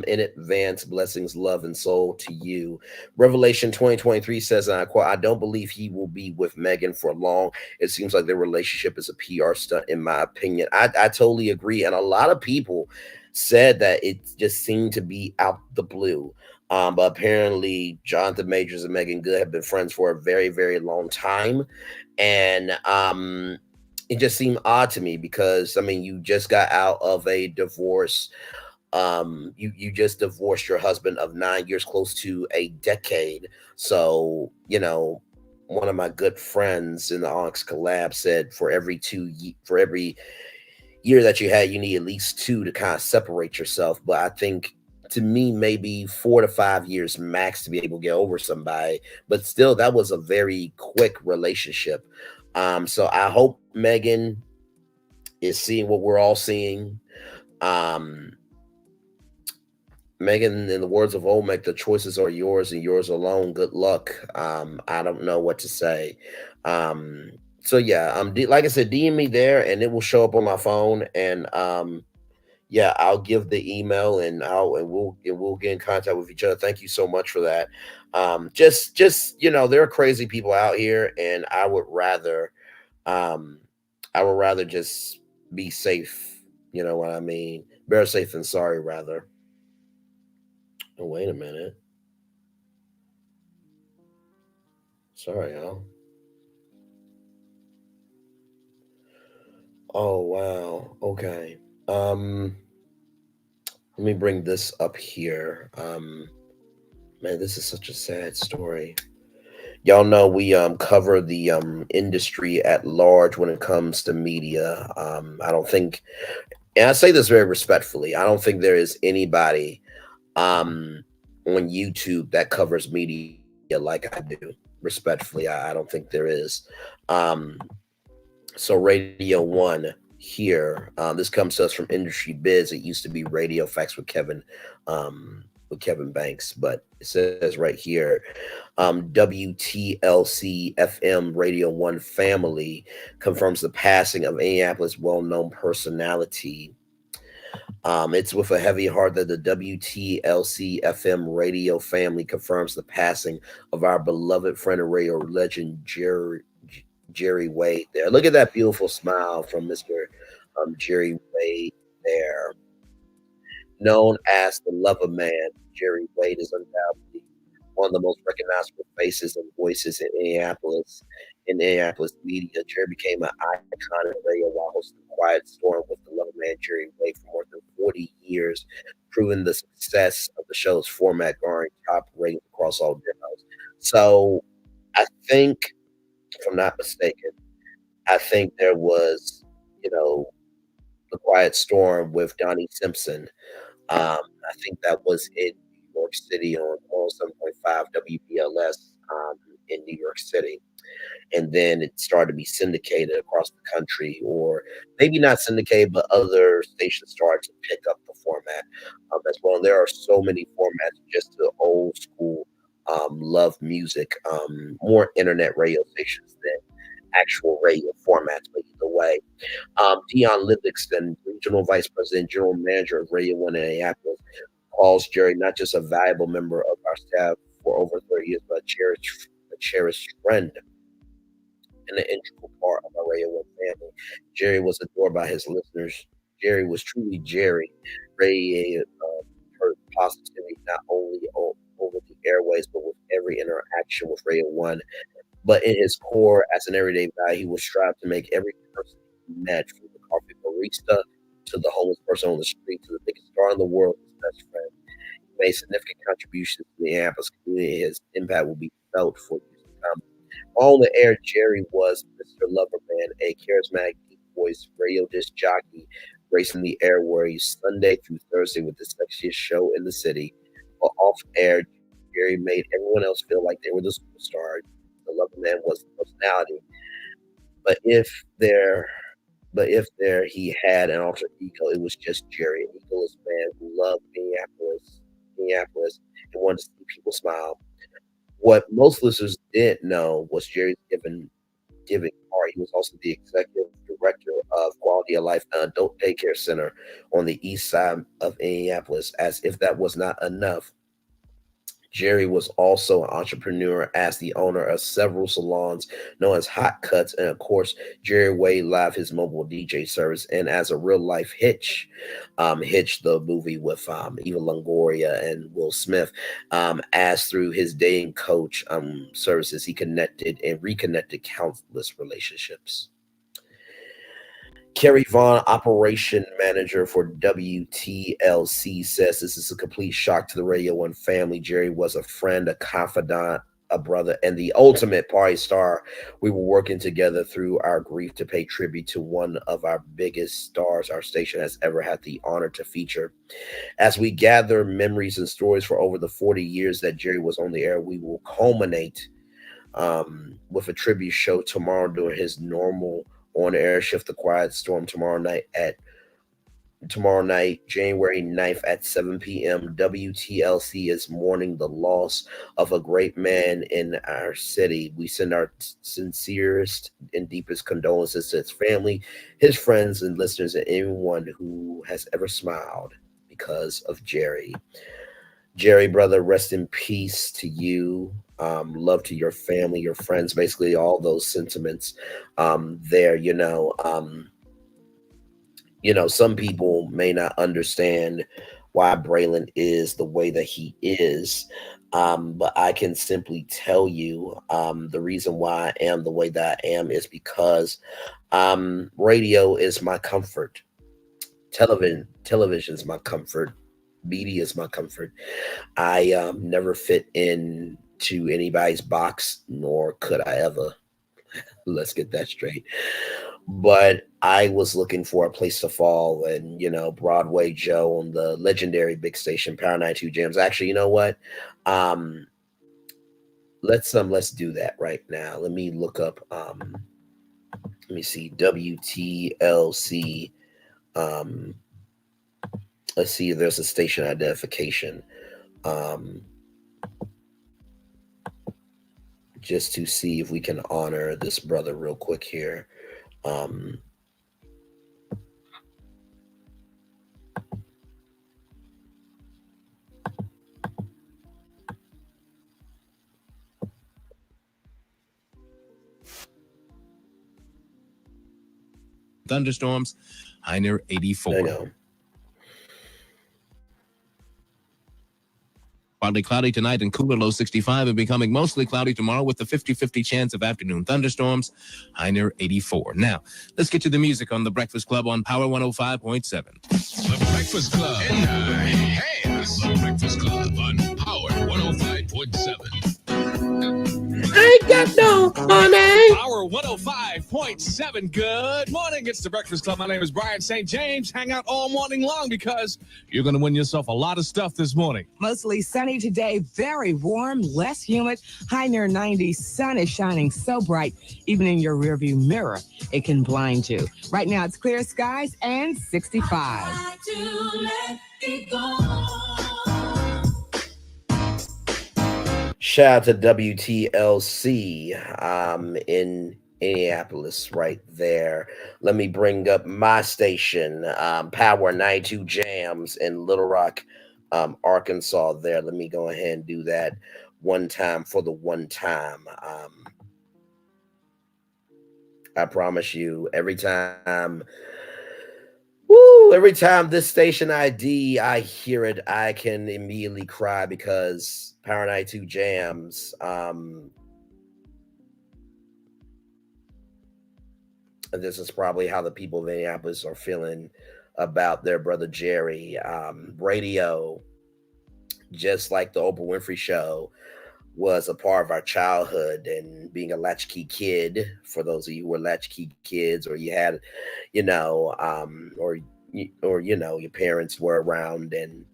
In advance, blessings, love, and soul to you. Revelation 2023 says, and I quote, "I don't believe he will be with Megan for long. It seems like their relationship is a PR stunt, in my opinion." I totally agree, and a lot of people said that it just seemed to be out the blue. But apparently, Jonathan Majors and Megan Good have been friends for a very, very long time, and it just seemed odd to me because I mean, you just got out of a divorce. You just divorced your husband of 9 years, close to a decade. So one of my good friends in the Onyx collab said for every year that you had, you need at least two to kind of separate yourself. But I think, to me, maybe 4 to 5 years max to be able to get over somebody. But still, that was a very quick relationship. So I hope Megan is seeing what we're all seeing. Megan, in the words of Olmec, the choices are yours and yours alone. Good luck. I don't know what to say. So yeah, like I said, DM me there, and it will show up on my phone. And yeah, I'll give the email, and we'll get in contact with each other. Thank you so much for that. Just there are crazy people out here, and um, I would rather just be safe. You know what I mean? Better safe than sorry, rather. Oh, wait a minute. Sorry, y'all. Oh, wow. Okay. Let me bring this up here. Man, this is such a sad story. Y'all know we cover the industry at large when it comes to media. I don't think, and I say this very respectfully, I don't think there is anybody on YouTube that covers media like I do. Respectfully, I don't think there is. Um, so Radio One here. This comes to us from Industry Biz. It used to be Radio Facts with Kevin Banks, but it says right here, WTLC FM Radio One family confirms the passing of Indianapolis well-known personality. It's with a heavy heart that the WTLC FM radio family confirms the passing of our beloved friend and radio legend, Jerry Wade there. Look at that beautiful smile from Mr. Jerry Wade there. Known as the Lover Man, Jerry Wade is undoubtedly one of the most recognizable faces and voices in Indianapolis media. Jerry became an icon in radio while hosting Quiet Storm with the Lover Man, Jerry Wade, for more than 40 years, proving the success of the show's format, garnering top ratings across all demos. So I think, if I'm not mistaken, I think there was, the Quiet Storm with Donnie Simpson. I think that was in New York City on 107.5 WBLS in New York City. And then it started to be syndicated across the country, or maybe not syndicated, but other stations started to pick up the format as well. And there are so many formats, just the old school love music, more internet radio stations than actual radio formats. But the way. Dion Livingston, regional vice president, general manager of Radio 1 in Minneapolis, calls Jerry not just a valuable member of our staff for over 30 years, but a cherished friend and an integral part of our Radio 1 family. Jerry was adored by his listeners. Jerry was truly Jerry, radiated her positivity not only over the airways, but with every interaction with Radio 1. But in his core, as an everyday guy, he would strive to make every person he met, from the coffee barista to the homeless person on the street to the biggest star in the world, his best friend. He made significant contributions to the Minneapolis community. His impact will be felt for years to come. On the air, Jerry was Mr. Loverman, a charismatic, deep voice radio disc jockey, gracing the airways Sunday through Thursday with the sexiest show in the city. But off air, Jerry made everyone else feel like they were the superstar. The Loverman was the personality. But if there he had an alter ego, it was just Jerry, an egoless man who loved Minneapolis, and wanted to see people smile. What most listeners didn't know was Jerry's giving heart. He was also the executive director of Quality of Life, an adult daycare center on the east side of Minneapolis. As if that was not enough, Jerry was also an entrepreneur as the owner of several salons known as Hot Cuts. And of course, Jerry Wade Live, his mobile DJ service. And as a real life Hitch, the movie with Eva Longoria and Will Smith, as through his dating coach services, he connected and reconnected countless relationships. Kerry Vaughn, operation manager for WTLC, says this is a complete shock to the Radio 1 family. Jerry was a friend, a confidant, a brother, and the ultimate party star. We were working together through our grief to pay tribute to one of our biggest stars our station has ever had the honor to feature. As we gather memories and stories for over the 40 years that Jerry was on the air, we will culminate with a tribute show tomorrow during his normal on-air shift, The Quiet Storm, tomorrow night, January 9th at 7 p.m. WTLC is mourning the loss of a great man in our city. We send our sincerest and deepest condolences to his family, his friends, and listeners, and anyone who has ever smiled because of Jerry. Jerry, brother, rest in peace to you. Love to your family, your friends, basically all those sentiments there. Some people may not understand why Braylon is the way that he is, but I can simply tell you the reason why I am the way that I am is because radio is my comfort. Television is my comfort. Media is my comfort. I never fit into anybody's box, nor could I ever. Let's get that straight. But I was looking for a place to fall, and Broadway Joe on the legendary big station Power 92 Jams. Actually, you know what? Let's do that right now. Let me look up. Let me see WTLC. Let's see if there's a station identification. Just to see if we can honor this brother real quick here. Thunderstorms, high near 84. I know. Partly cloudy tonight and cooler, low 65, and becoming mostly cloudy tomorrow with the 50-50 chance of afternoon thunderstorms, high near 84. Now, let's get to the music on The Breakfast Club on Power 105.7. The Breakfast Club in the hands. The Breakfast Club on Power 105.7. I got no money. Power 105.7. Good morning. It's the Breakfast Club. My name is Brian St. James. Hang out all morning long because you're going to win yourself a lot of stuff this morning. Mostly sunny today. Very warm, less humid. High near 90. Sun is shining so bright, even in your rearview mirror, it can blind you. Right now, it's clear skies and 65. Shout out to WTLC in Indianapolis right there. Let me bring up my station, Power 92 Jams in Little Rock, Arkansas there. Let me go ahead and do that one time for the one time. I promise you, every time this station ID, I hear it, I can immediately cry because Power 92 Jams, this is probably how the people of Minneapolis are feeling about their brother Jerry. Radio, just like the Oprah Winfrey Show, was a part of our childhood, and being a latchkey kid, for those of you who were latchkey kids, or you had, or your parents were around, and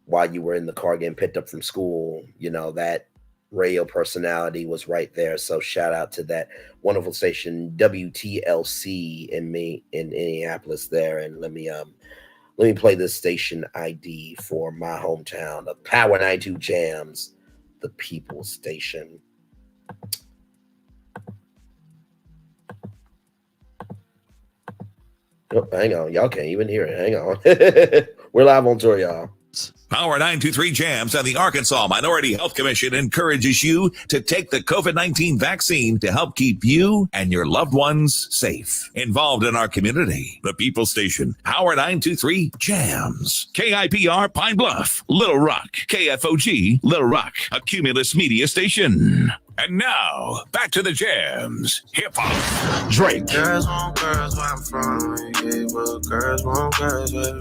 while you were in the car getting picked up from school, that radio personality was right there. So shout out to that wonderful station WTLC in Indianapolis there. And let me play this station ID for my hometown of Power 92 Jams, the People Station. Oh, hang on, y'all can't even hear it. Hang on. We're live on tour, y'all. Power 923 Jams and the Arkansas Minority Health Commission encourages you to take the COVID-19 vaccine to help keep you and your loved ones safe. Involved in our community, the People Station, Power 923 Jams, KIPR Pine Bluff, Little Rock, KFOG, Little Rock, a Cumulus Media Station. And now, back to the jams. Hip-hop. Drake. Girls want girls where I'm from. Yeah, well, girls want girls where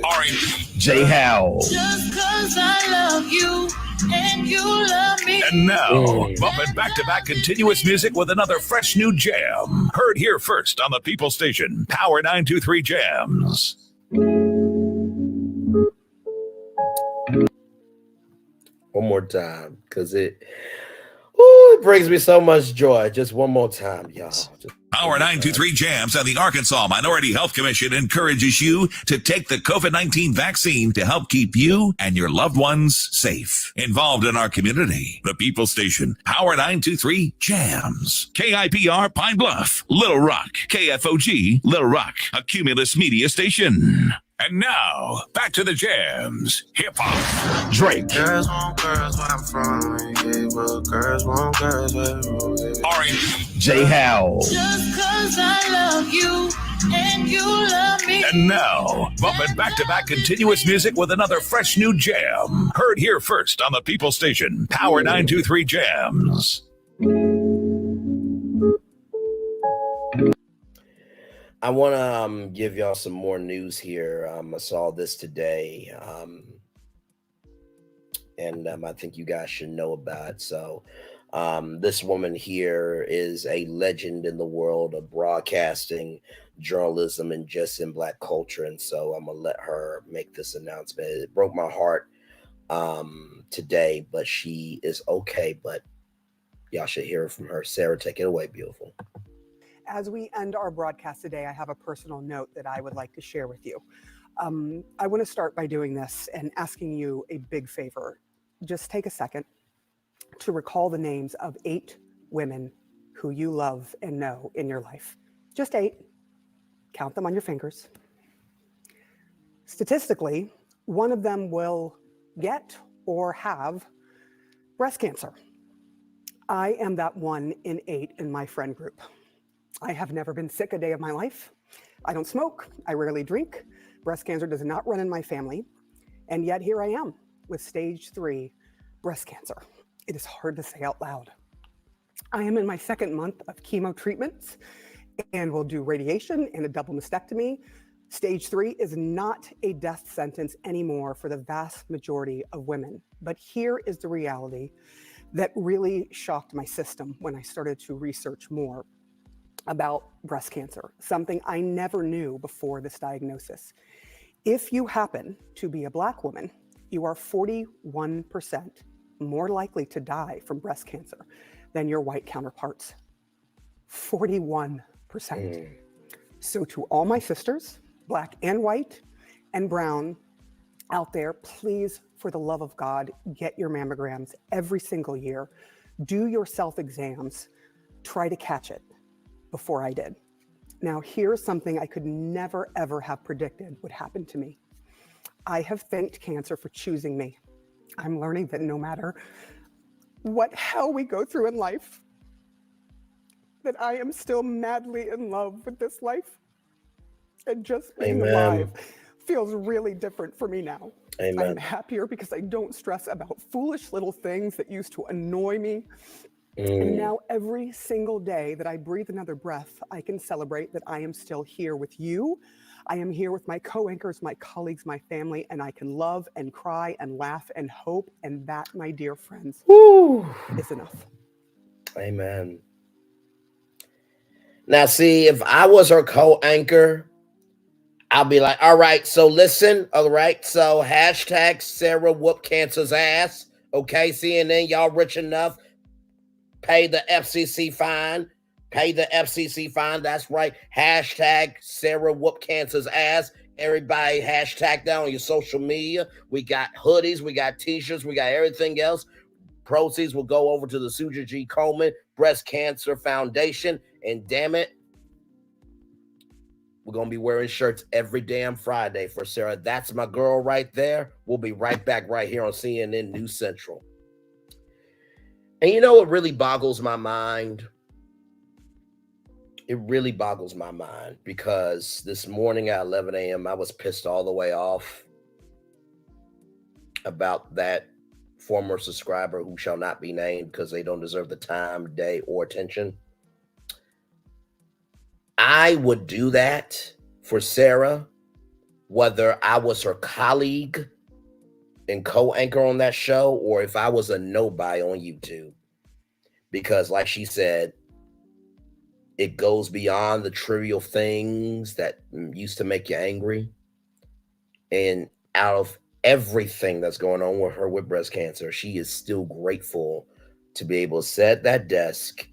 R&B. J. Howell. Just cause I love you and you love me. And now, bumping back-to-back continuous music with another fresh new jam. Heard here first on the People Station, Power 923 Jams. One more time, because it brings me so much joy. Just one more time, y'all. Power 923 Jams and the Arkansas Minority Health Commission encourages you to take the COVID-19 vaccine to help keep you and your loved ones safe. Involved in our community, the People Station, Power 923 Jams, KIPR Pine Bluff, Little Rock, KFOG, Little Rock, a Cumulus Media Station. And now, back to the jams. Hip-hop. Drake. Girls want girls where I'm from. Yeah, well, girls want girls where R&B. J. Howell. Just cause I love you and you love me. And now, bumping back-to-back continuous music with another fresh new jam. Heard here first on the People Station, Power 923 Jams. I want to give y'all some more news here. I saw this today, and I think you guys should know about it. So this woman here is a legend in the world of broadcasting, journalism, and just in Black culture. And so I'm going to let her make this announcement. It broke my heart today, but she is okay. But y'all should hear from her. Sarah, take it away, beautiful. As we end our broadcast today, I have a personal note that I would like to share with you. I want to start by doing this and asking you a big favor. Just take a second to recall the names of 8 women who you love and know in your life. Just 8. Count them on your fingers. Statistically, one of them will get or have breast cancer. I am that one in 8 in my friend group. I have never been sick a day of my life. I don't smoke. I rarely drink. Breast cancer does not run in my family. And yet here I am with stage 3 breast cancer. It is hard to say out loud. I am in my 2nd month of chemo treatments and will do radiation and a double mastectomy. Stage 3 is not a death sentence anymore for the vast majority of women. But here is the reality that really shocked my system when I started to research more about breast cancer, something I never knew before this diagnosis. If you happen to be a Black woman, you are 41% more likely to die from breast cancer than your white counterparts. 41%. So to all my sisters, Black and white and brown out there, please, for the love of God, get your mammograms every single year. Do your self-exams. try to catch it before I did. Now, here's something I could never, ever have predicted would happen to me. I have thanked cancer for choosing me. I'm learning that no matter what hell we go through in life, that I am still madly in love with this life. And just being alive feels really different for me now. I'm happier because I don't stress about foolish little things that used to annoy me. And now every single day that I breathe another breath, I can celebrate that I am still here with you. I am here with my co-anchors, my colleagues, my family, and I can love and cry and laugh and hope. And that, my dear friends, is enough. Amen. Now, see, if I was her co-anchor, I'll be like, all right, so listen, all right, so hashtag Sarah whoop cancer's ass. Okay, CNN, y'all rich enough, pay the FCC fine. Pay the FCC fine. That's right. Hashtag Sarah whoop cancer's ass. Everybody hashtag that on your social media. We got hoodies, we got t-shirts, we got everything else. Proceeds will go over to the Suja G. Komen Breast Cancer Foundation. And damn it, we're going to be wearing shirts every damn Friday for Sarah. That's my girl right there. We'll be right back right here on CNN News Central. And you know what really boggles my mind? It really boggles my mind because this morning at 11 a.m., I was pissed all the way off about that former subscriber who shall not be named because they don't deserve the time, day, or attention. I would do that for Sarah, whether I was her colleague and co-anchor on that show or if I was a nobody on YouTube. Because like she said, it goes beyond the trivial things that used to make you angry. And out of everything that's going on with her with breast cancer, she is still grateful to be able to sit at that desk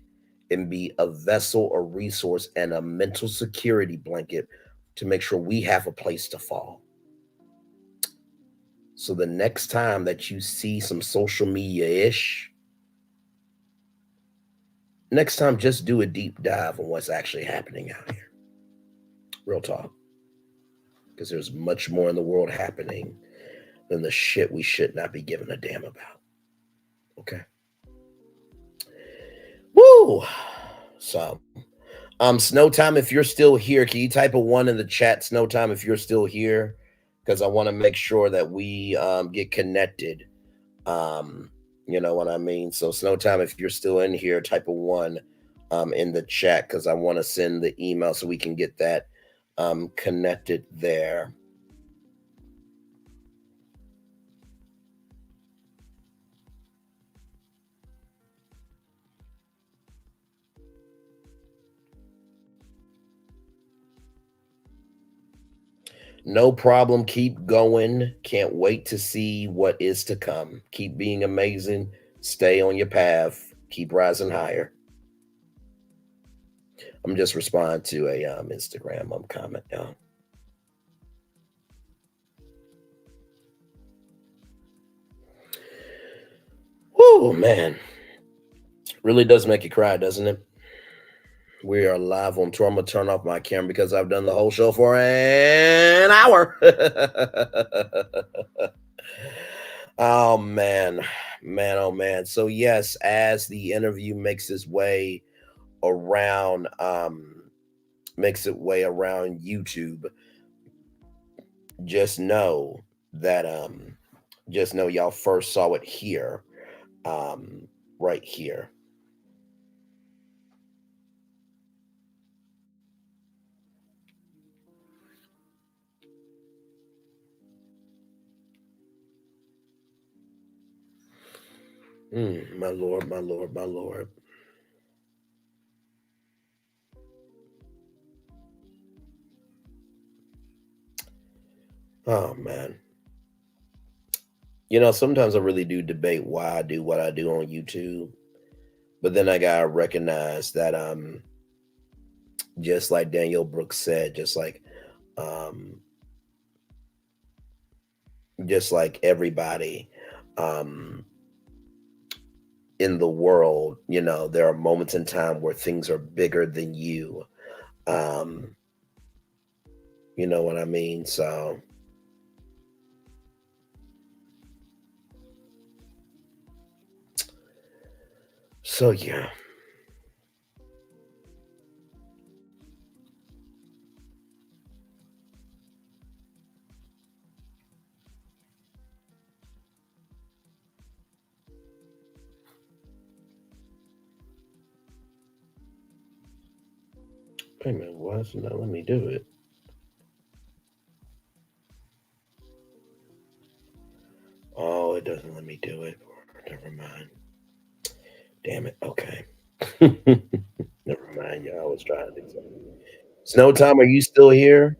and be a vessel, a resource, and a mental security blanket to make sure we have a place to fall. So the next time that you see some social media-ish, next time just do a deep dive on what's actually happening out here. Real talk. Because there's much more in the world happening than the shit we should not be giving a damn about. Okay? Woo! So, Snowtime, if you're still here, can you type a 1 in the chat, Snowtime, if you're still here? Because I want to make sure that we get connected. You know what I mean? So, Snowtime, if you're still in here, type a 1 in the chat because I want to send the email so we can get that connected there. No problem. Keep going. Can't wait to see what is to come. Keep being amazing. Stay on your path. Keep rising higher. I'm just responding to a Instagram comment, y'all. Whoa, man. Really does make you cry, doesn't it? We are live on tour. I'm going to turn off my camera because I've done the whole show for an hour. Oh, man. Man, oh, man. So, yes, as the interview makes its way around, YouTube, just know that, y'all first saw it here, right here. My Lord, my Lord, my Lord. Oh, man. You know, sometimes I really do debate why I do what I do on YouTube. But then I gotta recognize that just like Daniel Brooks said, just like everybody, in the world, there are moments in time where things are bigger than you. Um, you know what I mean? So yeah. Wait a minute, why is it not let me do it? Oh, it doesn't let me do it. Never mind. Damn it. Okay. Never mind, y'all. I was trying to do something. Snow Time, are you still here?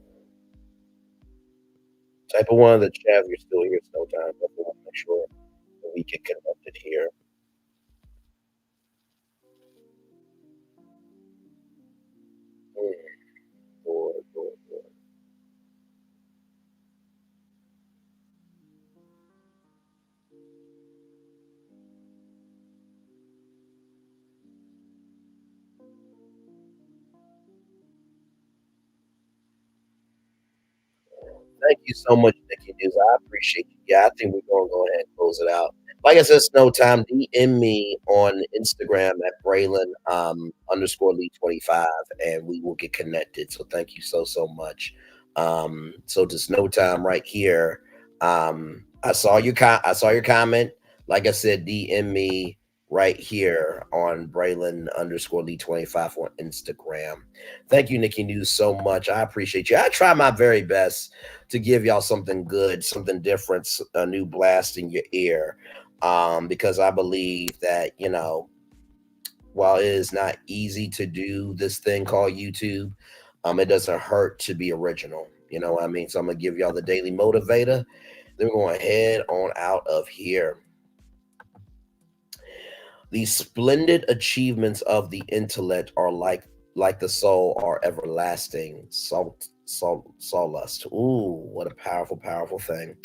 Type of one in the chat if you're still here, Snow Time. Definitely want to make sure that we get connected here. Mm, Lord, Lord, Lord. Thank you so much, Nikki News. I appreciate you. Yeah, I think we're gonna go ahead and close it out. Like I said, Snow Time, DM me on Instagram at Braylon underscore Lee 25 and we will get connected. So thank you so so much. So to Snow Time right here. I saw your comment. Like I said, DM me right here on Braylon underscore Lee 25 on Instagram. Thank you, Nikki News, so much. I appreciate you. I try my very best to give y'all something good, something different, a new blast in your ear. Because I believe that, while it is not easy to do this thing called YouTube, it doesn't hurt to be original. You know what I mean? So I'm gonna give y'all the daily motivator. Then we're going to head on out of here. The splendid achievements of the intellect are like the soul are everlasting. Sawlust. Ooh, what a powerful, powerful thing.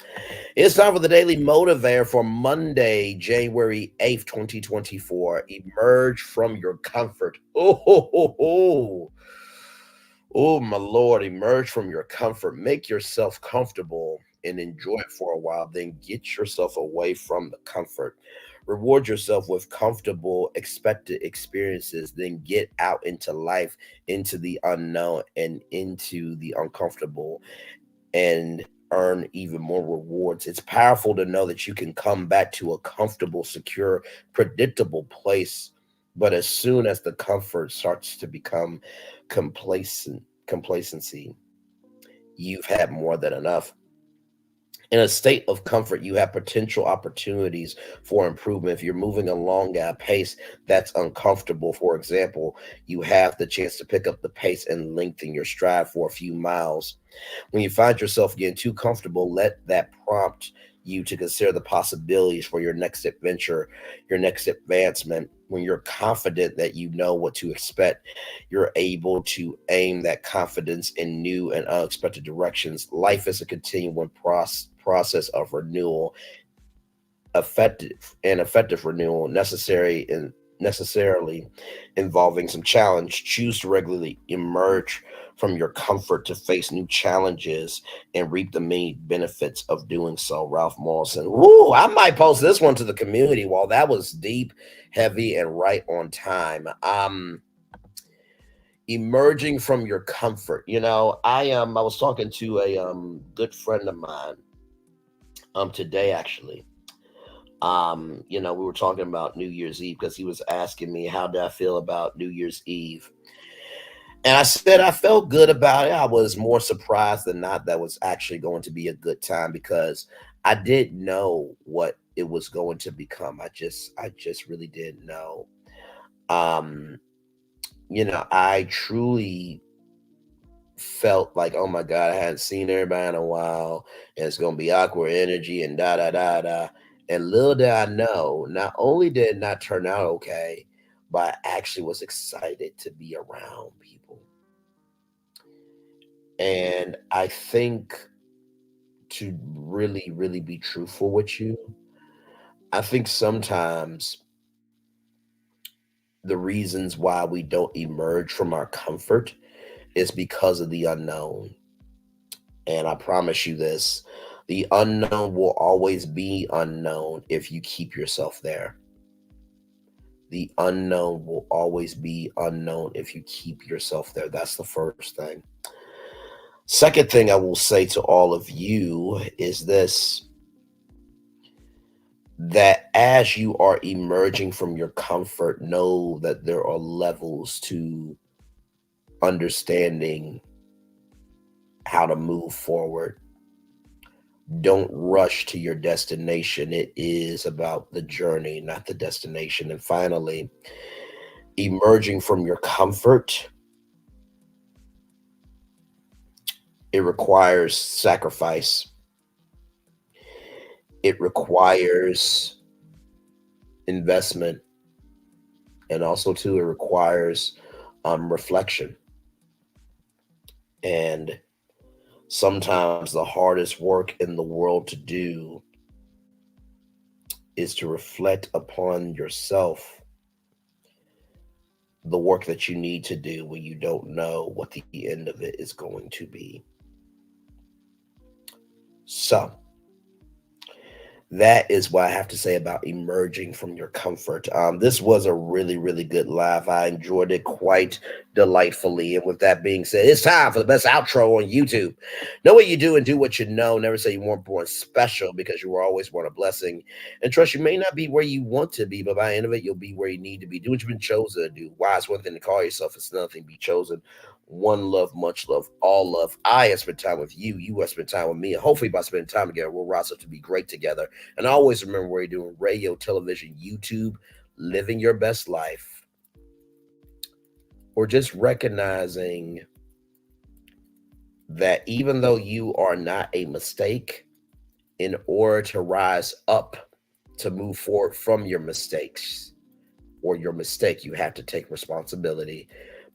It's time for the Daily Motivator for Monday, January 8th, 2024. Emerge from your comfort. Oh, my Lord, emerge from your comfort. Make yourself comfortable and enjoy it for a while. Then get yourself away from the comfort. Reward yourself with comfortable, expected experiences. Then get out into life, into the unknown, and into the uncomfortable, and earn even more rewards. It's powerful to know that you can come back to a comfortable, secure, predictable place. But as soon as the comfort starts to become complacency, you've had more than enough. In a state of comfort, you have potential opportunities for improvement. If you're moving along at a pace that's uncomfortable, for example, you have the chance to pick up the pace and lengthen your stride for a few miles. When you find yourself getting too comfortable, let that prompt you to consider the possibilities for your next adventure, your next advancement. When you're confident that you know what to expect, you're able to aim that confidence in new and unexpected directions. Life is a continuing process of renewal, effective renewal, necessarily involving some challenge. Choose to regularly emerge from your comfort to face new challenges and reap the many benefits of doing so. Ralph Morrison. Woo, I might post this one to the community. While that was deep, heavy, and right on time. Emerging from your comfort. I was talking to a good friend of mine today actually. We were talking about New Year's Eve because he was asking me how did I feel about New Year's Eve. And I said I felt good about it. I was more surprised than not that was actually going to be a good time because I didn't know what it was going to become. I just really didn't know. Um, I truly felt like, oh my God, I hadn't seen everybody in a while, and it's gonna be awkward energy and da da da da. And little did I know, not only did it not turn out okay, but I actually was excited to be around people. And I think to really, really be truthful with you, I think sometimes the reasons why we don't emerge from our comfort is because of the unknown. And I promise you this, the unknown will always be unknown if you keep yourself there. The unknown will always be unknown if you keep yourself there. That's the first thing. Second thing I will say to all of you is this, that as you are emerging from your comfort, know that there are levels to understanding how to move forward. Don't rush to your destination. It is about the journey, not the destination. And finally, emerging from your comfort, it requires sacrifice. It requires investment. And also, too, it requires reflection. And sometimes the hardest work in the world to do is to reflect upon yourself, the work that you need to do when you don't know what the end of it is going to be. So that is what I have to say about emerging from your comfort. This was a really, really good live. I enjoyed it quite delightfully. And with that being said, it's time for the best outro on YouTube. Know what you do and do what you know. Never say you weren't born special, because you were always born a blessing. And trust, you may not be where you want to be, but by the end of it, you'll be where you need to be. Do what you've been chosen to do. Why? It's one thing to call yourself. It's another thing to be chosen. One love, much love, all love. I have spent time with you. You have spent time with me. And hopefully by spending time together, we'll rise up to be great together. And always remember, where you're doing radio, television, YouTube, living your best life, or just recognizing that even though you are not a mistake, in order to rise up, to move forward from your mistakes or your mistake, you have to take responsibility.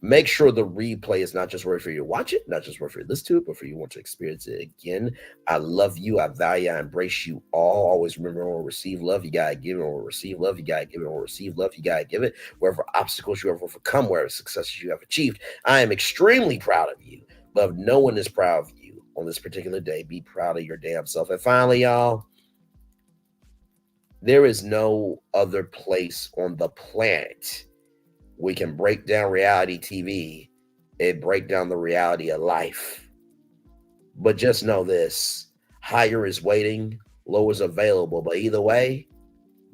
Make sure the replay is not just worth for you to watch it, not just worth for you to listen to it, but for you to want to experience it again. I love you. I value, I embrace you all. Always remember, when we receive love, you gotta give it. When we receive love, you gotta give it. When we receive love, you gotta give it. Wherever obstacles you have overcome, wherever successes you have achieved, I am extremely proud of you. But if no one is proud of you on this particular day, be proud of your damn self. And finally, y'all, there is no other place on the planet we can break down reality TV and break down the reality of life. But just know this, higher is waiting, lower is available. But either way,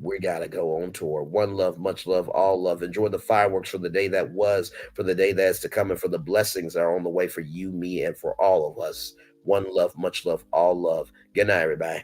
we got to go on tour. One love, much love, all love. Enjoy the fireworks for the day that was, for the day that's to come, and for the blessings that are on the way for you, me, and for all of us. One love, much love, all love. Good night, everybody.